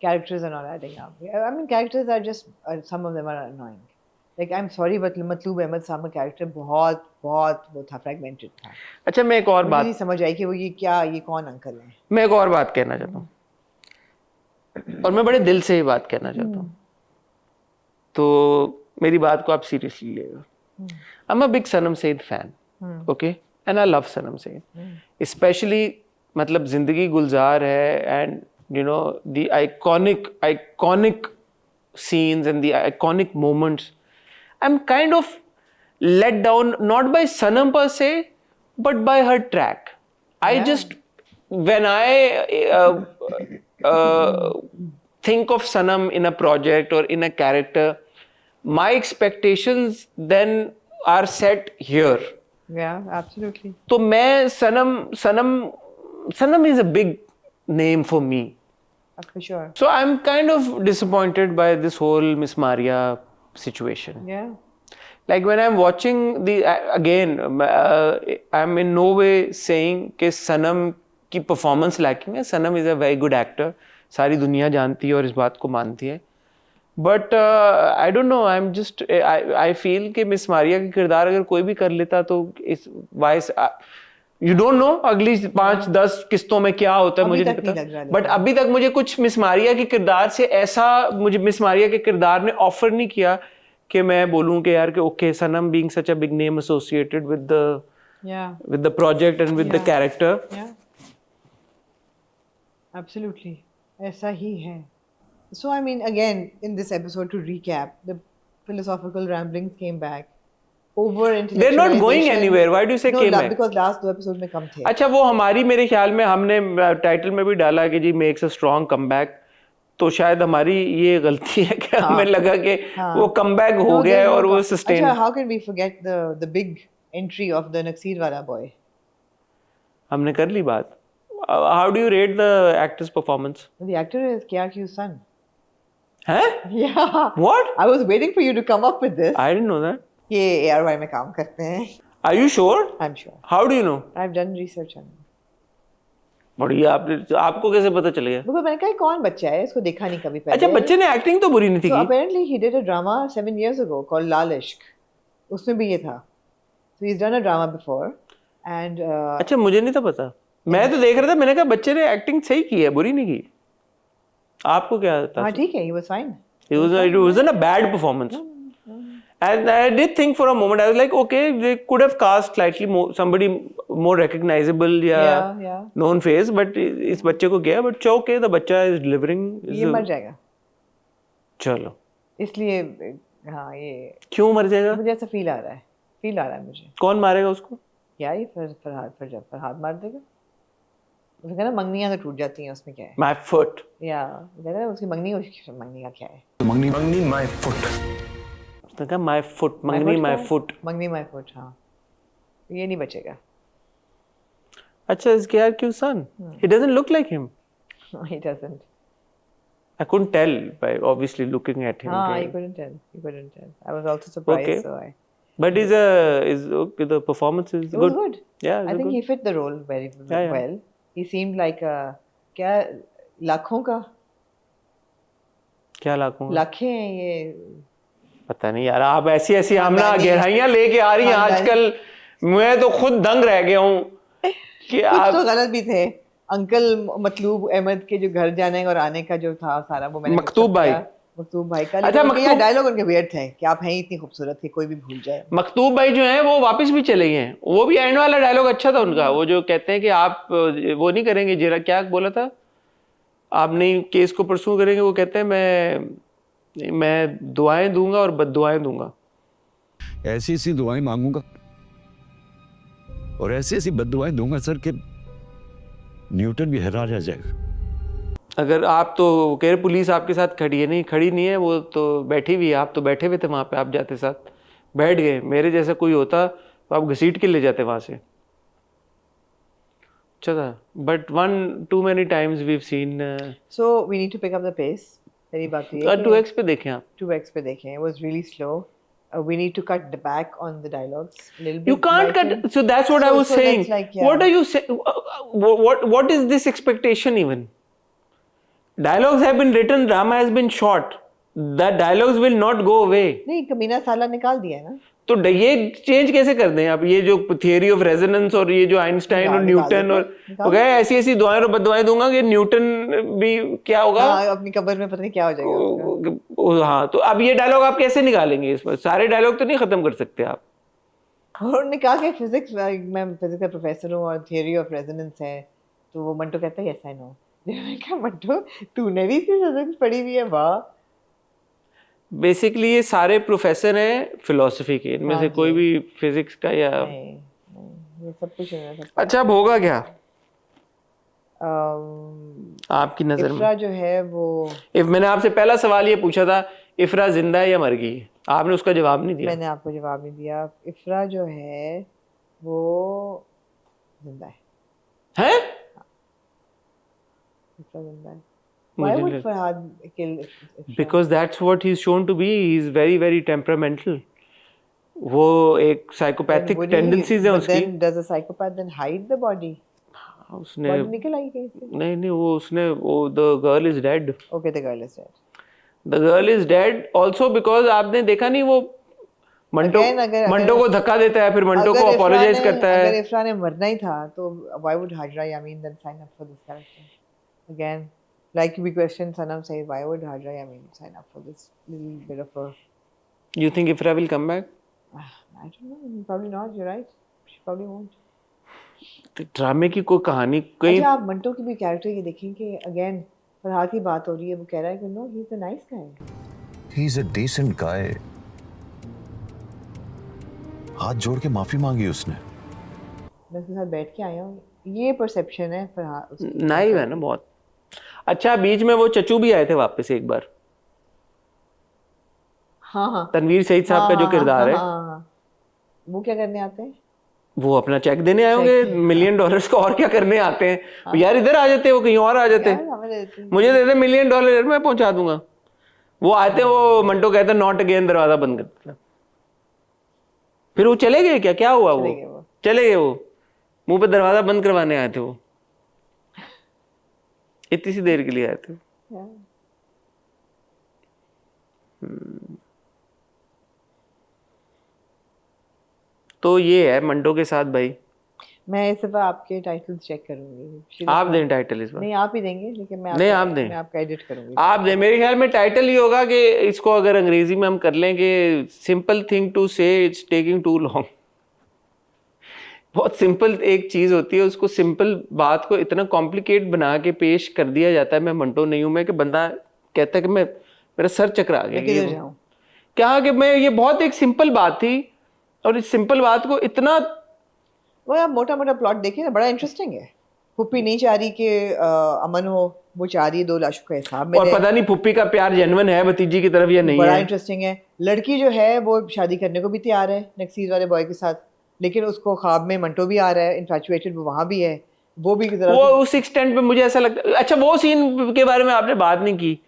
Characters are not adding up. I mean, characters are just, some of them are annoying. Like, I'm sorry, but Matloob Ahmed Sahab का कैरेक्टर बहुत बहुत वो था, फ्रैगमेंटेड था। अच्छा, मैं एक और बात नहीं समझ आई कि वो ये क्या, ये कौन अंकल है। मैं एक और बात कहना चाहता हूँ, और मैं बड़े दिल से ये बात कहना चाहता हूँ, तो मेरी बात को आप सीरियसली लीजिएगा। I am a big Sanam Saeed fan, okay, and I love Sanam Saeed, specially मतलब Zindagi Gulzar Hai, and you know the iconic scenes and the iconic moments. I'm kind of let down, not by Sanam per se, but by her track. I just, when I think of Sanam in a project or in a character, my expectations then are set here. Yeah, absolutely. तो मैं Sanam is a big name for me. For sure. So I'm kind of disappointed by this whole Miss Maria situation. Yeah. Like when I'm watching the again, I'm in no way saying कि Sanam की performance lacking है. Sanam is a very good actor. सारी दुनिया जानती है और इस बात को मानती है. But I don't know. I'm just I feel कि Miss Maria का किरदार अगर कोई भी कर लेता तो इस why You don't know अगली 5-10 किस्तों में क्या होता है, मुझे नहीं पता, बट अभी तक मुझे कुछ मिस मारिया के किरदार से ऐसा, मुझे मिस मारिया के किरदार ने ऑफर नहीं किया कि मैं बोलूं कि यार कि okay, Sanam being such a big name associated with the project and with the character. Absolutely ऐसा ही है। So I mean again in this episode, to recap, the philosophical ramblings came back, over intellectualization. They're not going anywhere. Why do you say came back? Because last 2 episodes में कम थे। अच्छा, वो हमारी, मेरे ख्याल में हमने टाइटल में भी डाला कि जी makes a strong comeback, तो शायद हमारी ये गलती है कि हमें लगा कि वो comeback हो गया है और वो sustain। अच्छा, how can we forget the big entry of the Naksir wala boy? हमने कर ली बात। How do you rate the actor's performance? The actor is KRQ's son. हैं? Yeah. What? I was waiting for you to come up with this. I didn't know that. ये ARY में काम करते हैं। Are you sure? I'm sure. How do you know? I've done research on him. बढ़िया, आपको कैसे पता चल गया? बिल्कुल, मैंने कहा कौन बच्चा है, इसको देखा नहीं कभी पहले। अच्छा, बच्चे ने एक्टिंग तो बुरी नहीं थी की। So apparently he did a drama 7 years ago called Lal Ishq. उसमें भी ये था। So he's done a drama before and अच्छा, मुझे नहीं था पता। मैं तो देख रहा था, मैंने कहा बच्चे ने एक्टिंग सही की है, बुरी नहीं की। आपको क्या था? हाँ, ठीक है, he was fine. It wasn't a bad performance. And I did think for a moment, I was like, okay, they could have cast slightly more, somebody more recognizable, known face, but इस बच्चे को गया, but okay, the बच्चा is delivering. ये मर जाएगा। चलो। इसलिए हाँ, ये क्यों मर जाएगा? मुझे ऐसा फील आ रहा है मुझे। कौन मारेगा उसको? यार ये फरहाद मार देगा। उसने कहा ना मंगनियाँ तो टूट जाती हैं, उसमें क्या है? My foot. या कहता है उसकी मंगनी का क्या है? मंगनी my foot. उसने कहा my foot, मंगनी my foot. मंगनी my foot, हाँ। ये नहीं बचेगा। अच्छा, इसके यार क्यों son? He doesn't look like him. He doesn't. I couldn't tell by obviously looking at him. हाँ, you couldn't tell. I was also surprised. Okay. So But is okay, the performance is It was good. good. Yeah, I think he fit the role very yeah. well. He seemed like क्या लाखों का क्या लाखों का? लाखें हैं ये पता नहीं यार, आप ऐसी ऐसी हमना खानदानी- गहराइयां लेके आ रही हैं खानदानी- आजकल। मैं तो खुद दंग रह गया हूँ कि कुछ आप तो गलत भी थे। अंकल मतलूब अहमद के जो घर जाने और आने का जो था सारा वो मैंने मकतूब mix up भाई। किया। मकतूब भाई का अच्छा, लेकिन मकतूब- डायलॉग उनके वियर्ड थे कि आप हैं इतनी खूबसूरत कि कोई भी भूल जाए। मकतूब भाई जो हैं वो वापस भी चले गए हैं। वो भी एंड वाला डायलॉग अच्छा था उनका, वो जो कहते हैं कि आप वो नहीं करेंगे, जरा क्या बोला था, आप नहीं केस को परसू करेंगे, वो कहते हैं मैं दुआएं दूंगा और बद्दुआएं दूंगा। ऐसी ऐसी दुआएं मांगूंगा और ऐसी ऐसी बद्दुआएं दूंगा सर कि न्यूटन भी हैरान रह जाएगा। अगर आप तो कह रहे पुलिस आपके साथ खड़ी है, नहीं खड़ी नहीं है, वो तो बैठी हुई है। आप तो बैठे हुए थे वहां पे, आप जाते साथ बैठ गए। मेरे जैसा कोई होता तो आप घसीट के ले जाते वहां से। अच्छा था, but one too many times we have seen. So we need to pick up the pace. मेरी बात ये है 2x पे देखें आप। 2x पे देखें, it was really slow. We need to cut back on the dialogues a little bit. You can't lighten. cut. So that's what I was So saying. that's like, yeah. What are you saying? What is this expectation even? Dialogues have been written, drama has been shot. That dialogues will not go away. नहीं, कमीना साला निकाल दिया है ना। तो ये चेंज कैसे कर दें आप? ये जो थियरी ऑफ रेजोनेंस और ये जो आइंस्टाइन और न्यूटन और हो गए, ऐसी ऐसी दुआएं और बददुआएं दूंगा कि न्यूटन भी क्या होगा, हाँ, अपनी कब्र में पता नहीं क्या हो जाएगा उसका। हाँ, तो अब ये डायलॉग आप कैसे निकालेंगे? इस पर सारे डायलॉग तो नहीं खत्म कर सकते आप। और उन्होंने कहा कि फिजिक्स, मैं फिजिक्स का प्रोफेसर हूँ और थियरी ऑफ रेजोनेंस है, तो वो मंटो कहता है यस आई नो। मैंने कहा मंटो तूने भी फिजिक्स पढ़ी हुई है? वाह। बेसिकली ये सारे प्रोफेसर हैं फिलोसफी के, इनमें से कोई भी फिजिक्स का या नहीं, ये सब कुछ है सब। अच्छा, अब होगा क्या आपकी नजर में? इफ्रा जो है वो, मैंने आपसे पहला सवाल ये पूछा था, इफ्रा जिंदा है या मर गई? आपने उसका जवाब नहीं दिया। मैंने आपको जवाब नहीं दिया। इफ्रा जो है वो जिंदा है। हैं? इफ्रा जिंदा है। Why would Farhad kill Ifra? Because that's what he's shown to be. He's very very temperamental. वो एक साइकोपैथिक Would he- टेंडेंसीज हैं but उसकी। then does a psychopath then hide the body? उसने Body निकल आई कहीं से? नहीं वो उसने वो the girl is dead. Okay, the girl is dead. The girl is dead also because आपने देखा नहीं वो मंटो Again, मंटो को धक्का देता है, फिर मंटो को अपोलोजाइज करता है। अगर इफ्रा ने मरना ही था तो why would Hajra Yamin then sign up for this character? Again, like we question Sanam say, why would Hajra Yamin sign up for this little bit of a? You think Ifra will come back? I don't know. Probably not. You're right. She probably won't. ड्रामे की कोई कहानी कहीं। अच्छा, आप मंटो की भी कैरेक्टर ये देखें कि अगेन फरहाद की बात हो रही है, वो कह रहा है कि no he is a nice guy. He is a decent guy. हाथ जोड़ के माफी मांगी उसने। मैं उसके साथ बैठ के आया हूँ, ये परसेप्शन है फरहाद। नाइव है ना बहुत। अच्छा, बीच में वो चचू भी आए थे वापस एक बार। हाँ, तनवीर सईद साहब का जो किरदार है, वो क्या करने आते हैं? वो अपना चेक देने आए होंगे $1 मिलियन का, और क्या करने आते हैं यार? इधर आ जाते, वो कहीं और आ जाते। मुझे दे दे $1 मिलियन, मैं पहुंचा दूंगा। वो आते, वो मंटो कहता नॉट अगेन, दरवाजा बंद कर देता। फिर वो चले गए क्या? क्या हुआ? वो चले गए, वो मुंह पे दरवाजा बंद करवाने आए थे। वो इतनी सी देर के लिए आए थे। तो ये है मंटो के साथ भाई। मैं इस दफा आपके टाइटल्स चेक करूंगी। आप दें टाइटल इस बार? नहीं, आप ही देंगे, लेकिन मैं नहीं, आप दें। मैं आपका एडिट करूंगी। आप दें। मेरे ख्याल में टाइटल ही होगा कि इसको अगर अंग्रेजी में हम कर लें कि सिंपल थिंग टू से इट्स टेकिंग टू लॉन्ग। बहुत सिंपल एक चीज होती है, उसको सिंपल बात को इतना कॉम्प्लिकेट बना के पेश कर दिया जाता है। मैं मंटो नहीं हूं मैं कि बंदा कहता है कि मेरा सर चकरा गया। क्या कि मैं, ये बहुत एक सिंपल बात थी और इस सिंपल बात को इतना, वो आप मोटा मोटा प्लॉट देखिए ना, बड़ा इंटरेस्टिंग है। पुप्पी नहीं चाह रही कि अमन हो, वो चाह रही है 2 लाशों का हिसाब में। और पता नहीं पुप्पी का प्यार जेन्युइन है भतीजी की तरफ या नहीं है। बड़ा इंटरेस्टिंग है। लड़की जो है वो शादी करने को भी तैयार है नेक्सीज वाले बॉय के साथ, लेकिन उसको ख्वाब में मंटो भी आ रहा है, इन्फैचुएटेड वो वहां भी है। वो भी वो उस एक्सटेंट पे मुझे ऐसा लगता है। अच्छा, वो सीन के बारे में आपने बात नहीं की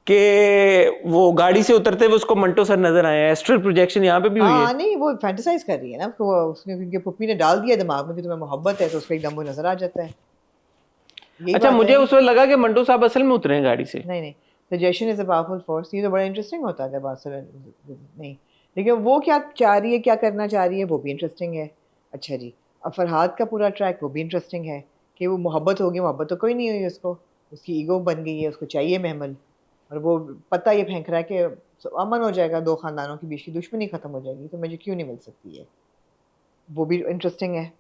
कि वो गाड़ी से उतरते हुए उसको मंटो सर नजर आए हैं। एस्ट्रल प्रोजेक्शन यहाँ पे भी हुई हाँ है। नहीं, वो फैंटेसाइज कर रही है ना उसको, उसने क्योंकि पुप्पी ने डाल दिया दिमाग में कि तुम्हें मोहब्बत है, तो उसको एकदम वो नजर आ जाता है। यही अच्छा, बात मुझे है। उस वक्त लगा कि मंटो साहब असल में उतरे हैं गाड़ी से। नहीं, suggestion is a powerful force. ये तो बड़ा इंटरेस्टिंग होता है नहीं, लेकिन वो क्या चाह रही है, क्या करना चाह रही है, वो भी इंटरेस्टिंग है। अच्छा जी, अब फरहाद का पूरा ट्रैक वो भी इंटरेस्टिंग है कि वो मोहब्बत होगी, मोहब्बत तो कोई नहीं हुई उसको, उसकी ईगो बन गई है, उसको चाहिए महमल, और वो पता ये फेंक रहा है कि अमन हो जाएगा, दो खानदानों के बीच की दुश्मनी खत्म हो जाएगी, तो मुझे क्यों नहीं मिल सकती है। वो भी इंटरेस्टिंग है।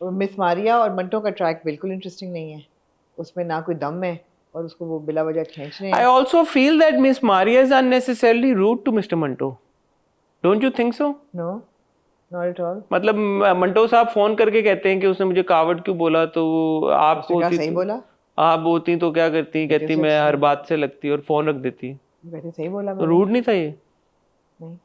और मिस मारिया और मंटो का ट्रैक बिल्कुल इंटरेस्टिंग नहीं है, उसमें ना कोई दम है और उसको वो बिला वजह खींच रहे I हैं। also feel that Miss Maria is unnecessarily rude to Mr. Manto. Don't you think so? No, not at all. मतलब मंटो साहब फोन करके कहते हैं कि उसने मुझे कावड़ क्यों बोला, तो आप क्या होती सही तो, बोला? आप होती तो क्या करती, कहती मैं हर बात से लगती और फोन रख देती। वैसे सही बोला तो मैंने। रूड नहीं था ये? नहीं,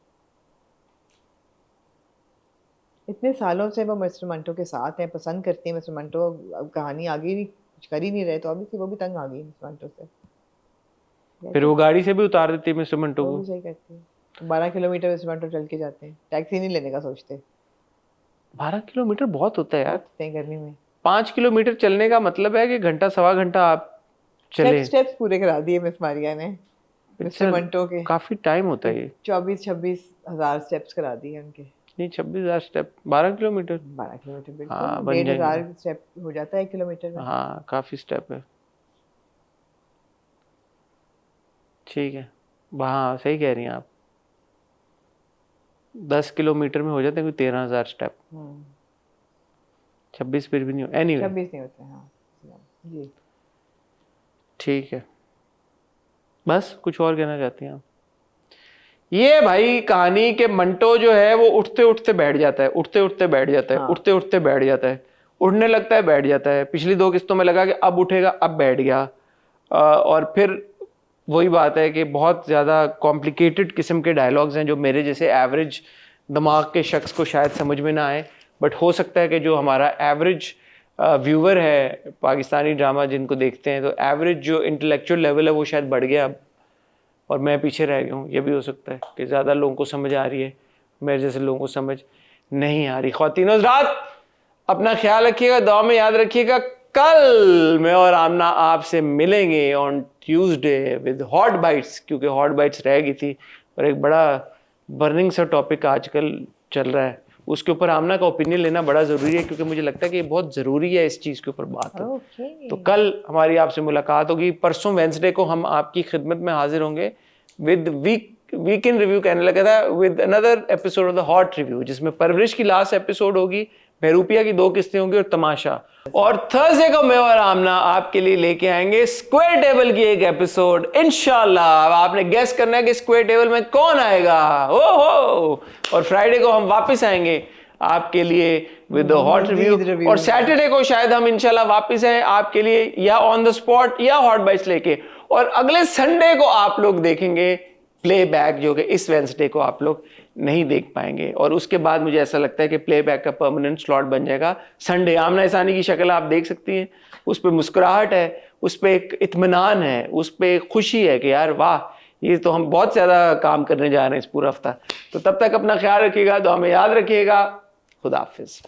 इतने सालों से वो मिस्टर मंटो के साथ हैं, पसंद करती हैं मिस्टर मंटो। अब कहानी आगे नहीं, कुछ कर ही नहीं रहे, तो अभी वो भी तंग आ गई मिस्टर मंटो से। फिर वो गाड़ी से भी उतार देती है मिस्टर मंटो वो को। भी सही करती है। 12 किलोमीटर मिस्टर मंटो चल के जाते हैं, टैक्सी नहीं लेने का सोचते। 12 किलोमीटर बहुत होता है यार। तय गर्मी में 5 किलोमीटर चलने का मतलब है कि घंटा सवा घंटा आप चले। स्टेप्स पूरे करा दिए मिस मारिया ने मिस्टर मंटो के। काफी टाइम होता है ये। 24-26 हज़ार स्टेप्स करा दिए उनके। नहीं, 26,000 स्टेप 12 किलोमीटर। 12 किलोमीटर हाँ, बिल्कुल, बन 1,500 स्टेप हो जाता है 1 किलोमीटर में। हाँ, काफी स्टेप है। ठीक है, हाँ सही कह रही हैं आप। 10 किलोमीटर में हो जाते हैं कोई 13,000 स्टेप। 26 फिर भी नहीं हो। एनीवे 26 नहीं होते। हाँ जी, ठीक है। बस कुछ और कहना चाहती हैं आप? ये भाई कहानी के मंटो जो है वो उठते उठते बैठ जाता है, उठते उठते बैठ जाता है, हाँ। उठते उठते बैठ जाता है, उठने लगता है बैठ जाता है। पिछली 2 किस्तों में लगा कि अब उठेगा, अब बैठ गया। और फिर वही बात है कि बहुत ज़्यादा कॉम्प्लिकेटेड किस्म के डायलॉग्स हैं जो मेरे जैसे एवरेज दिमाग के शख्स को शायद समझ में ना आए, बट हो सकता है कि जो हमारा एवरेज व्यूवर है पाकिस्तानी ड्रामा जिनको देखते हैं, तो एवरेज जो इंटेलेक्चुअल लेवल है वो शायद बढ़ गया अब, और मैं पीछे रह गया हूँ। ये भी हो सकता है कि ज़्यादा लोगों को समझ आ रही है, मेरे जैसे लोगों को समझ नहीं आ रही। ख्वातीन हज़रात, अपना ख्याल रखिएगा, दुआ में याद रखिएगा। कल मैं और आमना आपसे मिलेंगे on Tuesday with hot bytes, क्योंकि हॉट बाइट्स रह गई थी और एक बड़ा बर्निंग सा टॉपिक आजकल चल रहा है, उसके ऊपर आमना का ओपिनियन लेना बड़ा ज़रूरी है, क्योंकि मुझे लगता है कि ये बहुत ज़रूरी है इस चीज़ के ऊपर बात हो। तो कल हमारी आपसे मुलाकात होगी। परसों वेंसडे को हम आपकी खिदमत में हाजिर होंगे विद वीक इन रिव्यू, कहने लगा था, with another episode of the hot review, जिसमें परवरिश की लास्ट एपिसोड होगी, बहरूपिया की 2 किस्तें होंगी और तमाशा। और थर्सडे को मैं और आमना आपके लिए लेके आएंगे स्क्वायर टेबल की एक एपिसोड इंशाल्लाह। अब आपने गेस करना है कि स्क्वायर टेबल में कौन आएगा। ओहो। और फ्राइडे को हम वापस आएंगे आपके लिए विद द हॉट रिव्यू, और सैटरडे को शायद हम इंशाल्लाह वापस आए आपके लिए या ऑन द स्पॉट या हॉट बाइट्स लेके, और अगले संडे को आप लोग देखेंगे प्लेबैक, जो कि इस वेंसडे को आप लोग नहीं देख पाएंगे। और उसके बाद मुझे ऐसा लगता है कि प्लेबैक का परमानेंट स्लॉट बन जाएगा संडे। आमना इसानी की शक्ल आप देख सकती हैं, उस पर मुस्कुराहट है, उस पर एक इत्मीनान है, उस पर एक खुशी है कि यार वाह, ये तो हम बहुत ज़्यादा काम करने जा रहे हैं इस पूरा हफ्ता। तो तब तक अपना ख्याल रखिएगा, दुआ में याद रखिएगा। खुदा हाफिज़।